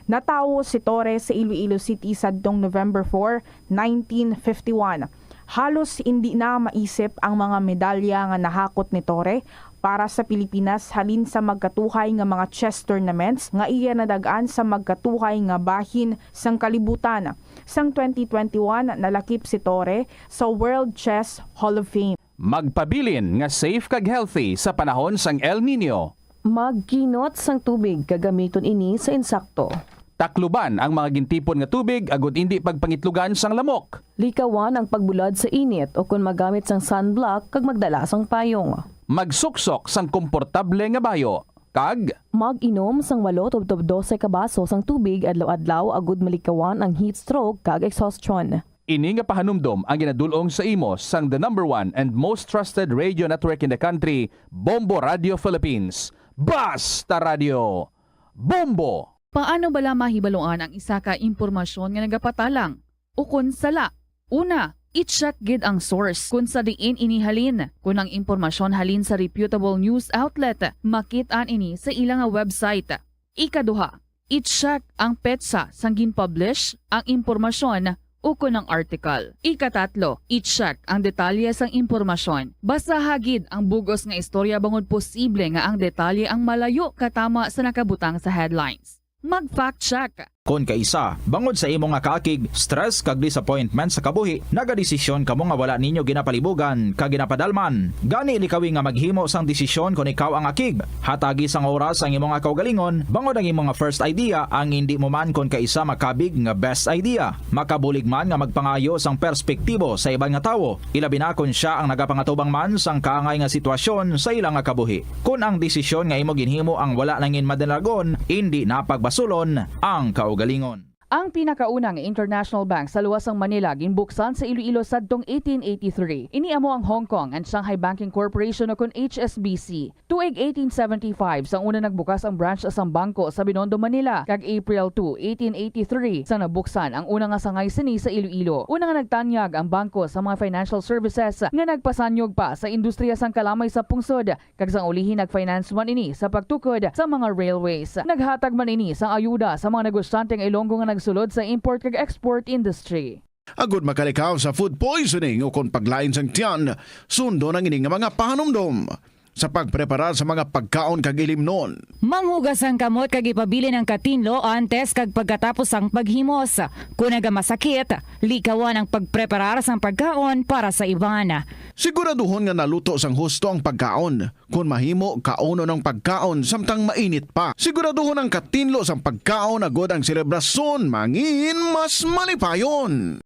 Natawo si Torre sa Iloilo City sadtong November 4, 1951. Halos hindi na maisip ang mga medalya nga nahakot ni Torre para sa Pilipinas halin sa magkatuhay nga mga chess tournaments nga iya nadagaan sa magkatuhay nga bahin sang kalibutan. Sang 2021 nalakip si Torre sa World Chess Hall of Fame. Magpabilin nga safe kag healthy sa panahon sang El Nino. Magkinot sang tubig kagamiton ini sa insakto. Takluban ang mga gintipon nga tubig agud hindi pagpangitlugan sang lamok. Likawan ang pagbulad sa init o kung magamit sang sunblock kag magdala sang payong. Magsuksok sang komportable nga bayo. Kag mag-inom sang 8-12 ka baso sang tubig adlaw-adlaw agud malikawan ang heat stroke kag exhaustion. Ini nga pahanumdom ang ginadulong sa imo sang the #1 and most trusted radio network in the country, Bombo Radio Philippines. Basta Radio Bombo! Paano bala mahibaluan ang isa ka impormasyon nga nagapatalang? O kun sala? Una, i-check gid ang source kung sa diin inihalin. Kung ang impormasyon halin sa reputable news outlet, makit-an ini sa ilang nga website. Ikaduha, i-check ang petsa sang gin-publish ang impormasyon o kun ang article. Ikatatlo, i-check ang detalye sang impormasyon. Basta hagid ang bugos nga istorya bangod posible nga ang detalye ang malayo katama sa nakabutang sa headlines. Mag-fact check. Kung kaisa, bangod sa imo nga kaakig, stress kag disappointment sa kabuhi, nagadesisyon kamo nga wala ninyo ginapalibugan kag ginapadalman. Gani likawi nga maghimo sang desisyon kung ikaw ang akig. Hatagi sang oras ang imo nga kaugalingon, bangod ang imo nga first idea ang hindi mo man kung kaisa makabig nga best idea. Makabulig man nga magpangayo sang perspektibo sa ibang nga tawo, ilabi na kung siya ang nagapangatubang man sang kaangay nga sitwasyon sa ilang nga kabuhi. Kung ang desisyon nga imo ginhimo ang wala nangin madalagon, hindi napagbasulon ang kaugalingon. Ang pinakaunang international bank sa luwasang Manila ginbuksan sa Iloilo sadtong 1883. Ini amo ang Hong Kong and Shanghai Banking Corporation o kun HSBC. Tuig 1875 sang una nagbukas ang branch sa bangko sa Binondo, Manila. Kag April 2, 1883 sang nabuksan ang una nga sangay sini sa Iloilo. Una nga nagtanyag ang bangko sa mga financial services nga nagpasanyog pa sa industriya sang kalamay sa pungsod. Kag sang ulihin nagfinance man ini sa pagtukod sa mga railways. Naghatag man ini sang ayuda sa mga negosyanteng Ilonggo nga sulod sa import kag export industry. Agud makalikaw sa food poisoning o kung paglain sang tiyan, sundo ng ining mga pahanumdom sa pagprepara sa mga pagkaon kag ilimnon. Manghugas ang kamot kag ipabili ng katinlo antes kag pagkatapos ang paghimos. Kung nagamasakit, likawan ang pagpreparar sang pagkaon para sa iban. Siguraduhon nga naluto sang husto ang pagkaon. Kung mahimo, kauno ng pagkaon samtang mainit pa. Siguraduhon ang katinlo sang pagkaon agod ang selebrasyon mangin mas malipayon.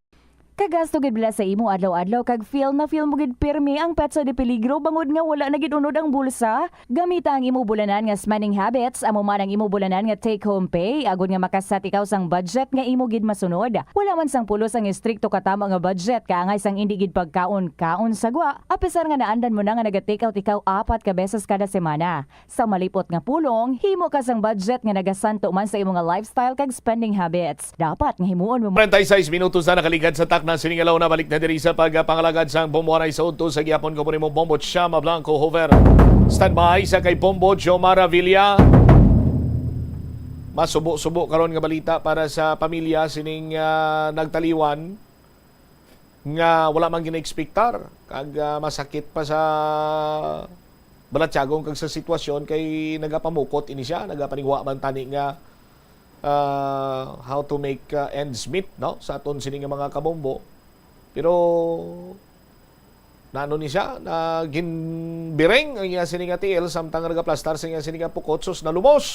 Kagasto gid bala sa imo adlaw-adlaw kag feel mo gid pirmi ang petsa de peligro bangod nga wala na gid unod ang bulsa. Gamita ang imo bulanan nga spending habits, amo man ang imo bulanan nga take home pay agod nga makasat ikaw sang budget nga imo gid masunod. Wala man sang pulos ang istrikto katama nga budget kaangay sang indi gid pagkaon-kaon sagwa. Apisar nga naandan mo na nga naga-take out ikaw 4 ka beses kada semana. Sa malipot nga pulong, himo ka sang budget nga nagasanto man sa imo nga lifestyle kag spending habits. Dapat nga himuon mo 46 minutos na nakaligad sa tak na siningalaw na balik na diri sa pagpangalagad sa Bomboanay sa Udto sa gihapon ko mo Bombo Chama Blanco Hover. Standby sa kay Bombo Jomara Villa. Masubo-subo karon nga balita para sa pamilya sining nagtaliwan nga wala man gina-expectar kag masakit pa sa balatyagong kag sa sitwasyon kay nagapamukot ini siya, nagapaningwa man tani nga how to make ends meet, no, sa aton sini nga mga kabombo. Pero nano ni siya na ginbireng ang iya sini nga tiil samtang nagaplastar sa iya sini nga pukot sus na lumos.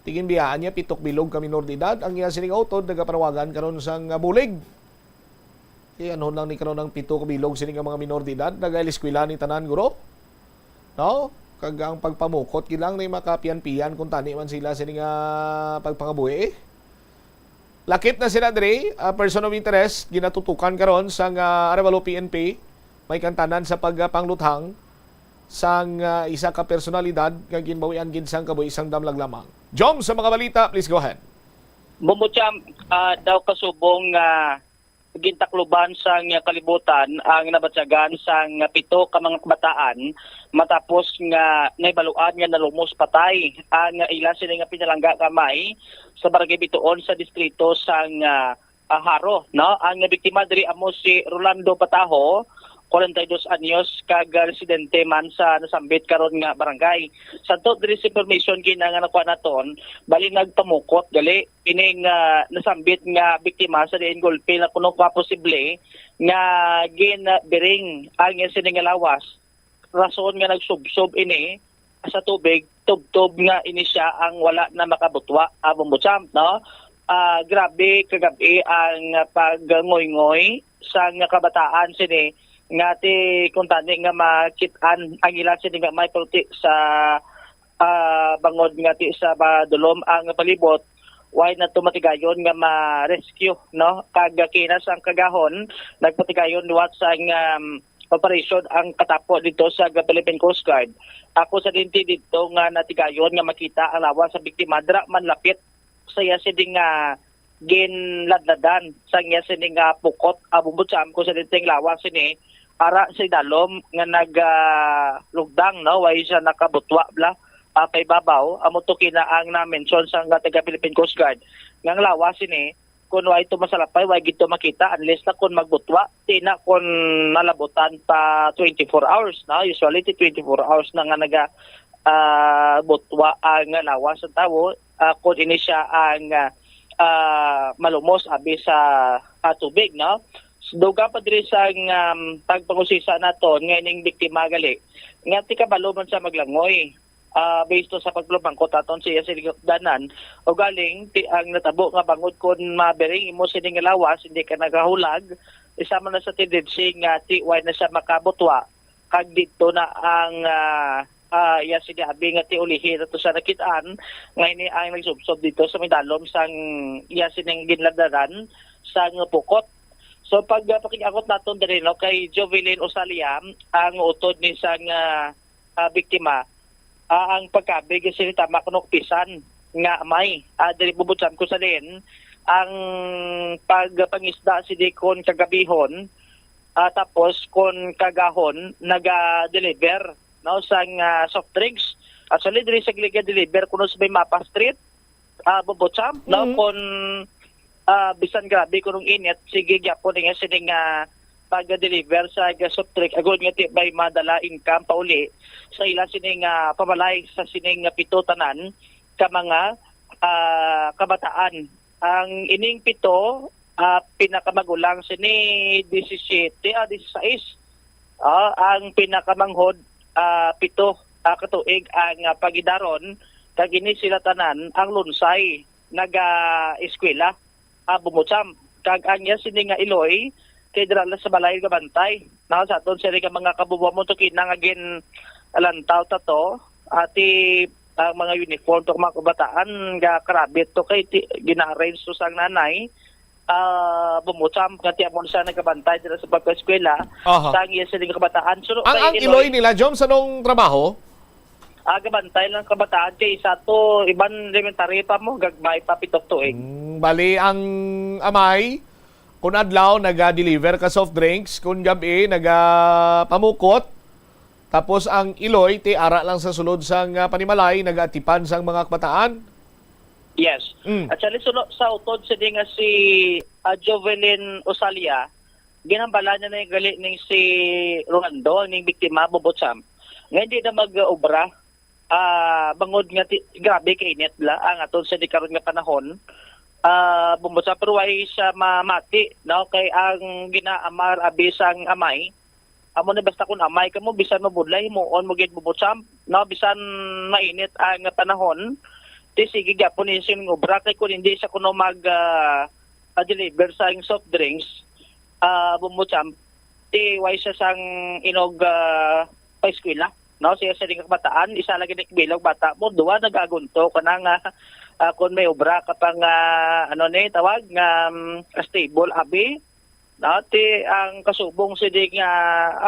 Tingin biyaan niya pitok bilog ka minor de edad ang iya sini nga utod nagapanawagan karon sang bulig. Ano lang ni karon ng pito kabilog sini nga mga minor de edad nagaeskwela ni tanan guro. No? Kag ang pagpamukot gilang na makapian-pian kung tani man sila sini nga pagpangabuhi. Lakip na sila dre, person of interest ginatutukan karon sang Arevalo PNP may kantanan sa pagpangluthang sang isa ka personalidad nga ginbawian gid sang kabuhi isang damlag lamang. Jom sa mga balita, please go ahead. Bumutyam daw kasubong gintakluban sang kalibutan ang nabatyagan sang 7 ka mga kabataan matapos nga naibaluan nga nalumos patay ang ila sila nga pinalangga kamay sa barangay Bituon sa distrito sang Haro, no? Ang biktima diri amo si Rolando Pataho, 42 anyos, kag residente man sa nasambit karon nga barangay. Santo diri sa information kina nga nakuha naton, bali nagpamukot gali ining nasambit nga biktima sa diin golpe na kuno pa posible nga ginbering ang sini nga lawas. Rason nga nagsubsob ini sa tubig, tubtob nga ini siya ang wala na makabutwa Bumbutsam, no? Grabe kagabi ang pagngoy-ngoy sa nga kabataan sini nga ti kung tani nga makitaan ang ilang sini nga may pulti sa bangod nga ti sa badulom ang palibot, why na tumatigayon nga ma-rescue, no? Kag kinas ang kagahon nagpatigayon duwat sa operation ang katapo dito sa Philippine Coast Guard. Ako sa dinti dito nga natigayon nga makita ang lawas sa biktima dra man lapit sa iya sini nga ginladladan sa iya sini nga pukot Bumbutsam ko sa dinting lawas sini ara sa dalom nga naglugdang, no, way siya nakabutwa bla kay babaw amo to kina ang na-mention sa taga Philippine Coast Guard nga lawas ini kun way to masalapay way gito makita unless na kun magbutwa tina kun nalabutan pa 24 hours, no, usually 24 hours na nga naga butwa ang lawas sa tawo kun ini siya ang malumos abi sa tubig, no. Duga pa diri sa pagpangusisa naton nga ining biktima gali nga ti kabalo man sa maglangoy based sa paglumangkot aton siya danan o galing ti ang natabo nga bangod kon mabering imo sini nga lawas hindi ka nagahulag isama na sa tendency nga ti way na siya makabutwa kag dito na ang ya sinabi nga ti ulihin ato sa nakitaan nga ini ang nagsubsob dito sa midalom sang ya sining ginladaran sa pukot. So pag pakikakot naton diri, no, kay Jovelyn Osalia ang utod ni sang biktima ang pagkabig sini tama kunok pisan nga amay diri Bumbutsam ko sa din ang pagpangisda si Dikon kagabihon tapos kon kagahon naga-deliver, no, sang soft drinks actually diri sa gliga deliver kuno sa may Mapa Street Bumbutsam, no, kon bisan grabe kunong init sige gyapon nga sining pag-deliver sa soft drink agud nga ti bay madala income pauli sa ila sining pamalay sa sining 7 tanan ka mga kabataan. Ang ining 7 pinakamagulang sini 16 ang pinakamanghod 7 katuig ang pagidaron kag ini sila tanan ang lunsay naga-eskwela Bumbutsam kag anya sini nga Iloy kay dira sa balay nga bantay na sa aton sila nga mga kabubuan mo to kinangagin alantaw tato ati ang mga uniform to mga kabataan nga karabit to kay gina-arrange to sang nanay Bumbutsam kati amon sa nagabantay dira sa pagka-eskwela sang iya sila nga kabataan. So, ang Iloy nila Jom sa nung trabaho gabantay lang kabataan kay isa to iban elementary pa mo gagmay pa 7 tuig. Bali ang amay kun adlaw naga-deliver ka soft drinks, kun gabi naga-pamukot, tapos ang Iloy ti ara lang sa sulod sang panimalay naga-atipan sang mga kabataan. Yes. Actually sa utod sa nga si Jovelyn Osalia, ginambala niya na yung gali ng si Rolando, ng biktima, Bobotsam. Ngayon di na mag-obra. Bangod nga, grabe kainit la, ang aton sa di karon nga panahon. Bobotsam, pero ay siya mamati, no? Kay ang ginaamar abis ang amay. Amo na basta kung amay ka mo, bisan mabudlay mo, on mo gid Bobotsam, no? Bisan mainit ang panahon, di sige gyapon ni sing obra, kay kung hindi siya kuno deliver sa soft drinks, Bobotsam, way siya sang inog pa-eskwela, no? Siya sa ring kabataan, isa lagi nikbilog bata mo, duwa nagagunto kanang kung may obra kapang tawag nga stable abi, no? Ti ang kasubong si di nga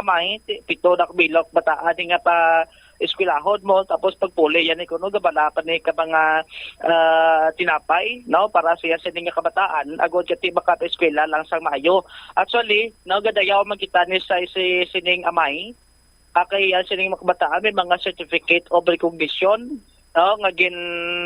amay, pito na kabilog bataan nga pa eskwelahod mo, tapos pagpuli yan ikuno gabalakan ni ka mga tinapay, no, para siya sa nga kabataan agod kati baka eskwela lang sang maayo. Actually, no, gadayaw man kita ni sa sining amay, kay sining mga kabataan may mga certificate of recognition, no, nga gin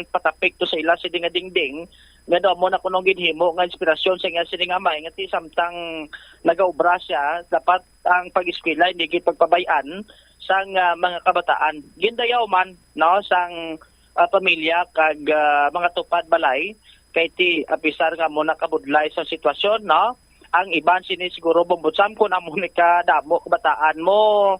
patapik to sa ila sining nga dingding nga daw mo na kunong ginhimo nga inspirasyon sa nga sining amay nga ti samtang nagaobra siya, dapat ang pag-eskwela hindi gid pagpabayan sang mga kabataan. Gindayaw man, no, sang pamilya kag mga tupad balay kay ti apisar nga mo nakabudlay sa sitwasyon, no. Ang iban sini siguro Bobotsam kun amo ni ka damo kabataan mo,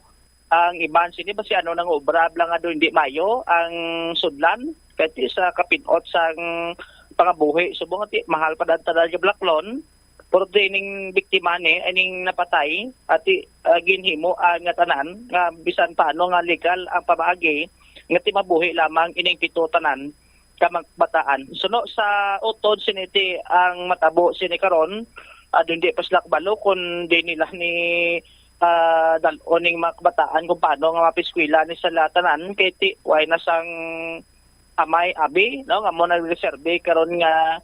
ang iban sini basi nang obra lang nga do hindi mayo ang sudlan kay ti sa kapinot sang pangabuhi subong ti mahal pa dadta sa Blaklon. Pero dining biktima ni aning napatay at ginhimo nga tanan nga bisan paano nga legal ang pamaagi nga mabuhi lamang ining pito tanan kamang bataan. Suno sa utod siniti ang matabo sini karon, hindi paslakbalo kun di nila ni daloning mga kabataan kung paano nga mapiskwela ni sa tanan kay ti way na sang amay abi, no, nga mo nagreserve karon nga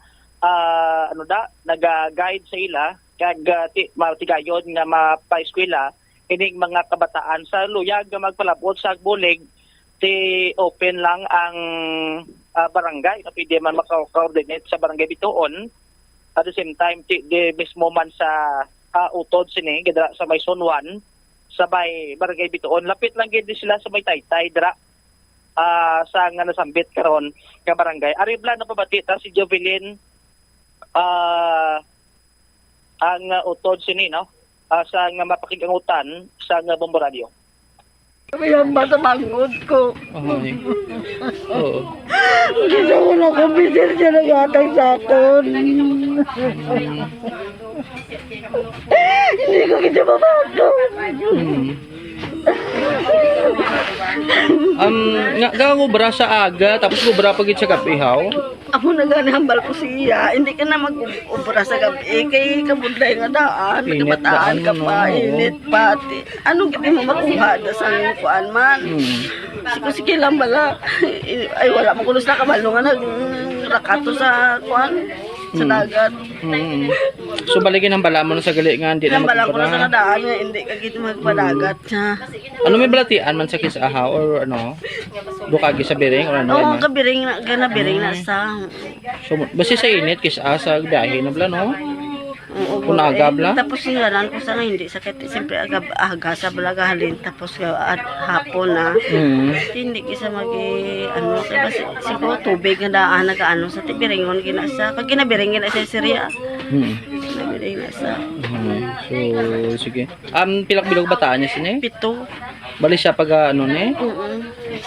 naga-guide sa ila kag matigayon nga mapa-eskwela ining mga kabataan sa luyag nga magpalabot sa bulig ti open lang ang barangay, no, pwede man maka-coordinate sa barangay Bituon at the same time ti mismo man sa utod sini gidra sa may Zone 1 sa may barangay Bituon, lapit lang gid sila sa may Taytay dra sa nga nasambit karon nga barangay. Aribla na pabatita si Jovelyn ang utod sini, no, sa nga mapakigangutan sa nga Bombo Radio. Mayroon ba sa mangod ko? Oo. Hindi ko na kumpitir siya nagatang sa akin. Hindi ko kita mabago. Nga ngubra sa aga, tapos ngubra pagit sa kapihaw? Ako naganahambal ko siya, hindi ka na mag-ubra sa gabi, kay kabudlay nga daan, kabataan ka pa, init pati. Anong kiti mo makuha da sa kuan man? Sige lang bala, ay wala mo kulos na kabalo nga nagrakato sa kuan, sa dagat. So baligin ang bala mo na sa gali nga, hindi na bala ko na sa magkupra? daan nga, hindi ka gito magpadagat siya. Ano may balatian man sa kisaha or ano? Dukagi sa biring or ano? Oo, kabiring na, ganabiring na sa. So, basi sa init, kisaha sa biyahe na bala, no? Kung agab la? Tapos yung ganan ko sa nga hindi sakit. Siyempre aga sa balagahalin. Tapos hapon na. Hindi kisa kasi siguro tubig na daan nagaano sa tibiringon ginasa. Pag ginabiringin na sa Syria. Ginabiring na sa. So, sige. Pilak bilog bataan niya sini? 7. Bali siya pag ano ni?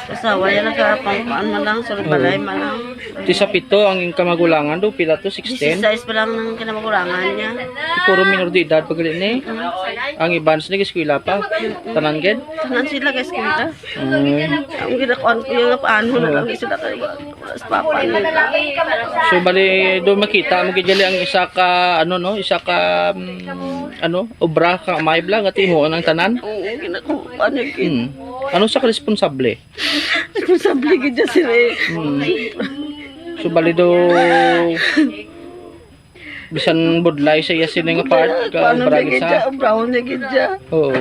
Kasawa yan nagkapangpaan man lang. Sulod balay man lang. Ti sa 7 ang kamagulangan do pila to 16. 16 pa lang ng kinamagulangan niya. Puro minor de edad pag ni. Ang iban sa eskwela pa. Tanan gid. Tanan sila guys kita. Ang ginakuan ko yung paano na lang sila kay papa nila. So bali do makita mo gid ang isa ka isa ka obra ka may blang at imo ang tanan. Oo, ginakuan gid. Ano sa responsable? Responsable gid sila. So balido bisan budlay sa iya sini nga part ka bragit sa brown na gid siya. Oo.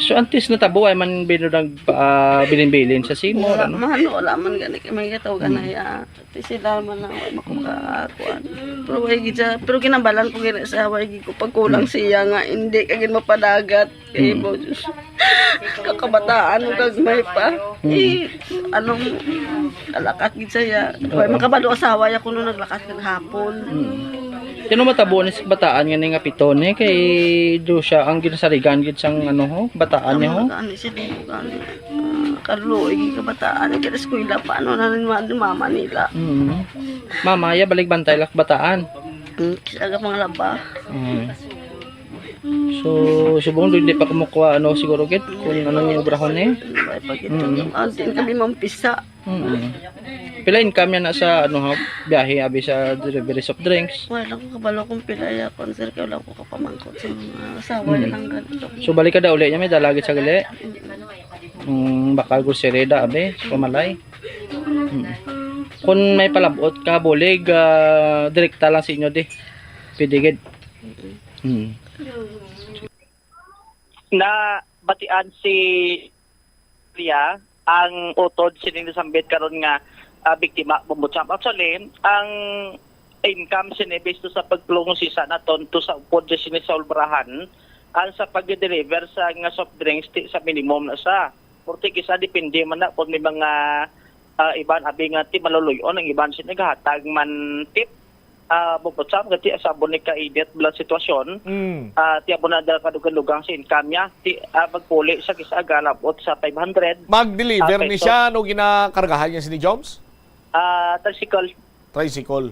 So antes natabo ay man binurang bilin-bilin sa Seymour Wala ano. man, wala man gani kay may katawagan na ya. Ti sila man na wala makukakuan. Pero way gid pero kinambalan ko gina sa way gid ko pagkulang siya nga hindi kagin mapadagat kay mo Diyos. Kakabataan ug gagmay pa. Anong kalakat gid saya. Way makabalo asawa ya kuno naglakat kag hapon. Tino matabo ni sa bataan nga nga piton kay do siya ang ginasarigan gid sang ano ho, bataan niya ho. Ano siya dito gani. Karlo igi kabataan kay eskwela pa ano na ni mama nila. Mama ya balik bantay lak bataan. Aga mga laba. So subong hindi pa kumukuha ano siguro gid kung ano yung obrahon ni. Antin kami mampisa. Pila income yan na sa ano ha, biyahe abi sa delivery of drinks. Wala ko kabalo kong pilaya konser kay wala ko kapamangkot sa mga asawa lang ganito. So balik ka daw uli niya may dalagit sa gali. Bakal grocery da abi sa Pamalay. Kung may palabot ka bulig direkta lang sa inyo di. Pidigid. Na batian si Ria ang utod sining nasambit karon nga biktima bumbutsam. Actually, ang income sini based sa pagpulong si naton to sa upod sini sa ulbrahan ang sa pag-deliver sa nga soft drinks sa minimum na sa. Porti kisa depende man na kung may mga iban abi nga ti maluluyon ang iban sini gahatag man tip bumbutsam gati asabon ni kaidit bla sitwasyon. Ti abon na dal kadugan-lugang sa income niya ti pagpuli sa kisa galabot sa 500. Mag-deliver ni siya no ginakargahan niya si ni Joms? Tricycle. Tricycle.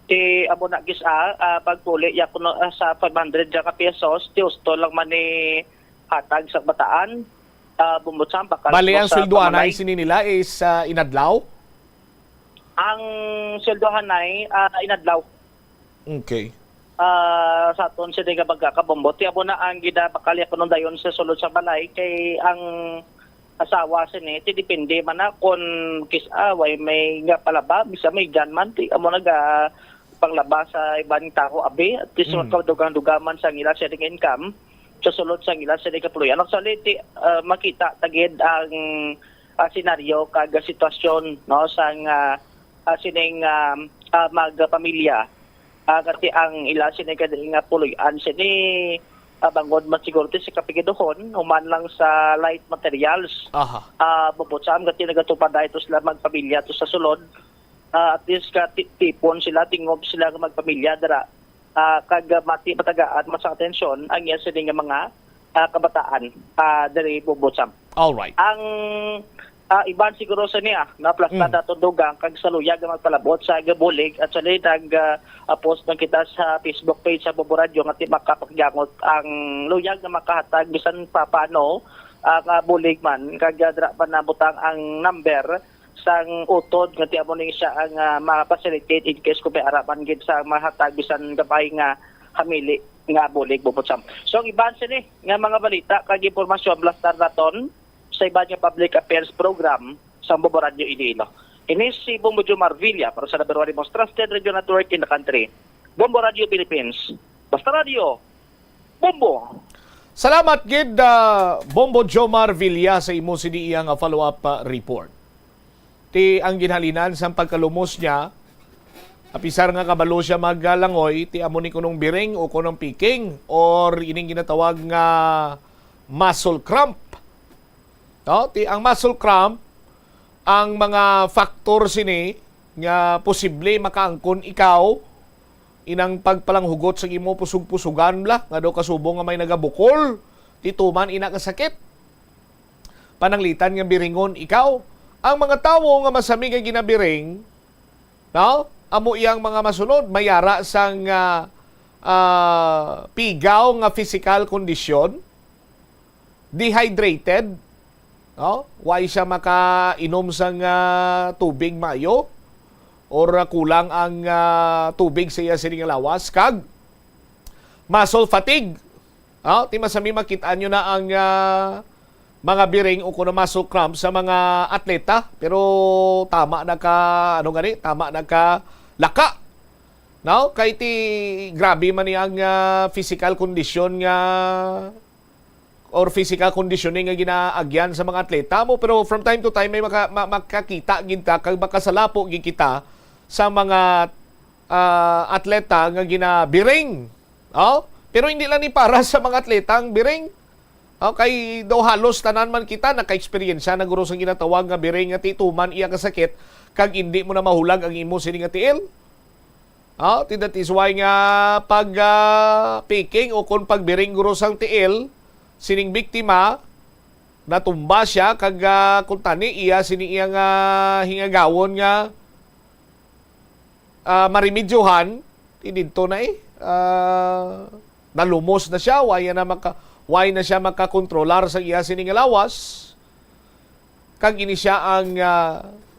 Ti abo na gisa pagpuli ya kuno sa 500 ka pesos ti usto lang man ni hatag sa bataan bumbutsam bakal Bali ang sweldohan ay sini nila is inadlaw? Ang sweldohan ay inadlaw. Okay. Sa aton siya nga pagkakabombo ti abo na ang gida bakal ya kuno dayon sa sulod sa balay kay ang asawa sini ti depende man na kung way may nga palaba bisa may ganman ti amo naga panglaba sa ibang tao abi at ti dugang-dugaman sa ila sa income sa sulod sa ila sa kapuluyan. Actually ti makita tagid ang senaryo kag sitwasyon no sang sining magpamilya kasi ang ila sining nga puluyan sini bangod man siguro sa kapigidohon human lang sa light materials. Bubutsam gati nagatupad ito sila magpamilya to sa sulod. At least tipon sila tingob sila magpamilya dara kag matagaan mas atensyon ang iya sila nga mga kabataan diri bubutsam. All right. Ang iban siguro sa niya na plastada to dugang kag saluyag nga magpalabot sa gabulig at sa nag post ng kita sa Facebook page sa Bombo Radio nga makapagyangot ang luyag nga makahatag bisan pa paano bulig man kag dra pa nabutang ang number sang utod nga ti amo ning siya ang ma-facilitate in case kung may arapan gid sa mahatag bisan gabay nga hamili nga bulig bubutsam. So ang iban sini nga mga balita kag impormasyon blastar naton sa iba niya public affairs program sa Bombo Radio Iloilo. Ini si Bombo Jomar Villa para sa number 1 most trusted radio network in the country. Bombo Radio Philippines. Basta Radio. Bombo. Salamat gid Bombo Jomar Villa sa imo sini iyang follow-up report. Ti ang ginhalinan sa pagkalumos niya apisar nga kabalo siya maglangoy ti amo ni kunong biring o kunong piking or ining ginatawag nga muscle cramp. No, ti ang muscle cramp ang mga factor sini nga posible makaangkon ikaw inang pagpalanghugot sa imo pusug-pusugan bla nga daw kasubong nga may nagabukol ti tuman ina ka sakit. Pananglitan nga biringon ikaw ang mga tawo nga masami nga ginabiring no amo iyang mga masunod mayara sang pigaw nga physical condition, dehydrated. No? Why siya makainom sang tubig maayo or kulang ang tubig sa iya sining lawas kag muscle fatigue. No? Ti masami makita nyo na ang mga biring o kuno muscle cramp sa mga atleta pero tama na ka laka No? Kay ti grabe man ang physical condition nga or physical conditioning nga ginaagyan sa mga atleta mo, pero from time to time may makakita ginta kag makasalapo gid kita sa mga atleta nga ginabiring. Oh? Pero hindi lang ni para sa mga atleta ang biring. Kay daw halos tanan man kita naka-experience na guro sa ginatawag nga biring nga tituman iya kasakit kag hindi mo na mahulag ang imo sini nga tiil. That is why nga pag picking o kung pagbiring guro sang tiil sining biktima natumba siya kag kung tani iya sini iya nga hingagawon nga marimidyohan didto na nalumos na siya why na siya makakontrolar sa iya sining lawas kag ini siya ang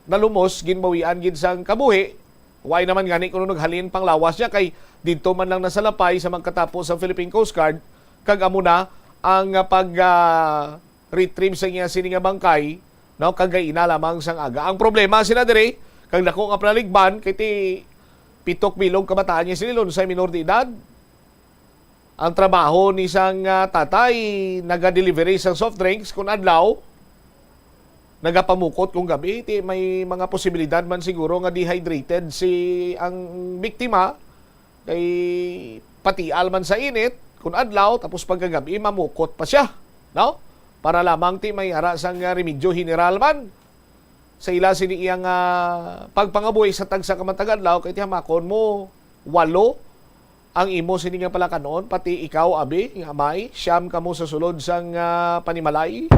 nalumos ginbawian gid sang kabuhi why naman gani kuno naghalin pang lawas niya kay didto man lang nasalapay sa magkatapos sa Philippine Coast Guard kag amo na ang retrieve sa iya sining bangkay no kagay ina lamang sang aga ang problema sila dire kag dako nga panaligban kay ti pitok bilog kabataan niya silon sa minor de edad. Ang trabaho ni sang tatay naga-delivery sang soft drinks kung adlaw nagapamukot kung gabi may mga posibilidad man siguro nga dehydrated si ang biktima kay patial man sa init kung adlaw tapos pagkagabi mamukot pa siya no para lamang ti may ara sang remedyo general man sa ila sini iyang pagpangabuhi sa tagsa ka matag-adlaw kay ti hamakon mo 8 ang imo sini nga pala kanon pati ikaw abi nga amay siyam kamo sa sulod sang panimalay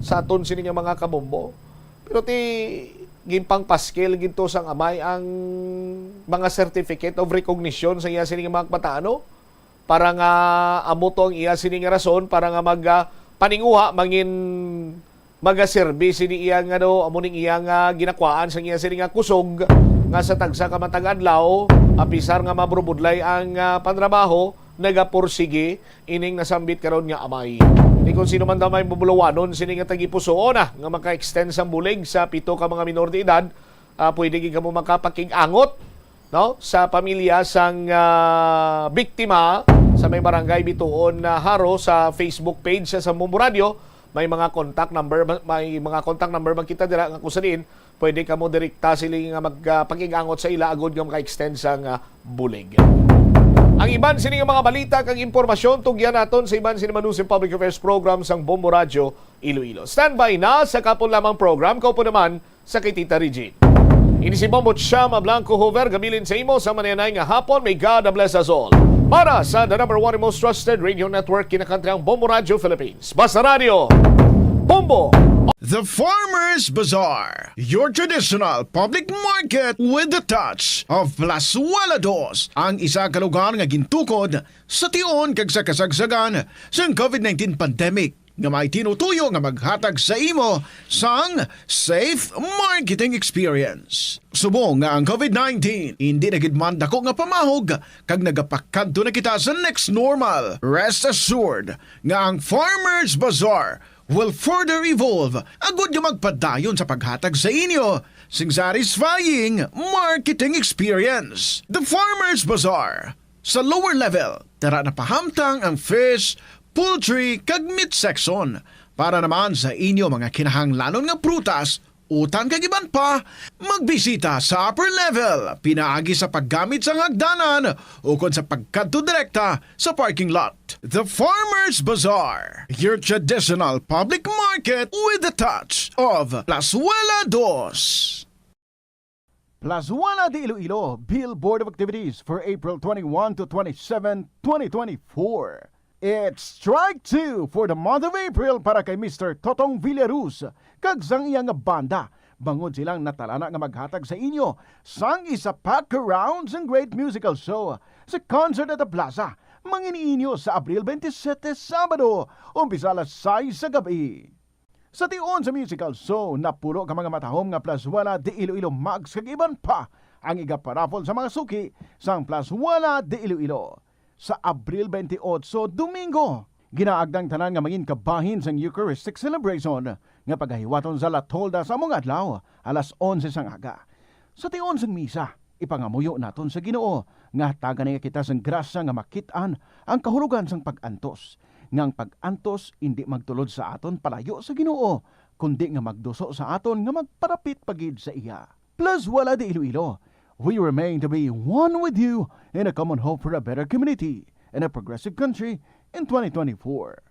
sa aton sini nga mga kabombo pero ti gimpang paskel ginto sang amay ang mga certificate of recognition sa iya sini nga mga pataano para nga amo to ang iya sini nga rason para nga paninguha mangin magaservice ni iya nga amo ning iya nga ginakwaan sa iya sini nga kusog nga sa tagsa ka matag adlaw apisar nga mabrubudlay ang pantrabaho nagaporsige ining nasambit karon nga amay. Di kung sino man daw may bubulawanon sini nga tagipusoon nga maka-extend sa bulig sa 7 ka mga minor de edad pwede gid kamo makapakig-angot no sa pamilya sang biktima sa may barangay Bituon na Haro sa Facebook page sa Bombo Radio may mga contact number man kita dira nga kusanin pwede kamo direkta sila nga magpakig-angot sa ila agud nga maka-extend sang bulig. Ang iban sini nga mga balita kag impormasyon tugyan naton sa iban sini Manusip Public Affairs Program sang Bombo Radio Iloilo. Standby na sa kapon lamang program kaupo naman sa kay Tita Regine. Ini si Bombo Chama Blanco Hover gabilin sa imo sa mananay nga hapon. May God bless us all. Para sa the number 1 most trusted radio network kinakantrang Bombo Radio Philippines. Basta Radio, Bombo! The Farmers Bazaar, your traditional public market with the touch of Plazuela Dos, ang isa ka lugar nga gintukod sa tion kag sa kasagsagan sa COVID-19 pandemic nga may tinutuyo nga maghatag sa imo sang safe marketing experience. Subong nga ang COVID-19 hindi na gid man dako nga pamahog kag nagapakadto na kita sa next normal. Rest assured nga ang Farmers Bazaar will further evolve agud nga magpadayon sa paghatag sa inyo sing satisfying marketing experience. The Farmers Bazaar sa lower level tara na pahamtang ang fish, poultry kag meat section para naman sa inyo mga kinahanglanon nga prutas utan kag iban pa magbisita sa upper level pinaagi sa paggamit sa hagdanan ukon sa pagkadto direkta sa parking lot. The Farmers Bazaar, your traditional public market with the touch of Plazuela Dos. Plazuela de Iloilo Bill Board of Activities for April 21 to 27, 2024. It's Strike 2 for the month of April para kay Mr. Totong Villaruz kag sang iyang banda. Bangod silang natalana nga maghatag sa inyo sang isa pack around sang great musical show sa Concert at the Plaza. Manginiinyo sa Abril 27, Sabado, umpisa alas 6 sa gabi. Sa tion sa musical show, napulo ka mga matahom nga Plazuela de Iloilo Mags kag iban pa ang igaparapol sa mga suki sang Plazuela de Iloilo. Sa Abril 28, Domingo, ginaagdang tanan nga mangin kabahin sang Eucharistic celebration nga paghahiwaton sa La Tolda sa mga adlaw alas 11 sang aga. Sa tion sang misa, Ipangamuyo naton sa Ginoo nga hatagan niya kita sang grasya nga makitaan ang kahulugan sang pag-antos. Ngang pag-antos hindi magtulod sa aton palayo sa Ginoo, kundi nga magduso sa aton nga magparapit pagid sa iya. Plus wala di Iloilo, we remain to be one with you in a common hope for a better community and a progressive country in 2024.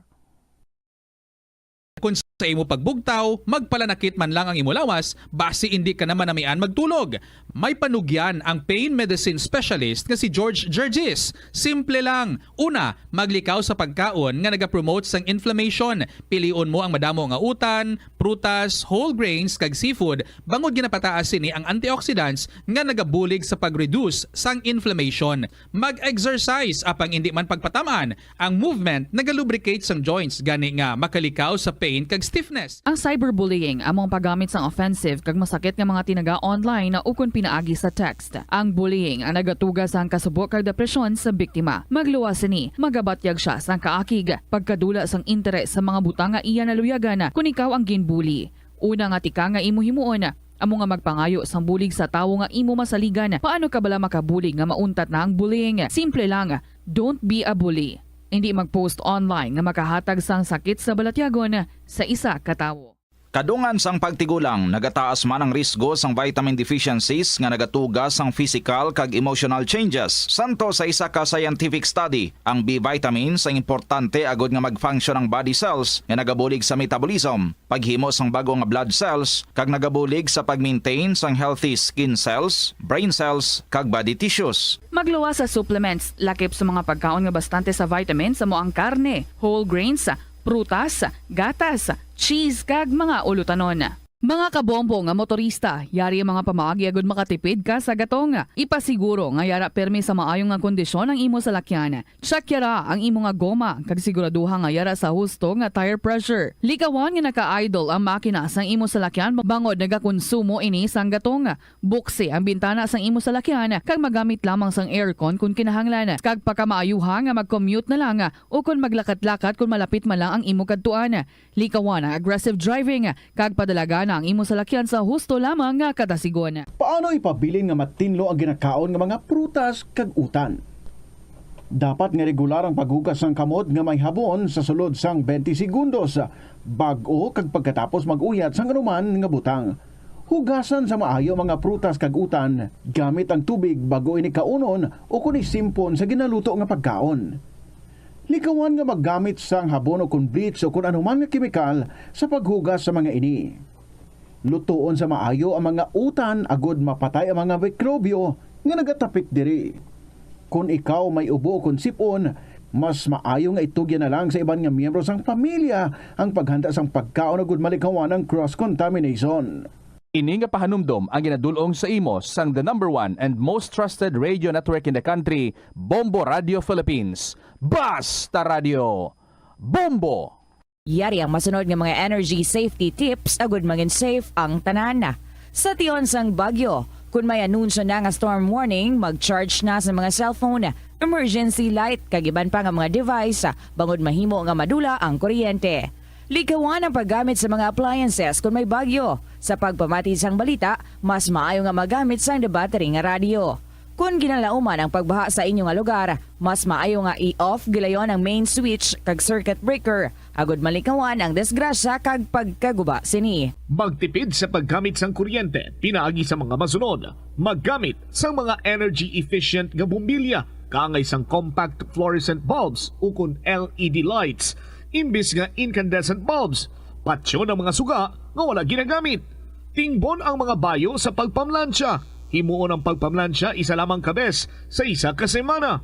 Kung sa imo pagbugtaw, magpalanakit man lang ang imo lawas, basi hindi ka naman namian magtulog. May panugyan ang pain medicine specialist nga si George Gergis. Simple lang. Una, maglikaw sa pagkaon nga nagapromote sang inflammation. Piliun mo ang madamo nga utan, prutas, whole grains kag seafood, bangod ginapataas sini ang antioxidants nga nagabulig sa pag-reduce sang inflammation. Mag-exercise apang hindi man pagpatamaan. Ang movement nagalubricate sang joints gani nga makalikaw sa pain kag stiffness. Ang cyberbullying among paggamit sang offensive kag masakit nga mga tinaga online na ukon pinaagi sa text. Ang bullying ang nagatuga sa kasubok kag depresyon sa biktima. Magluwas ni, magabatyag siya sang kaakig, pagkadula sang interes sa mga butang nga iya naluyagan kung ikaw ang ginbully. Una nga tika nga imo himuon, amo nga magpangayo sang bulig sa tawo nga imo masaligan. Paano ka bala makabulig nga mauntat na ang bullying? Simple lang, don't be a bully. Hindi mag-post online nga makahatag sang sakit sa balatyagon sa isa ka tawo. Kadungan sang pagtigulang, nagataas man ang risgo sang vitamin deficiencies nga nagatuga sang physical kag emotional changes. Santo sa isa ka scientific study, ang B vitamins ang importante agod nga mag-function ang body cells nga nagabulig sa metabolism, paghimo sang bago nga blood cells, kag nagabulig sa pag-maintain sang healthy skin cells, brain cells, kag body tissues. Magluwas sa supplements, lakip sa mga pagkaon nga bastante sa vitamins sa ang karne, whole grains, prutas, gatas, cheese kag mga ulutanon. Mga kabombo nga motorista, yari ang mga pamaagi agud makatipid ka sa gatong. Ipasiguro nga yara permi sa maayong nga kondisyon ang imo salakyan. Check yara ang imo nga goma kag siguraduha nga yara sa husto nga tire pressure. Likawan nga naka-idle ang makina sang imo salakyan bangod nagakonsumo ini sang gatong. Buksi ang bintana sang imo salakyan kag magamit lamang sang aircon kung kinahanglan. Kag pakamaayuha nga mag-commute na lang o kung maglakat-lakat kung malapit man lang ang imo kadtuan. Likawan ang aggressive driving kag padalaga ang imo salakyan sa husto lamang nga kadasigon. Paano ipabilin nga matinlo ang ginakaon nga mga prutas kag utan? Dapat nga regular ang paghugas ng kamot nga may habon sa sulod sang 20 segundos bag-o kag pagkatapos mag-uyat sang anuman nga butang. Hugasan sa maayo mga prutas kag utan gamit ang tubig bago ini kaunon o kun isimpon sa ginaluto nga pagkaon. Likawan nga maggamit sang habon o kun bleach o kun anuman nga kemikal sa paghugas sa mga ini. Lutuon sa maayo ang mga utan agod mapatay ang mga mikrobyo nga nagatapik diri. Kung ikaw may ubo o kung sipon, mas maayo nga itugyan na lang sa iban nga miyembro sang pamilya ang paghanda sang pagkaon agud malikawan ang cross-contamination. Ini nga pahanumdom ang ginadulong sa imo sang the #1 and most trusted radio network in the country, Bombo Radio Philippines. Basta Radio Bombo! Yari ang masunod nga mga energy safety tips agud maging safe ang tanan. Sa tion sang bagyo, kung may anunsyo na nga storm warning, mag-charge na sa mga cellphone, emergency light, kagiban pa nga mga device, bangod mahimo nga madula ang kuryente. Likawan ang paggamit sa mga appliances kung may bagyo. Sa pagpamati sang balita, mas maayo nga magamit sang battery nga radio. Kung ginalauman ang pagbaha sa inyong lugar, mas maayo nga i-off gilayon ang main switch kag circuit breaker. Agud malikawan ang disgrasya kag pagkaguba sini. Magtipid sa paggamit sang kuryente, pinaagi sa mga masunod. Maggamit sa mga energy-efficient nga bumbilya, kaangay sang compact fluorescent bulbs ukon LED lights, imbis nga incandescent bulbs. Patsyo ng mga suga nga wala ginagamit. Tingbon ang mga bayo sa pagpamlansya. Himuon ang pagpamlansya isa lamang kabes sa isa ka semana.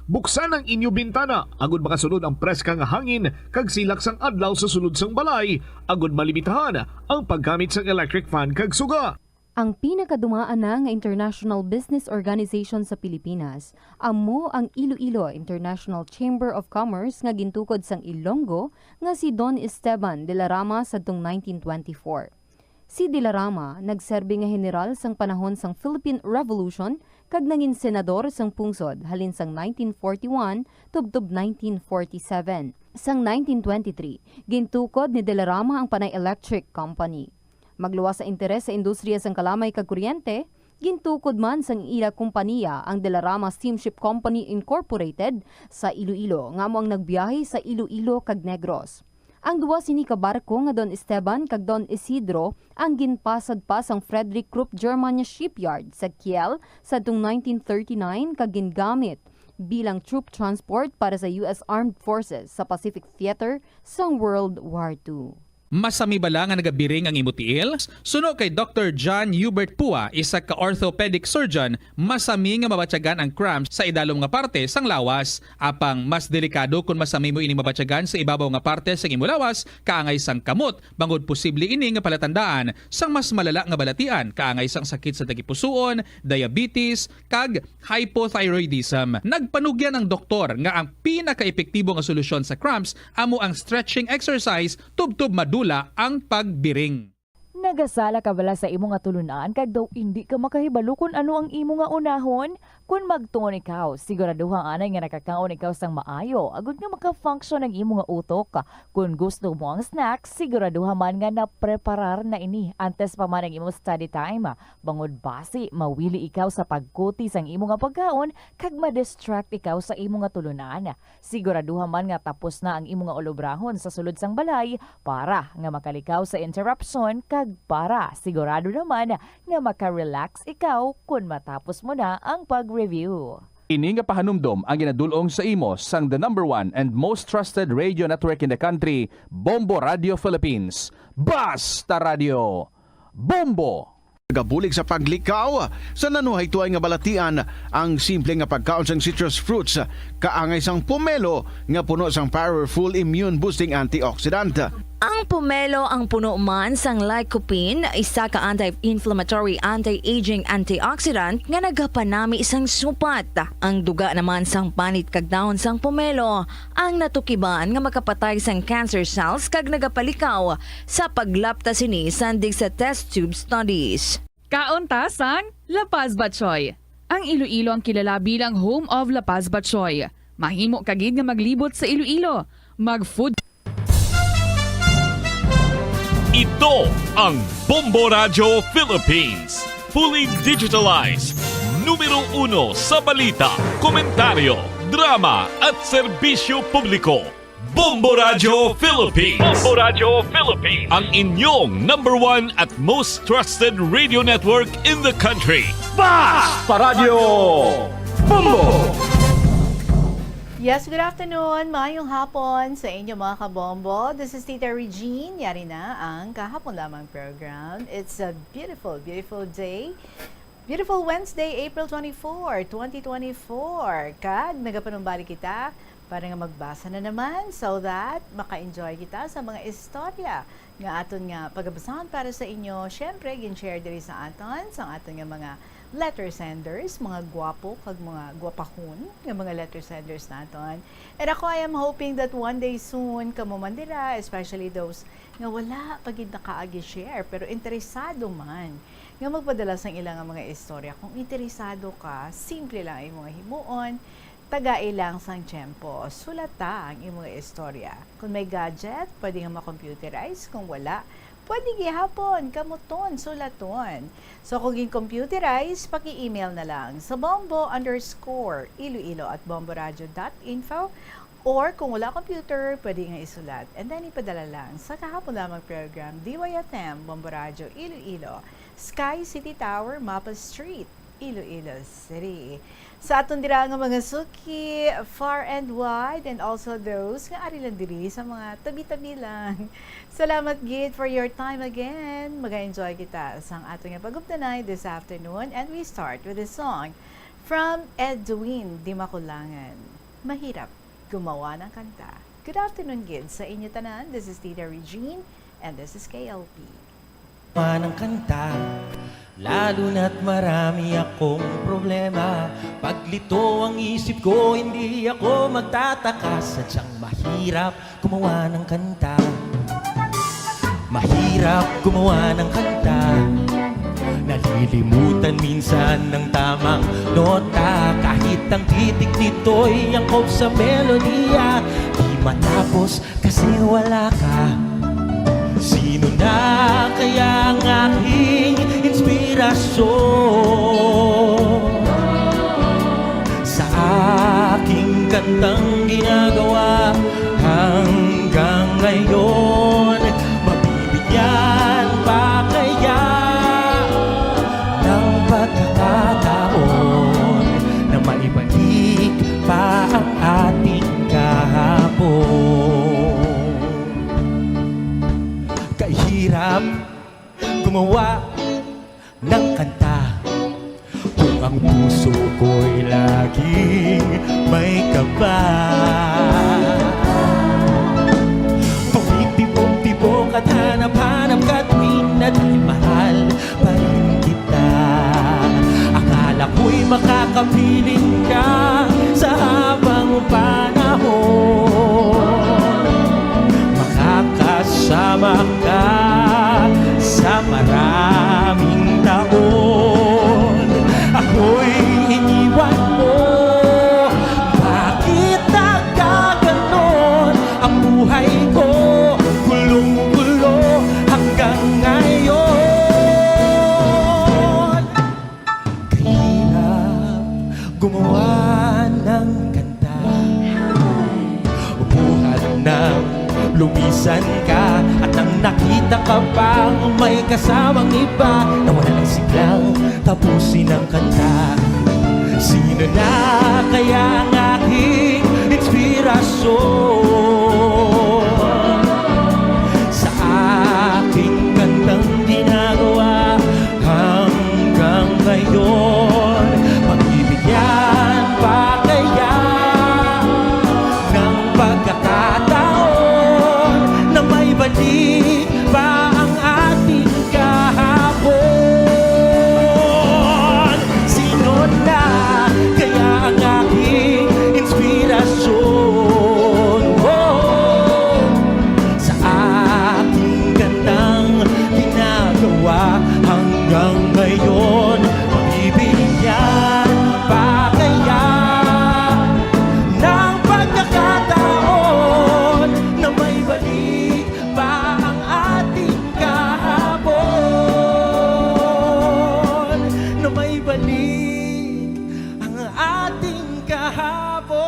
Buksan ang inyo bintana agud makasulod ang preska nga hangin kag silak sang adlaw sa sulod sang balay agud malimitahan ang paggamit sang electric fan kag suga. Ang pinakadumaan na nga international business organization sa Pilipinas, amo ang Iloilo International Chamber of Commerce nga gintukod sang Ilonggo nga si Don Esteban de la Rama sadtong 1924. Si De la Rama nagserbi nga general sang panahon sang Philippine Revolution kag nangin senador sang pungsod halin sang 1941 tubtob 1947. Sang 1923, gintukod ni De la Rama ang Panay Electric Company. Magluwas sa interes sa industriya sang kalamay kag kuryente, Gintukod man sang ila kompanya ang Delarama Steamship Company Incorporated sa Iloilo nga mo ang nagbiyahe sa Iloilo kag Negros. Ang duwa sini ka barko nga Don Esteban kag Don Isidro ang ginpasad pa sang Frederick Krupp Germania Shipyard sa Kiel sa 1939 kag gingamit bilang troop transport para sa US Armed Forces sa Pacific Theater sang World War II. Masami bala nga nagabiring ang imutiil? Suno kay Dr. John Hubert Pua, isa ka orthopedic surgeon, masami nga mabatyagan ang cramps sa idalom nga parte sang lawas. Apang mas delikado kung masami mo ining mabatyagan sa ibabaw nga parte sang imulawas, kaangay sang kamot, bangod posible ini nga palatandaan sang mas malala nga balatian, kaangay sang sakit sa tagipusoon, diabetes, kag hypothyroidism. Nagpanugyan ang doktor nga ang pinaka-epektibo nga solusyon sa cramps amo ang stretching exercise tubtub madula ang pagbiring. Nagasala ka bala sa imo nga tulunan kag daw hindi ka makahibalo kung ano ang imo nga unahon? Kung magtuon ikaw, siguraduhang anay nga nakakaon ikaw sang maayo, agud nga maka-function ang imo nga utok. Kung gusto mo ang snack, siguraduhan man nga na-preparar na ini antes pa man ang imo study time. Bangod basi, mawili ikaw sa pagkuti sang imo nga pagkaon kag ma-distract ikaw sa imo nga tulunan. Siguraduhan man nga tapos na ang imo nga olobrahon sa sulod sang balay para nga makalikaw sa interruption kag para sigurado naman nga maka-relax ikaw kung matapos mo na ang pag-review. Ini nga pahanumdom ang ginadulong sa imo sang the #1 and most trusted radio network in the country, Bombo Radio Philippines. Basta Radio! Bombo! Gabulig sa paglikaw sa nanuhay tuay nga balatian ang simple nga pagkaon sang citrus fruits kaangay sang pomelo nga puno sang powerful immune boosting antioxidant. Ang pomelo ang puno man sang lycopene, isa ka anti-inflammatory, anti-aging antioxidant nga nagapanami isang supat. Ang duga naman sang panit kag dahon sang pomelo ang natukiban nga makapatay sang cancer cells kag nagapalikaw sa paglapta sini sandig sa test tube studies. Kauntasan, La Paz Batchoy. Ang Iloilo ang kilala bilang home of La Paz Batchoy. Mahimo kagid nga maglibot sa Iloilo. Mag-food. Ito ang Bombo Radio Philippines. Fully digitalized. Numero 1 sa balita, komentaryo, drama at serbisyo publiko. Bombo Radio Philippines. Bombo Radio Philippines. Ang inyong #1 at most trusted radio network in the country. Basta Radio Bombo! Yes, good afternoon. Mayong hapon sa inyo mga kabombo. This is Tita Regine. Yari na ang kahapon lamang program. It's a beautiful, beautiful day. Beautiful Wednesday, April 24, 2024. Kag nagapanumbali kita para nga magbasa na naman so that maka-enjoy kita sa mga istorya nga aton nga pagabasahan para sa inyo. Syempre, gin-share diri sa aton nga mga letter senders, mga gwapo kag mga gwapahon nga mga letter senders naton. And ako, I am hoping that one day soon kamo man dira, especially those nga wala pagid nakaagi share pero interesado man nga magpadala sang ilang mga istorya. Kung interesado ka, simple lang ay mga himuon, tagai lang sang tiyempo. Sulata ang imong istorya. Kung may gadget, pwede nga ma-computerize. Kung wala, pwede gihapon, kamuton, sulaton. So kung computerize, paki-email na lang sa bombo_iloilo@bomboradio.info, or kung wala computer, pwede nga isulat. And then ipadala lang sa kahapon lamang program, DYFM, Bombo Radio, Iloilo, Sky City Tower, Mapa Street, Iloilo City. Sa aton dira nga mga suki, far and wide, and also those nga ari lang diri sa mga tabi-tabi lang. Salamat gid for your time again. Mag-enjoy kita sa aton nga paguptanay this afternoon, and we start with a song from Edwin Dimakulangan. Mahirap gumawa ng kanta. Good afternoon gid sa inyo tanan. This is Tita Regine, and this is KLP. Ng kanta, lalo na't marami akong problema. Paglito ang isip ko, hindi ako magtataka. Sadyang mahirap gumawa ng kanta. Mahirap gumawa ng kanta. Nalilimutan minsan ng tamang nota. Kahit ang titik nito'y angkop sa melodiya, di matapos kasi wala ka. Sino na kaya ang aking inspirasyon? gantang ginagawa hanggang ngayon. Mabibigyan pa kaya ng pagkakataon na maibalik pa ang ating kahapon? Kahirap gumawa ng kanta kung ang puso ko'y laging may kaba. Pumipibog-tibok at hanap-hanap ka tuwing na dahil mahal pa rin kita. Akala ko'y makakapiling ka sa habang panahon, makakasama ka sa maraming taon. Ako'y iniwan mo, bakit nagkaganon ang buhay ko? Gulong-gulo hanggang ngayon. Kahirap gumawa ng kanta, buhat ng lumisan ka, at nang nakita ka pang may kasamang iba, nawala ng siglang tapusin ang kanta. Sino na kaya ang aking inspirasyon sa aking kantang ginagawa hanggang ngayon? Magbibigyan pa kaya ng pagkakataon na may balik pa ang ating kahapon? Sino na kaya ang aking inspirasyon sa aking gandang ginagawa hanggang ngayon? Magbibigyan pa kaya ng pagkakataon na may balik pa ang ating kahapon? Na may balik ang ating kahapon.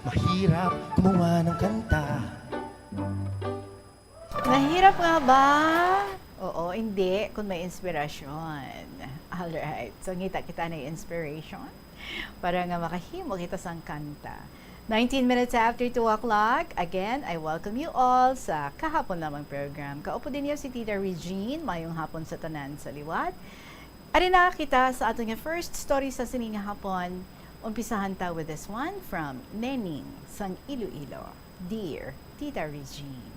Mahirap gumawa ng kanta. Mahirap nga ba? Oo, hindi. Kung may inspirasyon. Alright. So, ngita kita na inspiration para nga makahimo kita sang kanta. 19 minutes after 2 o'clock. Again, I welcome you all sa Kahapon Lamang program. Kaupo din niyo si Tita Regine. Mayong hapon sa tanan sa liwat. Ari na kita sa atong first story sa sining hapon. Umpisahan ta with this one from Nening sang Iloilo. Dear Tita Regine.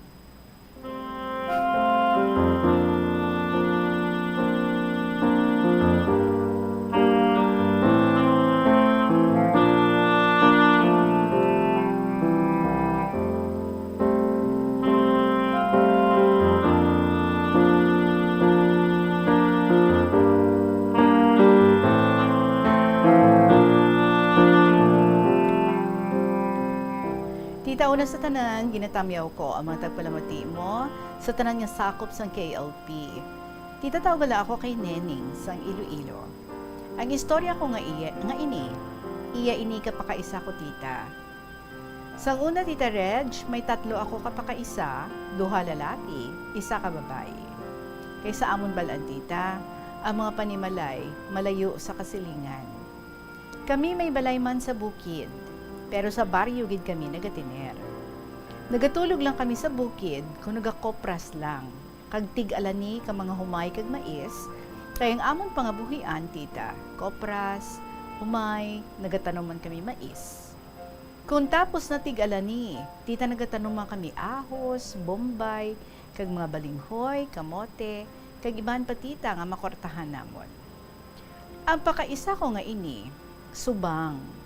Tita, una sa tanan, ginatamyaw ko ang mga tagpalamati mo sa tanan nga sakop sang KLP. Tita, tawagala ako kay Nening sang Iloilo. Ang istorya ko nga ini ka pakaisa ko, tita. Sang una, Tita Reg, may 3 ako kapakaisa, 2 lalaki, 1 ka babae. Kaysa amon balaan, tita, ang mga panimalay malayo sa kasilingan. Kami may balay man sa bukid, pero sa baryo gid kami nagatiner. Nagatulog lang kami sa bukid kung nagakopras lang. Kag tig-alani ka mga humay kag mais, kaya ang amon pangabuhian, tita, kopras, humay, nagatanom man kami mais. Kung tapos na tig-alani, tita, nagatanom man kami ahos, bombay, kag mga balinghoy, kamote, kag iban pa, tita, nga makortahan namon. Ang pakaisa ko nga ini, subang.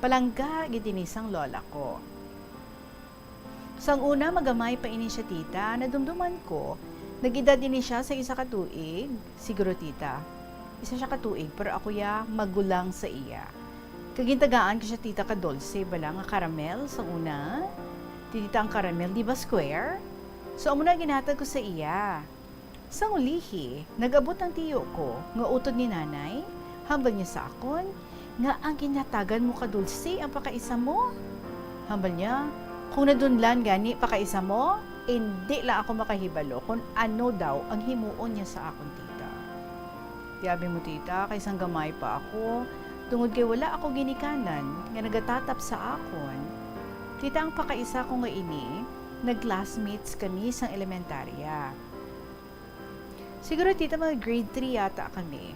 Palangga gidinisang lola ko. Sang una, magamay pa ini siya, tita, nadumduman ko, nag-edad ini siya sa 1 katuig, siguro, tita. 1 siya katuig, pero ako ya magulang sa iya. Kagintagaan ko siya, tita, kadolse, bala nga caramel sa una. Tita, ang caramel, di ba square? So, amo na ginatag ko sa iya. Sang ulihi, nag-abot ang tiyo ko, nga utod ni nanay, hambal niya sa akon, nga ang ginatagan mo kadulsi ang pakaisa mo. Hambal niya, kung nadunlan gani pakaisa mo, hindi lang ako makahibalo kung ano daw ang himuon niya sa akong tita. Tiyabi mo tita, kaysang gamay pa ako, tungod kay wala ako ginikanan nga nagatatap sa akon. Tita, ang pakaisa ko nga ini, nag-classmates kami sa elementarya. Siguro tita mga grade 3 yata kami.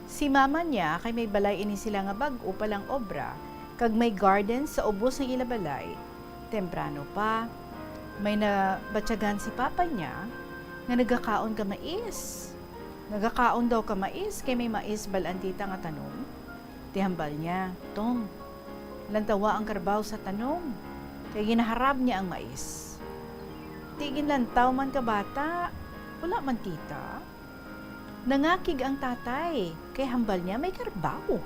Si mama niya kay may balay ini sila nga bag-o palang obra, kag may garden sa ubos ng ilabalay. Temprano pa, may nabatyagan si papa niya nga nagakaon ka mais. Nagakaon daw ka mais kay may mais balan tita nga tanong. Tihambal niya, Tong, lantawa ang karbaw sa tanong, kay ginaharap niya ang mais. Tigin lantaw man ka bata, wala man tita. Nangakig ang tatay, kay hambal niya may karbaw.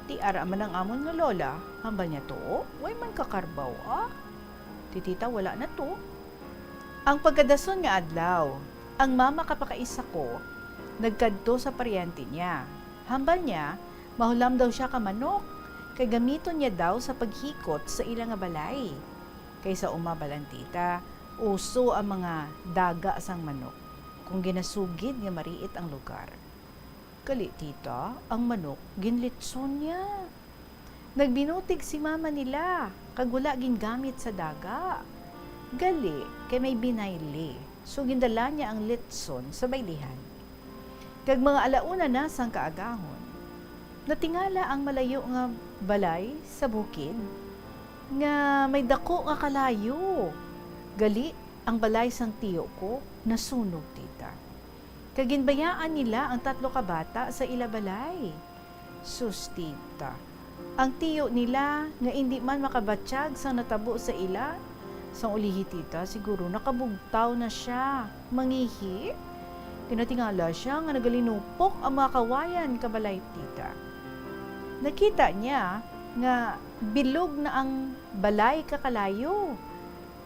Ti ara man ang amon nga lola, hambal niya to, way man kakarbaw ah. Ti tita wala na to. Ang pagkadason nga adlaw, ang mama kapakaisa ko, nagkadto sa paryente niya. Hambal niya, mahulam daw siya ka manok, kay gamiton niya daw sa paghikot sa ilang nga balay. Kaysa umabalan tita, uso ang mga daga sang manok. Kung ginasugid nga mariit ang lugar. Gali tita, ang manok, ginlitson niya. Nagbinutig si mama nila, kag wala gingamit sa daga. Gali, kay may binayli, so gindala niya ang litson sa baylihan. Kag mga alauna na sang kaagahon, natingala ang malayo nga balay sa bukid, nga may dako nga kalayo. Gali, ang balay sang tiyo ko, nasunog tita. Kaginbayaan nila ang 3 kabata sa ilabalay. Sus tita, ang tiyo nila nga hindi man makabatsyag sang natabo sa ila, sang ulihi tita, siguro nakabugtaw na siya, mangihi. Tinatingala siya nga nagalinupok ang mga kawayan kabalay tita. Nakita niya nga bilog na ang balay kakalayo.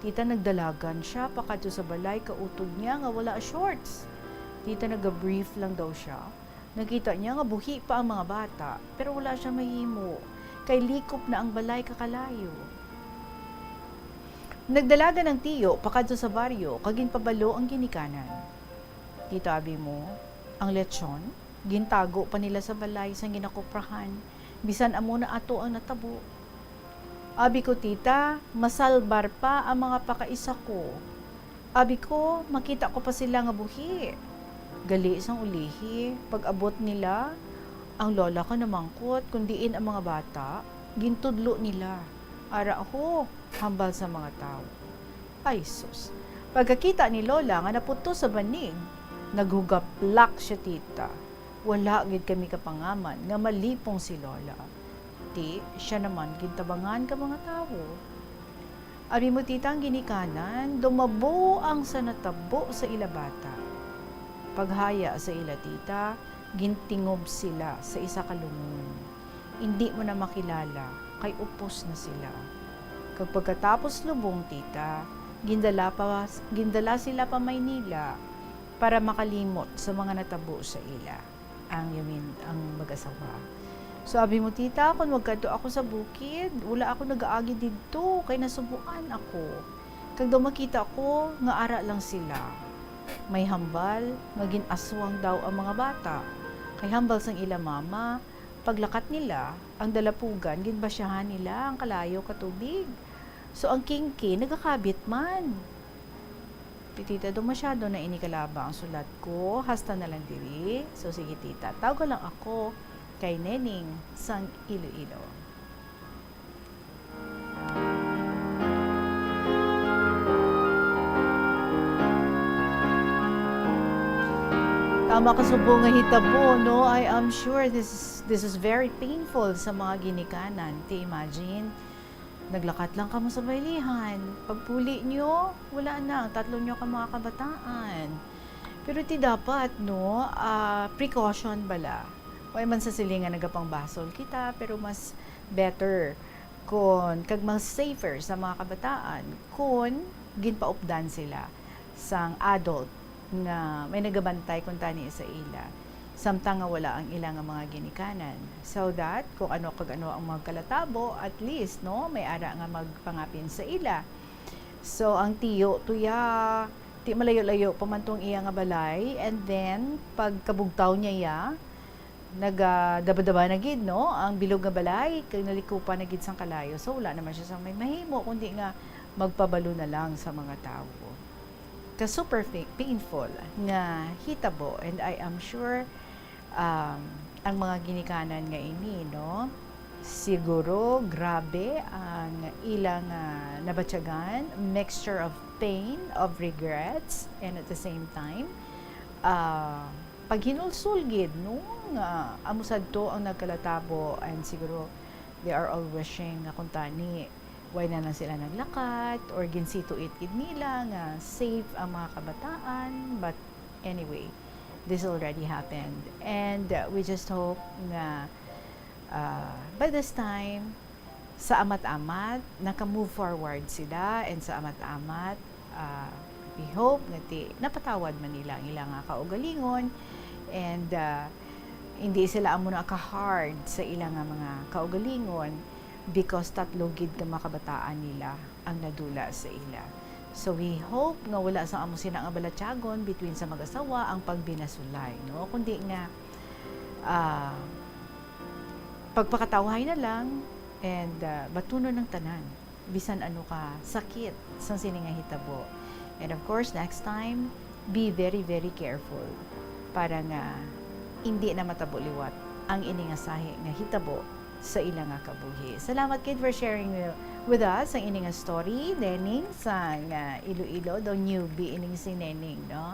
Tita, nagdalagan siya pakadto sa balay, kautog niya nga wala shorts. Tita, nag-brief lang daw siya. Nakita niya nga buhi pa ang mga bata, pero wala siya mahimo. Kay likop na ang balay kakalayo. Nagdalaga ng tiyo pakadto sa baryo, kagin pabalo ang ginikanan. Tita, abi mo, ang lechon, gintago pa nila sa balay sang ginakuprahan, bisan amo na ato ang natabo. Abi ko tita, masalbar pa ang mga pakaisa ko. Abi ko, makita ko pa sila nga buhi. Gali isang ulihi, pag abot nila, ang lola ko namangkot, kundiin ang mga bata, gintudlo nila. Ara ako, hambal sa mga tao. Ay sus, pagkakita ni lola nga naputo sa banig, naghugaplak siya tita. Wala gid kami kapangaman nga malipong si lola. Ti, siya naman gintabangan ka mga tao. Abi mo tita ang ginikanan, dumabo ang sanatabo sa ila bata. Paghaya sa ila tita, gintingob sila sa isa kalungon. Hindi mo na makilala, kay upos na sila. Kag pagkatapos lubong tita, gindala sila pa Maynila para makalimot sa mga natabo sa ila. Ang mag-asawa. Sabi mo, tita, kung magkadto ako sa bukid, wala ako nag-aagi dito, kay nasubuan ako. Kag daw makita ko, nga ara lang sila. May hambal, maging aswang daw ang mga bata. Kay hambal sang ila mama, paglakat nila, ang dalapugan, ginbasyahan nila ang kalayo katubig. So ang kingki, nagakabit man. Tita, daw masyado na inikalaba ang sulat ko, hasta na lang diri. So sige tita, tawag lang ako kay Nening sang Iloilo. Tama ka subong nga hitabo, no? I am sure this is very painful sa mga ginikanan. Ti imagine, naglakat lang ka mo sa baylihan. Pagpuli nyo, wala na. Ang 3 nyo ka mga kabataan. Pero ti dapat, no? Precaution bala. Way man sa silingan nagapang basol kita, pero mas better kung kag mas safer sa mga kabataan kung ginpaupdan sila sang adult nga may nagabantay kung tani sa ila. samtang nga wala ang ilang mga ginikanan. So that, kung ano ang mga kalatabo, at least, no, may ara nga magpangapin sa ila. So, ang tiyo, tuya, ti malayo-layo, pamantong iya nga balay, and then, pagkabugtaw niya ya, nagdaba-daba na gid, no, ang bilog nga balay, kag nalikupan na gid sang kalayo. So, wala naman siya sang may mahimo, kundi nga magpabalo na lang sa mga tao. Super painful nga hitabo, and I am sure ang mga ginikanan nga ini, no, siguro grabe ang ilang nabatyagan, mixture of pain, of regrets, and at the same time paghinulsul gid, no, nga amusad to ang nagkalatabo, and siguro they are all wishing nga kuntani why na lang sila naglakat or ginsituit gid nila nga safe ang mga kabataan. But anyway, this already happened, and we just hope nga by this time sa amat-amat naka-move forward sila, and sa amat-amat we hope nga napatawad man nila ang ilang kaugalingon, and hindi sila amo na ka-hard sa ilang mga kaugalingon, because tatlo gid ka makabataan nila ang nadula sa ila. So we hope nga wala sa amo sila nga balatyagon between sa mag-asawa ang pagbinasulay, no, kundi nga pagpakatawahay na lang, and batunon ng tanan bisan ano ka sakit sa sininga hitabo. And of course, next time, be very very careful para nga hindi na matabo liwat ang iningasahe nga hitabo sa ilang kabuhi. Salamat kid for sharing with us ang ining story, Nening, sa Iloilo, daw newbie ining si Nening, no?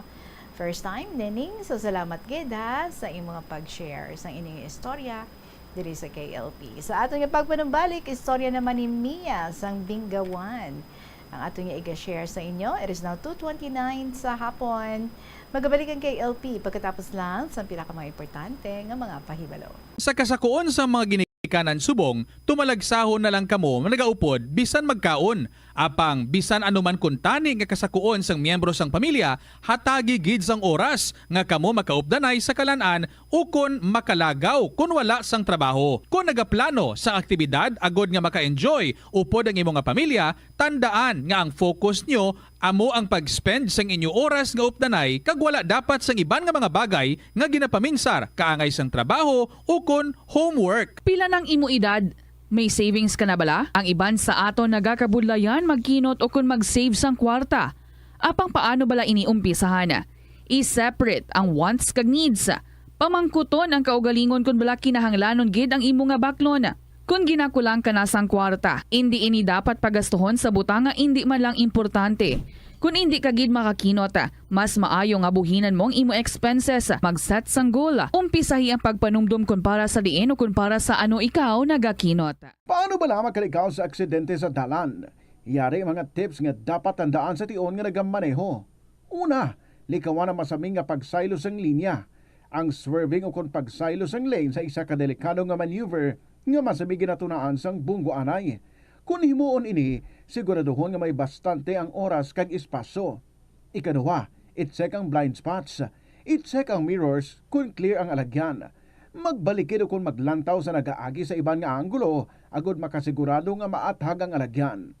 First time, Nening, so salamat kid sa imong pag-share sa ining istorya diri sa KLP. Sa atong pagpanumbalik, istorya naman ni Mia sang Bingawan. Ang atong i-share sa inyo, it is now 2:29 sa hapon. Magabalik ang KLP pagkatapos lang sa pinakamang importante nga mga pahibalo. Sa kasakuon sa mga ginikanan subong, tumalagsahon na lang kamo nagaupod bisan magkaon. Apang bisan anuman kun tani nga kasakuon sang miyembro sang pamilya, hatagi gid sang oras nga kamo makaupdanay sa kalan-an o kun makalagaw kun wala sang trabaho. Kung nagaplano sa aktibidad agod nga maka-enjoy upod ang imong pamilya, tandaan nga ang focus nyo amo ang pag-spend sang inyo oras nga updanay kag wala dapat sang iban nga mga bagay nga ginapaminsar kaangay sang trabaho o kun homework. Pila ng imo edad? May savings ka na bala? Ang iban sa ato nagakabudlayan magkinot o kung mag-save sang kwarta. Apang paano bala iniumpisahan? I-separate ang wants kag needs. Pamangkuton ang kaugalingon kung bala kinahanglanon gid ang imo nga baklon. Kung ginakulang ka na sang kwarta, hindi ini dapat pagastuhon sa butang nga hindi man lang importante. Kung hindi ka gid makakinot, mas maayo nga buhinan mong imo expenses. Mag-set sang goal. Umpisahi ang pagpanumdum kung para sa diin o kung para sa ano ikaw nagakinot. Paano ba lamang kalikaw sa aksidente sa dalan? Yari mga tips nga dapat tandaan sa tion nga nagamaneho. Una, likawan ang masaming nga pagsaylo sang linya. Ang swerving o kung pagsaylo sang lane sa isa kadelikado nga maneuver nga masabi ginatunaan sang bunggo anay. Kung himuon ini, siguraduhon nga may bastante ang oras kag espasyo. Ikaduha, i-check ang blind spots. I-check ang mirrors kung clear ang alagyan. Magbalikid o kung maglantaw sa nagaagi sa iban nga anggulo, agod makasigurado nga maathag ang alagyan.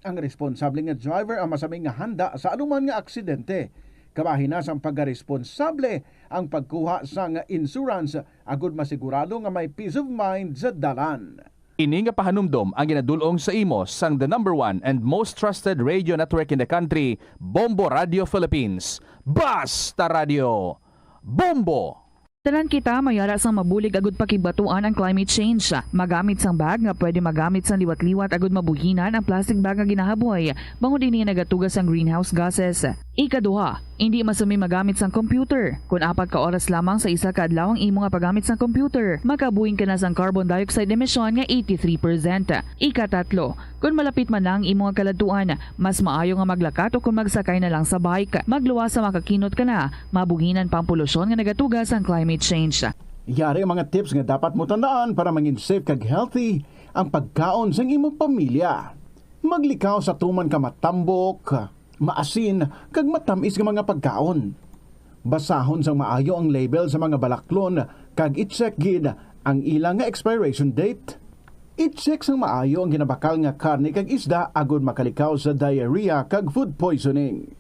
Ang responsable nga driver ang masaming nga handa sa anuman nga aksidente. Kabahinas ang pagkaresponsable ang pagkuha sa nga insurance, agod masigurado nga may peace of mind sa dalan. Ini nga pahanumdom ang ginadulong sa imo sang the #1 and most trusted radio network in the country, Bombo Radio Philippines. Basta Radio Bombo! Tanan kita mayara sang mabulig agud pakibatuan ang climate change. Magamit sang bag nga pwede magamit sang liwat-liwat agud mabuhinan ang plastic bag nga ginahaboy. Bango dinhi nagatugas sang greenhouse gases. Ikaduha, hindi masumi magamit sang computer. Kung 4 ka oras lamang sa isa ka adlaw ang imo nga paggamit sang computer, makabuhing ka na sang carbon dioxide emission nga 83%. Ikatatlo, kung malapit man lang imo nga kaladtuan, mas maayo nga maglakat o kung magsakay na lang sa bike. Magluwas sa makakinot ka na, mabuhinan pang polusyon nga nagatugas ang climate change. Yari ang mga tips nga dapat mo tandaan para mangin safe kag healthy ang pagkaon sa imong pamilya. Maglikaw sa tuman ka matambok, maasin, kag matamis nga mga pagkaon. Basahon sang maayo ang label sa mga balaklon kag i-check gid ang ilang nga expiration date. I-check sang maayo ang ginabakal nga karne kag isda agud makalikaw sa diarrhea kag food poisoning.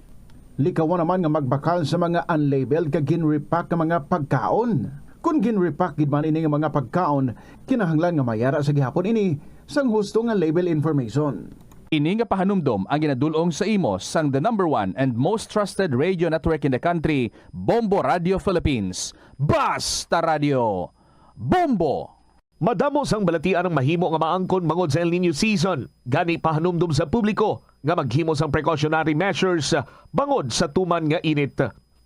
Likawan naman nga magbakal sa mga unlabeled kag ginrepack nga mga pagkaon. Kung ginrepack gid man ini nga mga pagkaon, kinahanglan nga mayara sa gihapon ini sang husto nga label information. Ini nga pahanumdom ang ginadulong sa imo sang the number 1 and most trusted radio network in the country, Bombo Radio Philippines. Basta Radio! Bombo! Madamo sang balatian ang mahimo nga maangkon bangod sa El Nino season. Gani pahanumdom sa publiko nga maghimo sang precautionary measures bangod sa tuman nga init.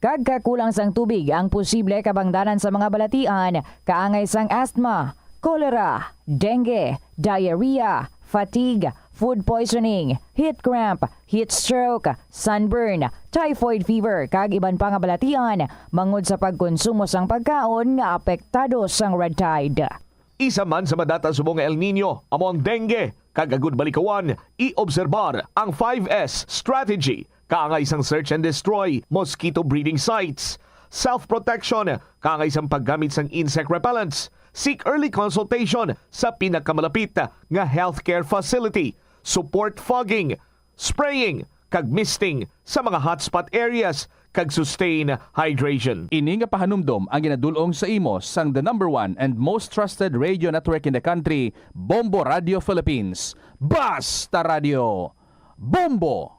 Kagkakulang sang tubig ang posible kabangdanan sa mga balatian, kaangay sang asthma, cholera, dengue, diarrhea, fatigue, food poisoning, heat cramp, heat stroke, sunburn, typhoid fever, kag iban pa nga balatian mangod sa pagkonsumo sang pagkaon nga apektado sang red tide. Isa man sa madata subong El Nino, amo ang dengue, kagagud balikawan, i-obserbar ang 5S strategy, kaangay isang search and destroy mosquito breeding sites, self-protection, kaangay isang paggamit sang insect repellents, seek early consultation sa pinakamalapit nga healthcare facility, support fogging, spraying, kag misting sa mga hotspot areas, kag sustain hydration. Ini nga pahanumdom ang ginadulong sa imo sang the number 1 and most trusted radio network in the country, Bombo Radio Philippines. Basta Radio! Bombo!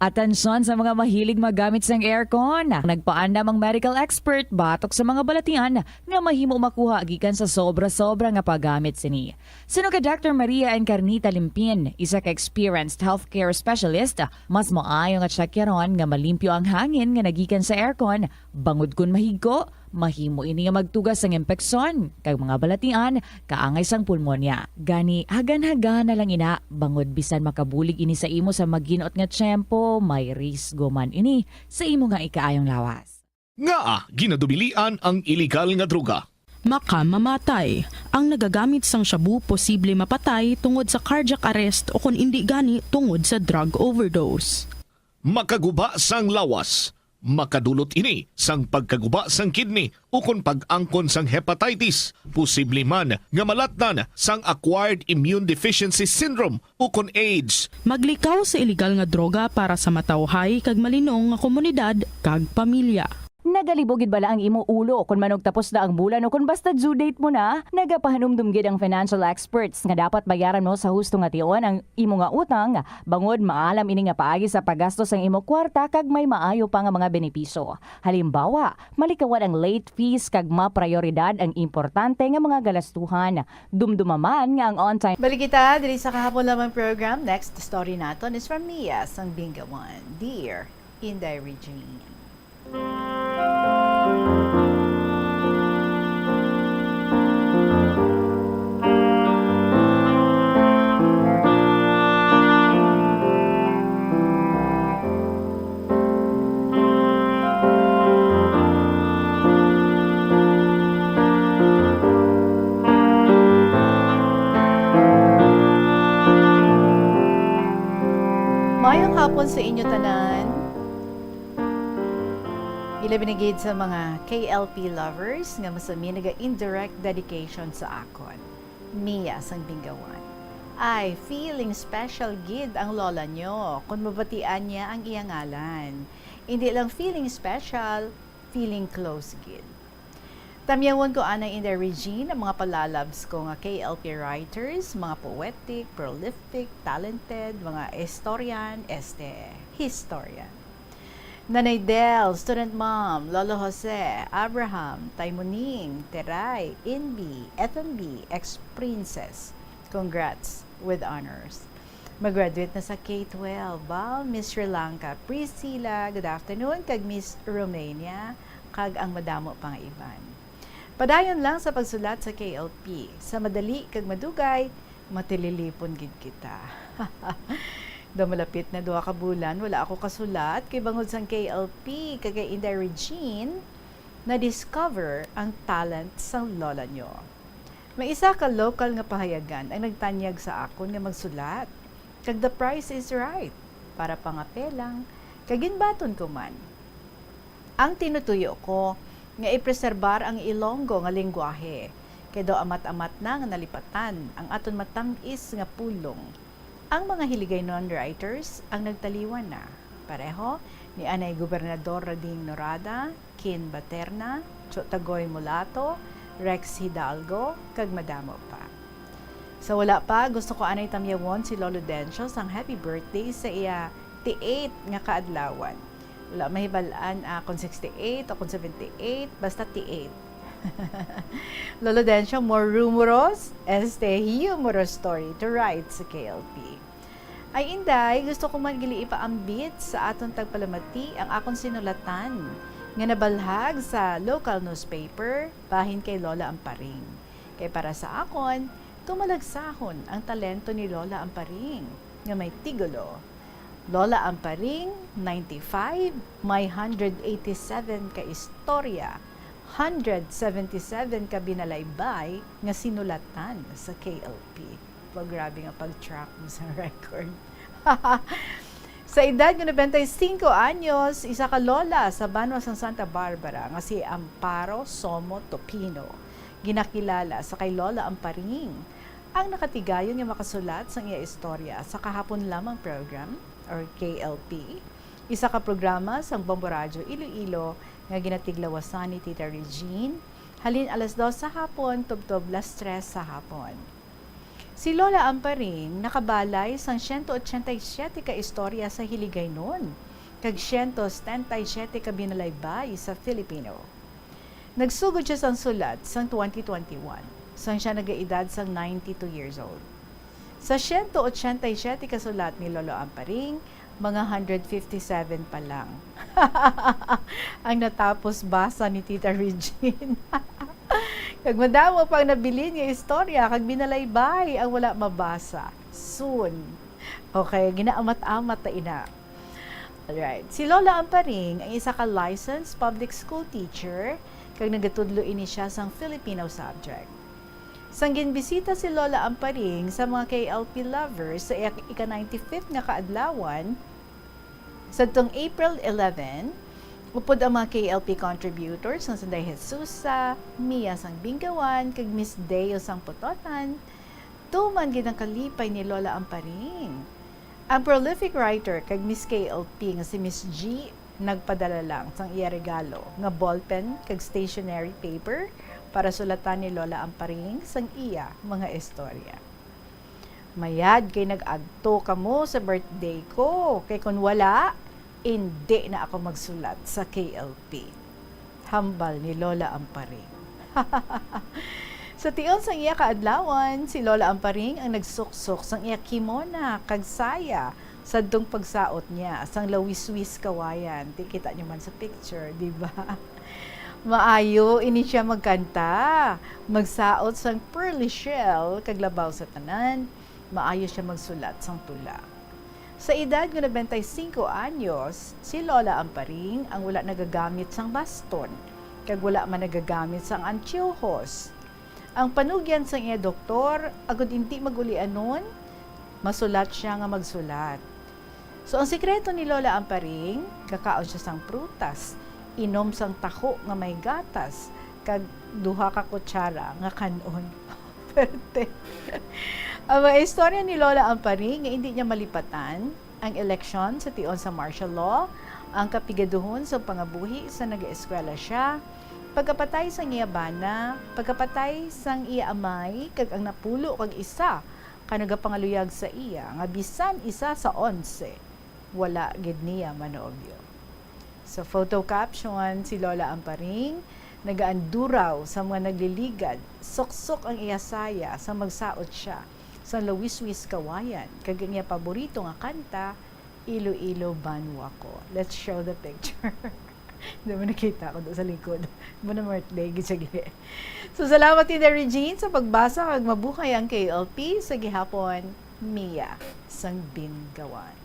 Atensyon sa mga mahilig magamit sang aircon. Nagpaandam ang medical expert batok sa mga balatian nga mahimo makuha gikan sa sobra-sobra nga paggamit sini. Sino ka Dr. Maria Encarnita Limpin, isa ka experienced healthcare specialist, mas maayo nga tsakyaron nga malimpyo ang hangin nga nagikan sa aircon bangod kun mahigko. Mahimo ini nga magtugas sang impeksyon kag mga balatian kaangay sang pulmonya. Gani hagan-hagan na lang ina bangod bisan makabulig ini sa imo sa maginot nga tiyempo, may risgo man ini sa imo nga ikaayong lawas. Nga ginadubilian ang illegal nga droga. Makamamatay. Ang nagagamit sang shabu posible mapatay tungod sa cardiac arrest o kung hindi gani tungod sa drug overdose. Makaguba sang lawas. Makadulot ini sang pagkaguba sang kidney o kung pag-angkon sang hepatitis, posible man nga malatnan sang acquired immune deficiency syndrome o kung AIDS. Maglikaw sa illegal nga droga para sa matawhay kag malinong nga komunidad kag pamilya. Nagalibogid bala ang imo ulo kung manog tapos na ang bulan o kung basta due date mo na, nagapahanumdum gid ang financial experts nga dapat bayaran mo sa husto nga tion ang imo nga utang bangod maalam ini nga paagi sa paggastos ang imo kwarta kag may maayo pa nga mga benepisyo. Halimbawa, malikawan ang late fees kag maprioridad ang importante nga mga galastuhan. Dumdumaman nga ang on-time. Balik kita diri sa kahapon lamang program. Next story naton is from Mia sang Bingawan. Dear Inday Regine. Mayong hapon sa inyo tanan. Ilabinigid sa mga KLP lovers nga masami naga-indirect dedication sa akon. Mia sang Bingawan. Ay, feeling special gid ang lola nyo kung mabatian niya ang iyang ngalan. Hindi lang feeling special, feeling close gid. Tamyawon ko anay in the Regine ang mga palalabs ko nga KLP writers, mga poetic, prolific, talented, mga historian, historian. Nanay Del, student mom, Lolo Jose, Abraham, Taimuning, Teray, Inbi, FMB, ex-princess. Congrats with honors. Mag-graduate na sa K-12, Val, Miss Sri Lanka, Priscilla, good afternoon, kag Miss Romania, kag ang madamo pang iban. Padayon lang sa pagsulat sa KLP. Sa madali kag madugay, matililipon gid kita. Malapit na 2 ka bulan, wala ako kasulat kay bangod sang KLP kagay Inday Regine na discover ang talent sang lola nyo. May isa ka local nga pahayagan ang nagtanyag sa akon nga magsulat. Kag the price is right para pangapelang kaginbaton ko man. Ang tinutuyo ko nga ipreserbar ang Ilonggo nga lengguwahe kay daw amat-amat na nga nalipatan ang aton matamis nga pulong. Ang mga hiligay non-writers ang nagtaliwan na. Pareho ni Anay Gobernador Rading Norada, Kin Baterna, Chotagoy Mulato, Rex Hidalgo, kag madamo pa. Sa wala pa, gusto ko anay tamyawon si Lolo Dencio sang happy birthday sa iya ti-8 nga kaadlawan. Wala mahibalaan kung 68 o kung 78, basta ti-8. Lolo Dencio, more rumorous, humorous story to write sa KLP. Ay inday, gusto ko magili ipaambit sa aton tagpalamati ang akong sinulatan nga nabalhag sa local newspaper bahin kay Lola Amparing. Kay para sa akon, tumalagsahon ang talento ni Lola Amparing nga may tigulo. Lola Amparing, 95, may 187 ka istorya, 177 ka binalaybay nga sinulatan sa KLP. Grabe nga pag-track mo sa record. Sa edad ng 95 anyos, isa ka lola sa Banwa ng Santa Barbara nga si Amparo Somo Topino. Ginakilala sa kay Lola Amparing ang nakatigayon nga makasulat sa iya istorya sa kahapon lamang program or KLP. Isa ka programa sa Bombo Radyo Iloilo nga ginatiglawasan ni Tita Regine. Halin alas 2 sa hapon, tubtob las 3 sa hapon. Si Lola Amparing nakabalay sang 187 ka istorya sa Hiligaynon, kag 177 ka binalaybay sa Filipino. Nagsugod siya sang sulat sang 2021, sang siya nagaedad sang 92 years old. Sa 187 ka sulat ni Lolo Amparing, mga 157 pa lang. Ang natapos basa ni Tita Regine. Kag madamo pang nabilin nga istorya kag binalaybay ang wala mabasa. Soon. Okay, ginaamat-amat ta ina. Alright. Si Lola Amparing ang isa ka licensed public school teacher kag nagatudlo ini siya sang Filipino subject. Sang ginbisita si Lola Amparing sa mga KLP lovers sa ika-95th nga kaadlawan sa tong April 11, upod ang mga KLP contributors ng Sanday Jesusa, Mia sang Bingawan, kag Miss Deo sang Putotan, tuman ginang kalipay ni Lola Amparing. Ang prolific writer kag Miss KLP nga si Miss G nagpadala lang sang iya regalo nga ballpen kag stationery paper para sulatan ni Lola Amparing sang iya mga istorya. Mayad kay nag-agto kamo sa birthday ko, kay kun wala, hindi na ako magsulat sa KLP. Hambal ni Lola Amparing. Sa tion sang iya kaadlawan, si Lola Amparing ang nagsuksok sang iya kimona kag saya sa dong pagsaot niya sang lawis-wis kawayan. Kita niyo man sa picture, di ba? Maayo ini siya magkanta, magsaot sang pearly shell kag labaw sa tanan. Maayo siya magsulat sang tula. Sa edad ng 95 anyos, si Lola Amparing ang wala nagagamit sang baston, kag wala man nagagamit sang antiyohos. Ang panugyan sang iya doktor, agud hindi magulian nun, masulat siya nga magsulat. So ang sikreto ni Lola Amparing, kakaon siya sang prutas, inom sang taho nga may gatas, kag duha ka kutsara nga kanon. Perte. Ang mga istorya ni Lola Amparing nga hindi niya malipatan, ang eleksyon sa tion sa martial law, ang kapigaduhon sa pangabuhi sa nag-eskwela siya, pagkapatay sang iya bana, pagkapatay sang iya amay, kag ang napulo kag isa, kanagapangaluyag sa iya, nga bisan isa sa 11, wala gid niya manobyo. Sa photo caption, si Lola Amparing, nagaanduraw sa mga nagliligad, soksok ang iya saya sa magsaot siya sa lawiswis kawayan, kag iya paborito nga kanta, Iloilo Banwa Ko. Let's show the picture. Hindi mo nakita ko doon sa likod. Hindi mo na birthday, gisagli. So, salamat Tita Regine sa pagbasa kag mabuhay ang KLP sa gihapon, Mia sang Bingawan.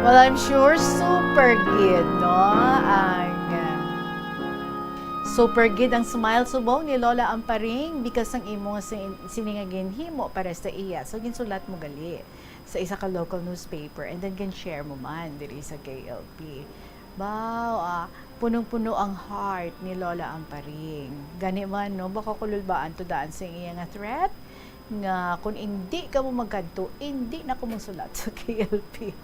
Well, I'm sure super good, no? Super good ang smile subong ni Lola Amparing because ang imo siningagin himo para sa iya. So, ginsulat mo gali. sa isa ka local newspaper and then can share mo man diri sa KLP. Wow, punong-puno ang heart ni Lola Amparing. Gani man, no? Baka kululbaan to daan sa iya nga threat nga kung hindi ka mo magkanto, hindi na ko musulat sa KLP.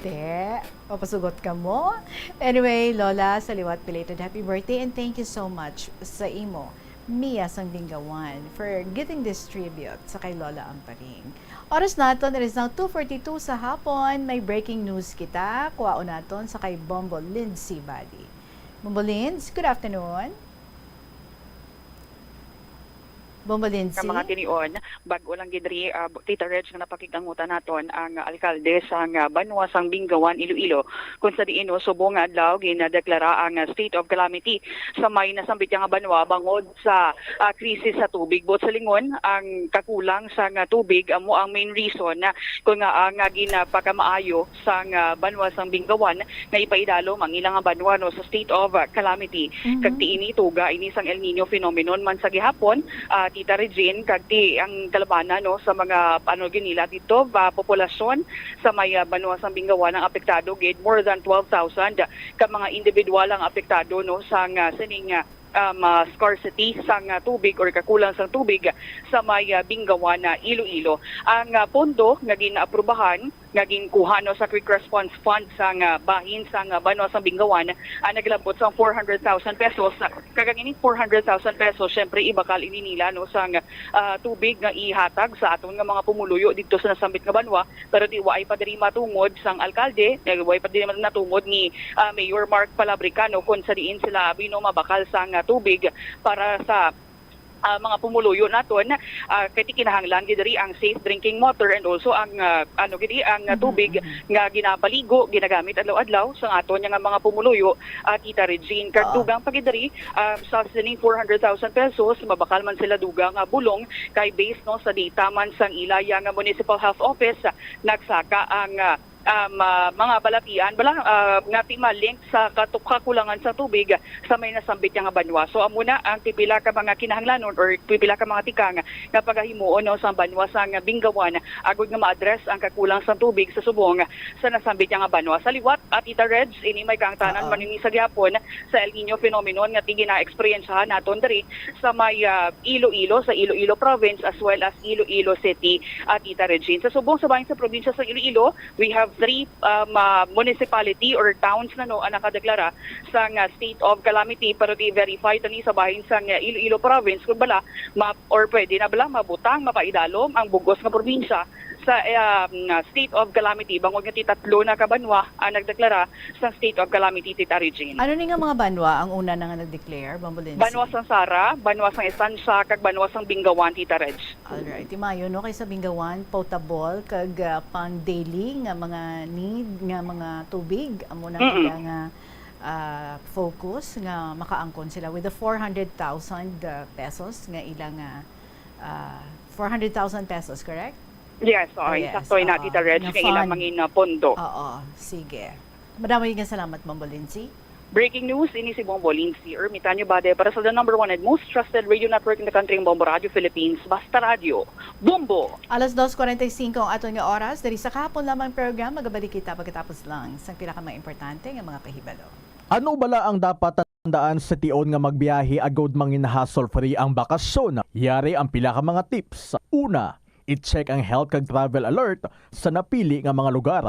Te, papasugot ka mo. Anyway, Lola, saliwat belated happy birthday and thank you so much sa imo, Mia Sangdingawan, for giving this tribute sa kay Lola Amparing. Oras naton, it is now 2:42 sa hapon. May breaking news kita. Kuwaon naton sa kay Bombo Lindsay Badi. Bombo Linds, good afternoon. Bombo Lindsay. Sa mga tinion, bago lang gidri, Tita Reg, nga napakigdangutan naton ang alkalde sa Banwa sang Bingawan, Iloilo, kung sa diino subong adlaw ginadeklara ang state of calamity sa may nasambit nga Banwa bangod sa krisis sa tubig. Bot sa lingon, ang kakulang sa tubig amo ang main reason kung nga ang ginapagkamaayo sa Banwa sang Bingawan nga ipaidalo ang ilang Banwa no, sa state of calamity. Kag tiini tuga ini sang El Nino phenomenon man sa gihapon, Tita Regine, kagti ang kalabanan no, sa mga ginila dito, populasyon sa may Banwa sang Bingawan ang apektado, gate more than 12,000 ka mga individual ang apektado no, sa sining scarcity sang tubig or kakulang sang tubig sa may Bingawan na Iloilo. Ang pondo nga ginaaprubahan nga ginkuha no sa Quick Response Fund sang bahin sang Banwa sang Bingawan naglabot sang 400,000 pesos. Kagangini 400,000 pesos syempre ibakal ini nila no sang tubig nga ihatag sa aton nga mga pumuluyo dito sa nasambit nga Banwa, pero di waay pa diri matungod sang alkalde, waay pa diri matungod ni Mayor Mark Palabricano kung sa diin sila bino mabakal sang tubig para sa mga pumuluyo naton. Kay kinahanglan gidiri ang safe drinking water and also ang ang tubig nga ginapaligo ginagamit adlaw-adlaw sa aton nga mga pumuluyo. Tita Regine, kagdugang pagidiri sa sining 400,000 pesos mabakal man sila dugang bulong kay based no sa data man sang Ilaya nga Municipal Health Office nagsaka ang mga balatian nga link sa kakulangan sa tubig sa may nasambit nga Banwa. So amuna ang pipila ka mga kinahanglanon or pipila ka mga tikang nga pagahimuon no, sa Banwa sang Bingawan agud nga ma-address ang kakulang sa tubig sa subong sa nasambit nga Banwa. Sa liwat at Tita Reds, ini may kangtanan manini sa gihapon sa El Nino phenomenon nga gina-experiencehan naton diri sa may Iloilo, sa Iloilo province as well as Iloilo City at Tita Regine. Sa subong sa bahin sa probinsya sa Iloilo, we have 3 municipality or towns na no ang nakadeklara sa state of calamity, pero i-verify tani sa bahin sa Iloilo province kung bala or pwede na bala mabutang mapaidalom ang bugos nga probinsya sa state of calamity. Bangod nga tatlo na ka Banwa ang nagdeklara sa state of calamity, Tita Regine. Ano ni nga mga Banwa ang una na nga nag-declare, Bambolensi? Banwa sang Sara, Banwa sang Estancia, kag Banwa sang Bingawan, Tita Reg. Alright, Timayo, no, kay sa Bingawan, potable, kag pang daily nga mga need, nga mga tubig, amo na nga focus, nga makaangkon sila with the 400,000 pesos, nga ilang 400,000 pesos, correct? Yes, sakto na Tita Reg, nga ilang mangin pondo. Oo, sige. Maraming salamat, Bambolensi. Breaking news, ini si Bombo Lindsay. Ermitan nyo ba para sa the number 1 and most trusted radio network in the country, ang Bombo Radio Philippines, Basta Radio, Bombo! Alas 2:45 ang aton nga oras, dari sa kahapon lamang program, magabalik kita pagkatapos lang sa pinakamang importante nga mga kahibalo. Ano bala ang dapat tandaan sa tion nga magbiyahe agod mangin hassle-free ang bakasyon? Yari ang pila ka mga tips. Una, i-check ang health kag travel alert sa napili nga mga lugar.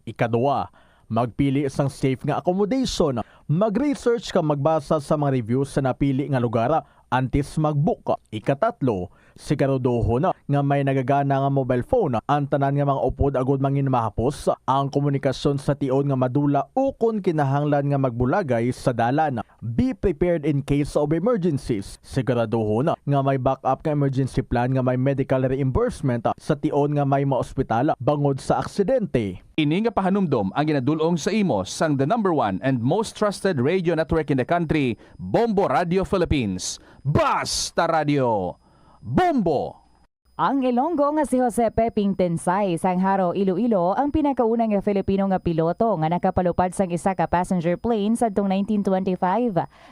Ikadua, magpili isang safe nga accommodation. Mag-research ka magbasa sa mga reviews sa napili nga lugar antes mag-book. Ikatatlo, siguraduho na nga may nagagana nga mobile phone. Ang tanan nga mga upod agud mangin mahapos ang komunikasyon sa tion nga madula o kung kinahanglan nga magbulagay sa dalan. Be prepared in case of emergencies. Siguraduho na nga may backup nga emergency plan nga may medical reimbursement sa tion nga may maospital bangod sa aksidente. Ini nga pahanumdom ang ginadulong sa imo sang the number 1 and most trusted radio network in the country, Bombo Radio Philippines. Basta Radio! Bombo! Ang Ilonggo nga si Jose Peping Tensay sang Haro, Iloilo ang pinakaunang nga Filipino nga piloto nga nakapalupad sang isa ka passenger plane sadtong 1925.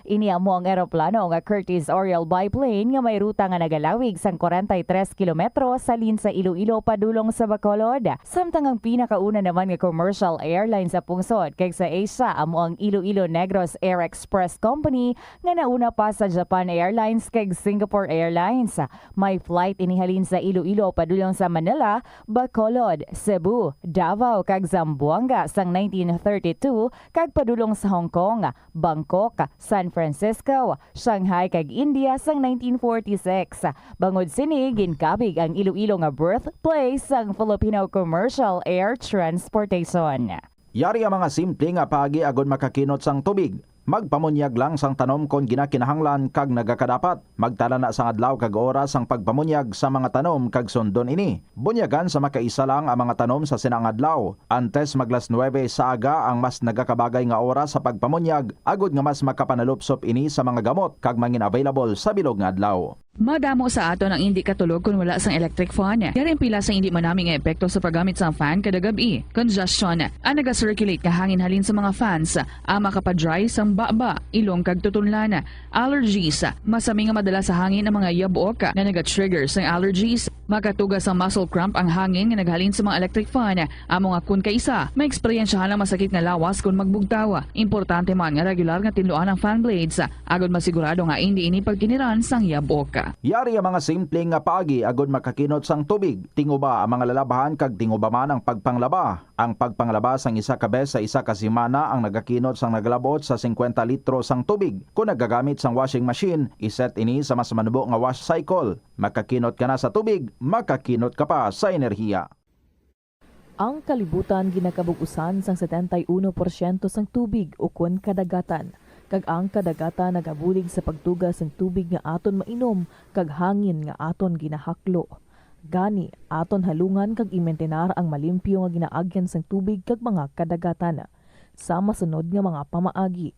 Ini amo ang eroplano nga Curtiss Oriole biplane nga may ruta nga nagalawig sang 43 kilometro sa sa Iloilo padulong sa Bacolod. Samtang ang pinakauna naman nga commercial airline sa pungsod kay sa Asia amo ang Iloilo Negros Air Express Company nga nauna pa sa Japan Airlines kay Singapore Airlines. May flight inihalin sa Iloilo padulong sa Manila, Bacolod, Cebu, Davao kag Zamboanga sang 1932 kag padulong sa Hong Kong, Bangkok, San Francisco, Shanghai kag India sang 1946. Bangod sini ginkabig ang Iloilo nga birthplace sang Filipino commercial air transportation. Yari ang mga simple nga paagi agon makakinot sang tubig. Magpamunyag lang sang tanom kon ginakinahanglan kag nagakadapat. Magtala na sang adlaw kag oras ang pagpamunyag sa mga tanom kag sundon ini. Bunyagan sa makaisa lang ang mga tanom sa sinang adlaw. Antes maglas 9 sa aga ang mas nagakabagay nga oras sa pagpamunyag agod nga mas makapanalupsop ini sa mga gamot kag mangin available sa bilog nga adlaw. Madamo sa aton ang hindi katulog kung wala sang electric fan. Yaring pila sa hindi manaming epekto sa paggamit sang fan kada gabi. Congestion, ang naga-circulate ka hangin halin sa mga fans, ang makapadry sang baba, ilong kag tutunlan. Allergies, masami nga madala sa hangin ang mga yabuok na naga-trigger sang allergies. Makatugas ang muscle cramp ang hangin nga naghalin sa mga electric fan. Amo nga kun kaisa, may eksperyensyahan ang masakit nga lawas kung magbugtaw. Importante man nga regular nga tinluan ang fan blades, agad masigurado nga hindi ini pagkiniran sang yabuok. Yari ang mga simpleng nga paagi agod makakinot sang tubig. Tinguba ang mga lalabahan kag tinguba man ang pagpanglaba. Ang pagpanglaba sang isa ka bes sa isa ka semana ang nagakinot sang nagalabot sa 50 litro sang tubig. Kung nagagamit sang washing machine, iset ini sa mas manubo nga wash cycle. Makakinot ka na sa tubig, makakinot ka pa sa enerhiya. Ang kalibutan ginakabugusan sang 71% sang tubig o kun kadagatan. Kag ang kadagatan nagabulig sa pagtugas ng tubig nga aton mainom kag hangin nga aton ginahaklo. Gani aton halungan kag imentenar ang malimpyo nga ginaagyan sang tubig kag mga kadagatan sa masunod nga mga pamaagi.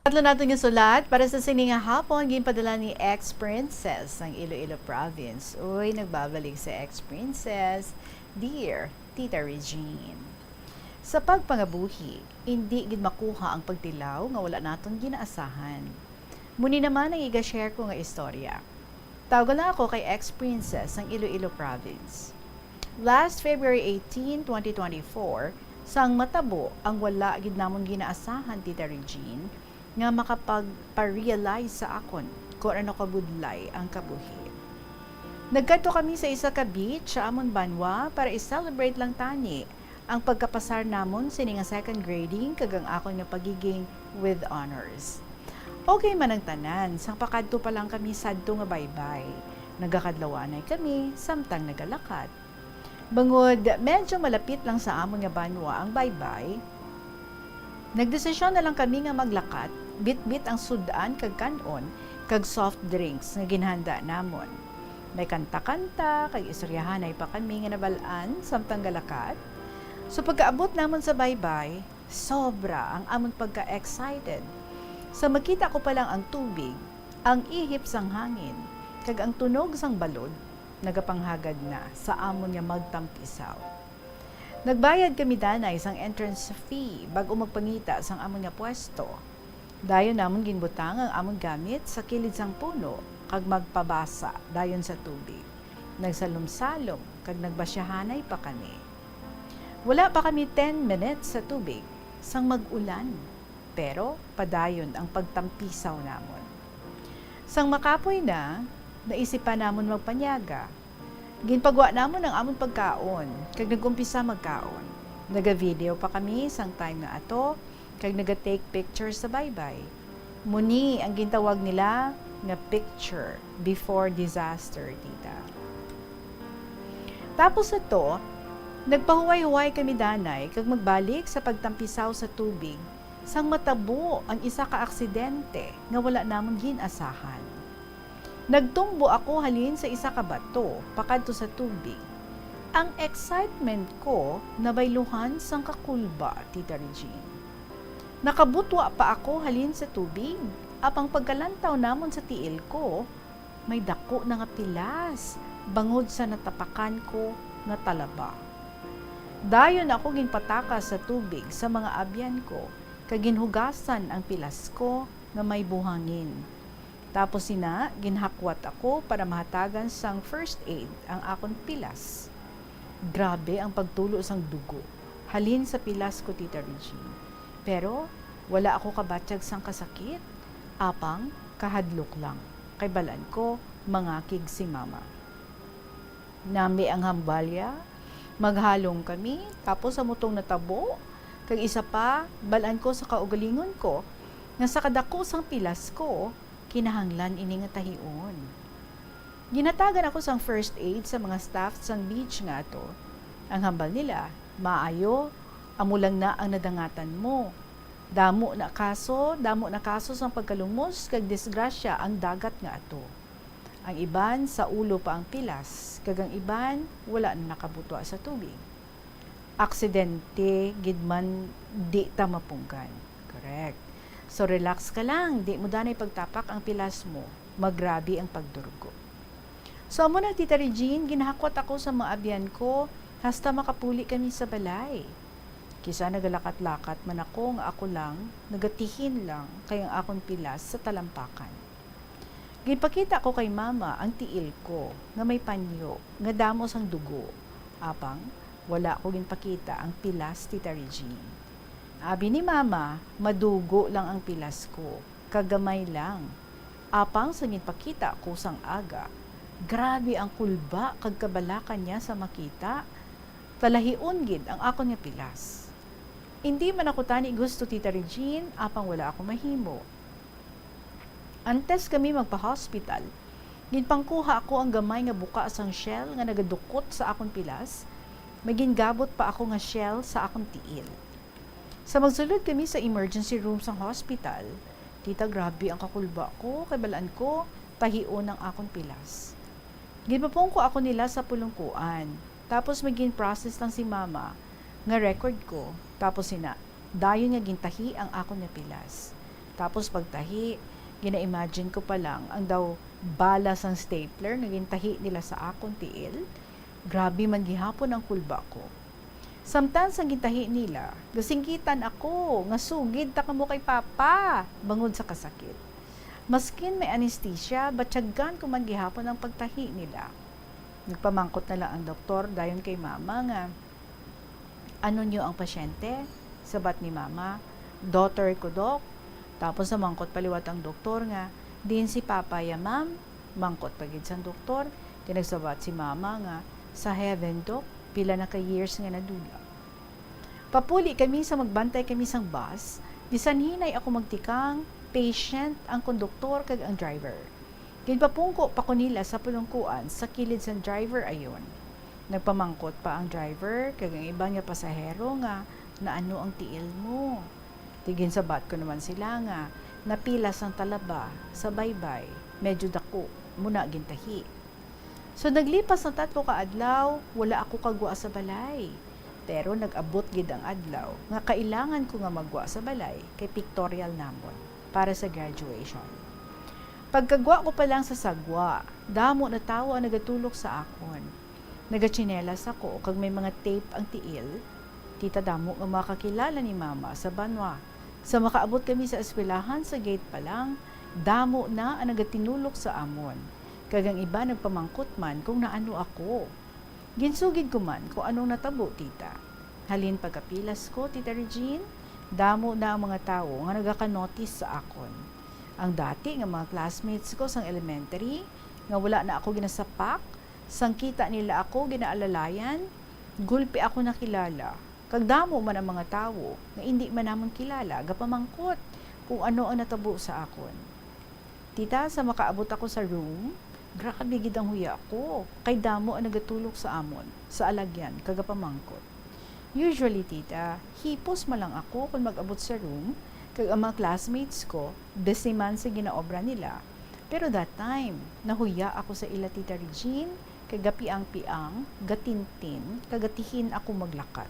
Tatlo natin yung sulat para sa sininga hapon ginpadala ni ex-princess ng Iloilo Province. Uy, nagbabalik sa ex-princess. Dear Tita Regine, sa pagpangabuhi, hindi gid makuha ang pagtilaw nga wala naton ginaasahan. Muni naman ang iga-share ko nga istorya. Tawag na ako kay ex-princess ng Iloilo Province. Last February 18, 2024, sang matabo ang wala gid namon ginaasahan, Tita Regine, nga makapag-realize sa akon kung ano kabudlay ang kabuhi. Nagkadto kami sa isa ka beach sa amon banwa para i-celebrate lang tani ang pagkapasar namon sini nga second grading kag ang akon nga pagiging with honors. Okay man ang tanan, sang pakadto pa lang kami sadto nga baybay. Nagakadlawanay kami samtang nagalakad. Bangod medyo malapit lang sa amon nga banwa ang baybay, nagdesisyon na lang kami nga maglakat, bit-bit ang sudan kag kanon kag soft drinks nga ginhanda namon. May kanta-kanta kag istoryahanay pa kami nga nabalaan samtang galakat. So pagkaabot namon sa baybay, sobra ang amon pagka-excited. Sa makita ko pa lang ang tubig, ang ihip sang hangin, kag ang tunog sang balod, nagapanghagad na sa amon nga magtampisaw. Nagbayad kami danay sang entrance fee bago magpangita sang amon nga pwesto. Dayon namon ginbutang ang amon gamit sa kilid sang puno kag magpabasa dayon sa tubig. Nagsalom-salom kag nagbasyahanay pa kami. Wala pa kami 10 minutes sa tubig, sang mag-ulan, pero padayon ang pagtampisaw namon. Sang makapoy na, naisipan namon magpanyaga. Ginpagwa namon ang amon pagkaon, kag nagumpisa magkaon. Naga-video pa kami sang time na ato, kag naga-take pictures sa baybay. Muni ang gintawag nila nga picture before disaster, tita. Tapos ito, nagpahuway-huway kami danay kag magbalik sa pagtampisaw sa tubig sang matabo ang isa ka aksidente nga wala namon ginasahan. Nagtumbo ako halin sa isa ka bato pakadto sa tubig. Ang excitement ko nabayluhan sang kakulba, Tita Regine. Nakabutwa pa ako halin sa tubig. Apang pagkalantaw namon sa tiil ko, may dako na nga pilas bangod sa natapakan ko nga talaba. Dayon ako ginpatakas sa tubig sa mga abyan ko, kag ginhugasan ang pilas ko nga may buhangin. Tapos ginhakwat ako para mahatagan sang first aid ang akon pilas. Grabe ang pagtulo sang dugo halin sa pilas ko, Tita Regine. Pero wala ako kabatyag sang kasakit, apang kahadlok lang. Kay balan ko, mangakig si mama. Nami ang hambalya, maghalong kami, tapos sa mutong natabo, kag isa pa, balan ko sa kaugalingon ko, nga sa kadako sang pilas ko, kinahanglan ini nga tahion. Ginatagan ako sang first aid sa mga staff sang beach nga to. Ang hambal nila, maayo, amo lang na ang nadangatan mo. Damo na kaso sang pagkalumos kag disgrasya ang dagat nga ato. Ang iban sa ulo pa ang pilas, kag ang iban wala na nakabutwa sa tubig. Aksidente gidman di ta mapunggan. Correct. So relax ka lang, di mo danay pagtapak ang pilas mo, magrabi ang pagdurgo. So amo na, Tita Regine, ginahakwat ako sa mga abyan ko hasta makapuli kami sa balay. Kisa nagalakat-lakat man ako nga ako lang, nagatihin lang kay ang akong pilas sa talampakan. Ginpakita ko kay mama ang tiil ko nga may panyo, nga damos ang dugo. Apang wala ko ginpakita ang pilas, Tita Regine. Abi ni mama, madugo lang ang pilas ko, kagamay lang. Apang sa ginpakita ko sang aga, grabe ang kulba kag kabalakan niya sa makita. Talahiun gid ang ako nga pilas. Hindi man ako tani gusto, Tita Regine, apang wala ako mahimo. Antes kami magpa-hospital, ginpangkuha ako ang gamay nga buka sang shell nga nagadukot sa akong pilas, may gingabot pa ako nga shell sa akong tiil. Sa magsulod kami sa emergency room sa hospital, tita, grabe ang kakulba ko, kay balaan ko, tahion ang akong pilas. Ginpapong ko ako nila sa pulungkuan, tapos maging process lang si mama, nga record ko, tapos dayon nga gintahi ang akong nga pilas. Tapos pagtahi, gina-imagine ko pa lang, ang daw balas ang stapler nga gintahi nila sa akong tiil, grabe man gihapon ang kulba ko. Samtang sa gintahi nila, gasingkitan ako, nga sugid ta kamo kay papa, bangod sa kasakit. Maskin may anesthesia, batyagan ko man gihapon ang pagtahi nila. Nagpamangkot na lang ang doktor dayon kay mama nga, ano nyo ang pasyente? Sabat ni mama, daughter ko, dok. Tapos namangkot paliwat ang doktor nga, din si papa ya ma'am, mangkot pagid sang doktor, tinagsabat si mama nga, sa heaven, dok, pila na ka years nga nadula. Papuli kami sa magbantay kami sang bus, bisan hinay ako magtikang, patient ang konduktor kag ang driver. Ginpapungko pa ko nila sa pulungkuan sa kilid sang driver ayon. Nagpamangkot pa ang driver kag ang iba nga pasahero nga na ano ang tiil mo. Tigin sabat ko naman sila nga napila sang talaba sa baybay, medyo dako muna gintahi. So naglipas ng 3 ka adlaw, wala ako kagwa sa balay. Pero nag-abot gid ang adlaw nga kailangan ko nga magwa sa balay kay pictorial namon para sa graduation. Pagkagwa ko pa lang sa sagwa, damo na tawo ang nagatulok sa akon. Nagatsinelas ako kag may mga tape ang tiil. Tita, damo nga makakilala ni mama sa banwa. Sa makaabot kami sa eskwelahan sa gate pa lang, damo na ang nagatinulok sa amon. Kagang iba nagpamangkot man kung naano ako. Ginsugid ko man kung anong natabo, tita. Halin pagkapilas ko, Tita Regine, damo na ang mga tao nga nagaka-notice sa akon. Ang dati nga mga classmates ko sang elementary, nga wala na ako ginasapak, sang kita nila ako ginaalalayan, gulpi ako nakilala. Kag damo man ang mga tao nga hindi man namon kilala, gapamangkot kung ano ang natabo sa akon. Tita, sa makaabot ako sa room, grabe gid ang huya ko, kay damo ang nagatulog sa amon, sa alagyan, kagapamangkot. Usually, tita, hipos malang ako kung mag-abot sa room, kag ang mga classmates ko, desiman sa ginaobra nila. Pero that time, nahuya ako sa ila, Tita Regine, kagapiang-piang, gatintin, kagatihin ako maglakat.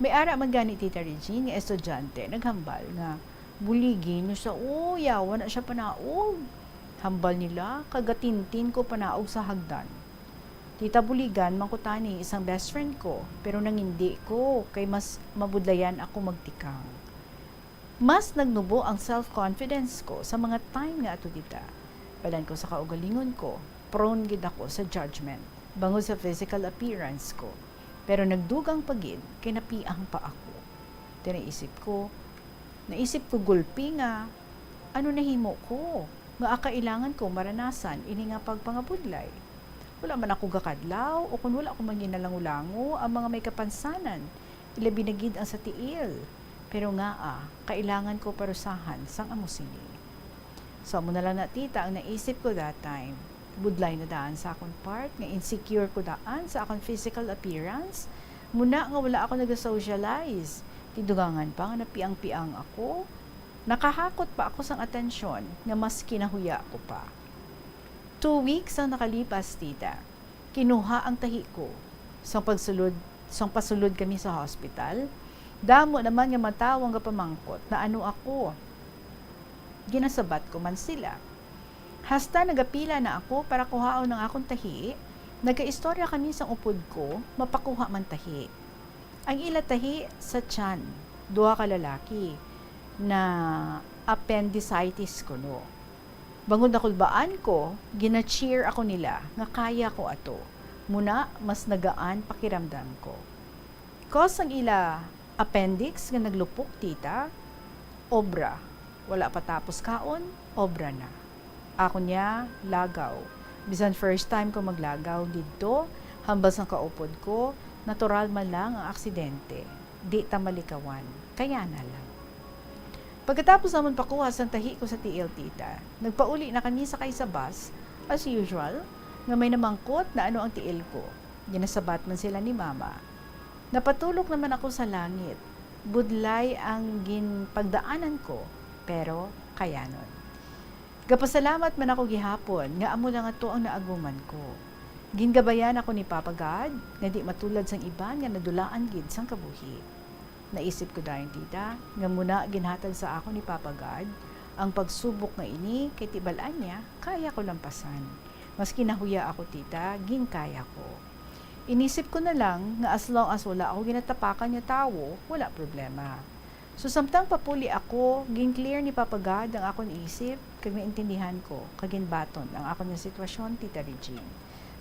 May ara man gani, Tita Regine, nga estudyante, naghambal nga, buligi no sa uya, wala siya panaog. Hambal nila, kagatintin ko panaog sa hagdan. Tita Buligan, mangkutani, isang best friend ko, pero nang hindi ko, kay mas mabudlayan ako magtikang. Mas nagnubo ang self-confidence ko sa mga time nga ato dita. Balan ko sa kaugalingon ko, prone gid ako sa judgment, bangod sa physical appearance ko. Pero nagdugang pagid, kay napiang pa ako. Naisip ko gulpi nga, ano nahimo ko? Nga kailangan ko maranasan, ini nga pagpangabudlay. Wala man ako gakadlaw, o kung wala ako man ginalangulango, ang mga may kapansanan, ilabi na gid ang sa tiil. Pero nga kailangan ko parusahan sang amusini. So, amo na lang na tita, ang naisip ko that time, budlay na daan sa akong part, nga insecure ko daan sa akong physical appearance, muna nga wala ako nag-socialize. Tidugangan pa nga napiang-piang ako, nakahakot pa ako sang atensyon, nga mas kinahuya ko pa. 2 weeks ang nakalipas, tita. Kinuha ang tahi ko. Sang pasulod kami sa hospital, damo naman nga matawang nga pamangkot na ano ako. Ginasabat ko man sila. Hasta nagapila na ako para kuhaon ng akong tahi, nagaistorya kami sa upod ko, mapakuha man tahi. Ang ila tahi sa tiyan, 2 ka lalaki, na appendicitis ko no. Bangod na kulbaan ko, gina-cheer ako nila, nga kaya ko ato. Muna, mas nagaan pakiramdam ko. Cause ang ila appendix nga naglupok, tita, obra. Wala pa tapos kaon, obra na. Ako niya, lagaw. Bisan first time ko maglagaw dito, hambal sa kaupod ko, natural man lang ang aksidente. Di ta malikawan. Kaya na lang. Pagkatapos naman pakuha sa tahi ko sa TL, tita, nagpauli na kami sakay sa bus, as usual, nga may namangkot na ano ang TL ko. Ginasabat man sila ni mama. Napatulog naman ako sa langit. Budlay ang ginpagdaanan ko, pero kayanon. Gapasalamat man ako gihapon, nga amo lang ato ang naaguman ko. Gingabayan ako ni Papa God, nga di matulad sang iban nga nadulaan gid sang kabuhi. Naisip ko dahil, tita, nga muna ginhatag sa ako ni Papa God, ang pagsubok nga ini, kay tibalaan niya, kaya ko lampasan. Mas kinahuya ako, tita, ginkaya ko. Inisip ko na lang, nga as long as wala ako ginatapakan niya tawo, wala problema. So, samtang papuli ako, gin-clear ni Papa God ang akong isip, kag naintindihan ko, kaginbaton ang akong sitwasyon, tita Regine.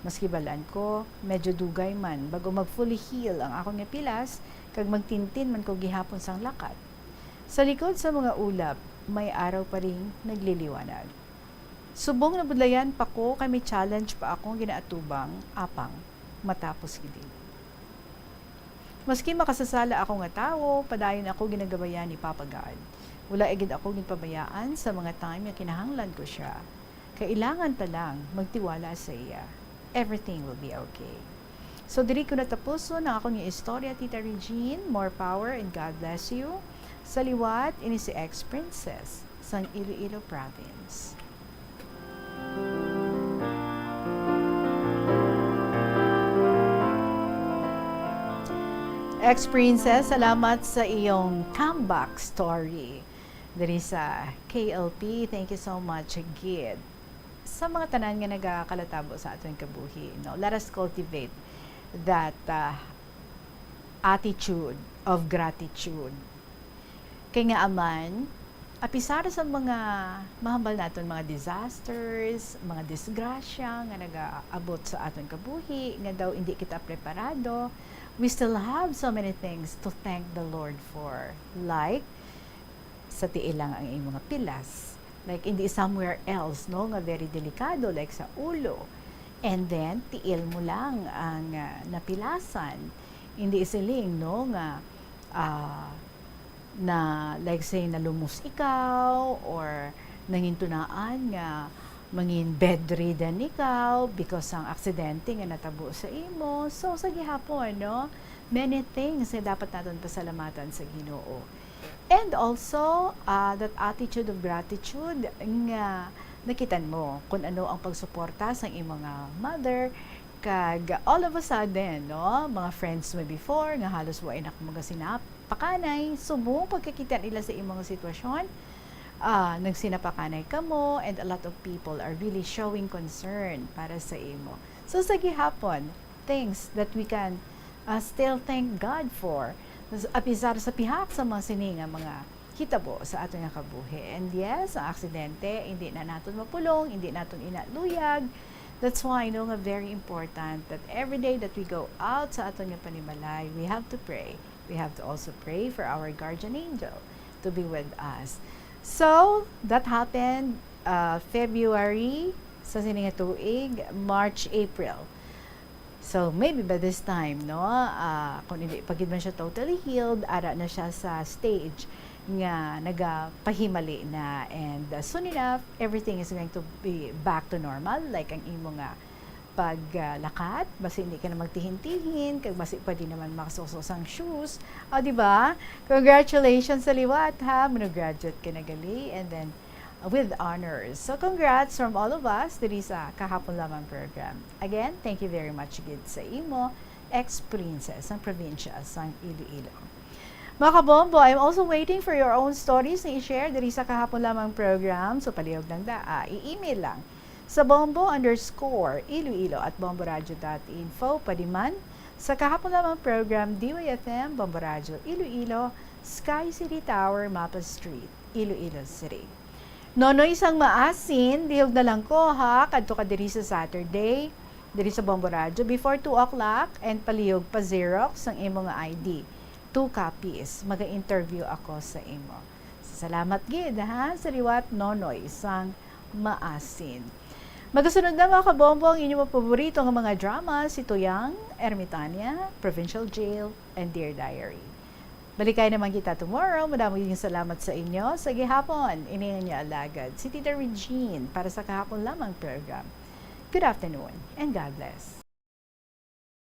Maski balaan ko, medyo dugay man, bago mag-fully heal ang akong pilas, kag magtintin man ko gihapon sang lakat. Sa likod sa mga ulap, may araw pa rin nagliliwanag. Subong na budlayan pa ko, kay may challenge pa akong ginaatubang, apang, matapos gidi. Maski makasasala ako nga tao, padayon ako ginagabayan ni Papa God. Wala agad ako ginpabayaan sa mga time nga kinahanglan ko siya. Kailangan ta lang magtiwala sa iya. Everything will be okay. So, diri ko natapuso ng akong istorya, Tita Regine. More power and God bless you. Sa liwat, ini si ex-princess sa Iloilo Province. Ex-princess, salamat sa iyong comeback story. Diri sa KLP, thank you so much, Gid. Sa mga tanan nga nagakalatabo sa ating kabuhi, no? Let us cultivate that attitude of gratitude. Kaya nga aman, apisar sa mga mahambal naton mga disasters, mga disgrasya nga nag-aabot sa ating kabuhi, nga daw hindi kita preparado, we still have so many things to thank the Lord for. Like, sa tiil lang ang iyong mga pilas. Like, hindi somewhere else, no? Nga very delikado, like sa ulo. And then, tiil mo lang ang napilasan. Hindi isiling, no? Nga, na, like say, nalumus ikaw, or nangintunaan nga, mangin bedridden ikaw, because ang aksidente nga natabo sa imo. So, sa gihapon, no? Many things na dapat natin pasalamatan sa Ginoo. And also, that attitude of gratitude nga nakitan mo kung ano ang pagsuporta sa iyong mga mother, kag all of a sudden, no, mga friends mo before, nga halos wa inak mga sinapakanay, subong pagkakita nila sa iyong mga sitwasyon, nagsinapakanay ka mo, and a lot of people are really showing concern para sa imo. So sa gihapon, things that we can still thank God for. Apisar sa pihak sa mga sininga mga hitabo sa ato nga kabuhi. And yes, ang aksidente, hindi na naton mapulong, hindi naton inaluyag. That's why I know nga very important that every day that we go out sa aton nga panimalay, we have to pray. We have to also pray for our guardian angel to be with us. So, that happened February sa sininga tuig, March, April. So, maybe by this time, no, kung hindi, pag man siya totally healed, ara na siya sa stage nga nagapahimali na, and soon enough, everything is going to be back to normal, like ang imo nga paglakat, basi hindi ka na magtihin-tihin, kag basi pwede naman makasusos ang shoes. O, di ba? Congratulations sa liwat, ha? Graduate ka na gali, and then with honors. So, congrats from all of us diri sa Kahapon Lamang program. Again, thank you very much gid sa imo, ex-princess ng probinsya sa Iloilo. Mga kabombo, I'm also waiting for your own stories na i-share diri sa Kahapon Lamang program. So, palihog lang i-email lang sa bombo_iloilo@bomboradio.info. Pwede man sa Kahapon Lamang program, DYFM, Bombo Radio, Iloilo, Sky City Tower, Mapa Street, Iloilo City. Nonoy isang maasin, lihog na lang ko ha, kadto ka diri sa Saturday, diri sa Bombo Radio, before 2 o'clock, and palihog pa Xerox ang imo nga ID. 2 copies. Maga-interview ako sa imo. Salamat gid ha, sa liwat Nonoy isang maasin. Magasunod na mga kabombo ang inyong paborito ng mga drama, si Tuyang, Ermitania, Provincial Jail, and Dear Diary. Balikay naman kita tomorrow. Madaming salamat sa inyo. Sa gihapon, iningan niyo alagad si Tita Regine para sa Kahapon Lamang program. Good afternoon and God bless.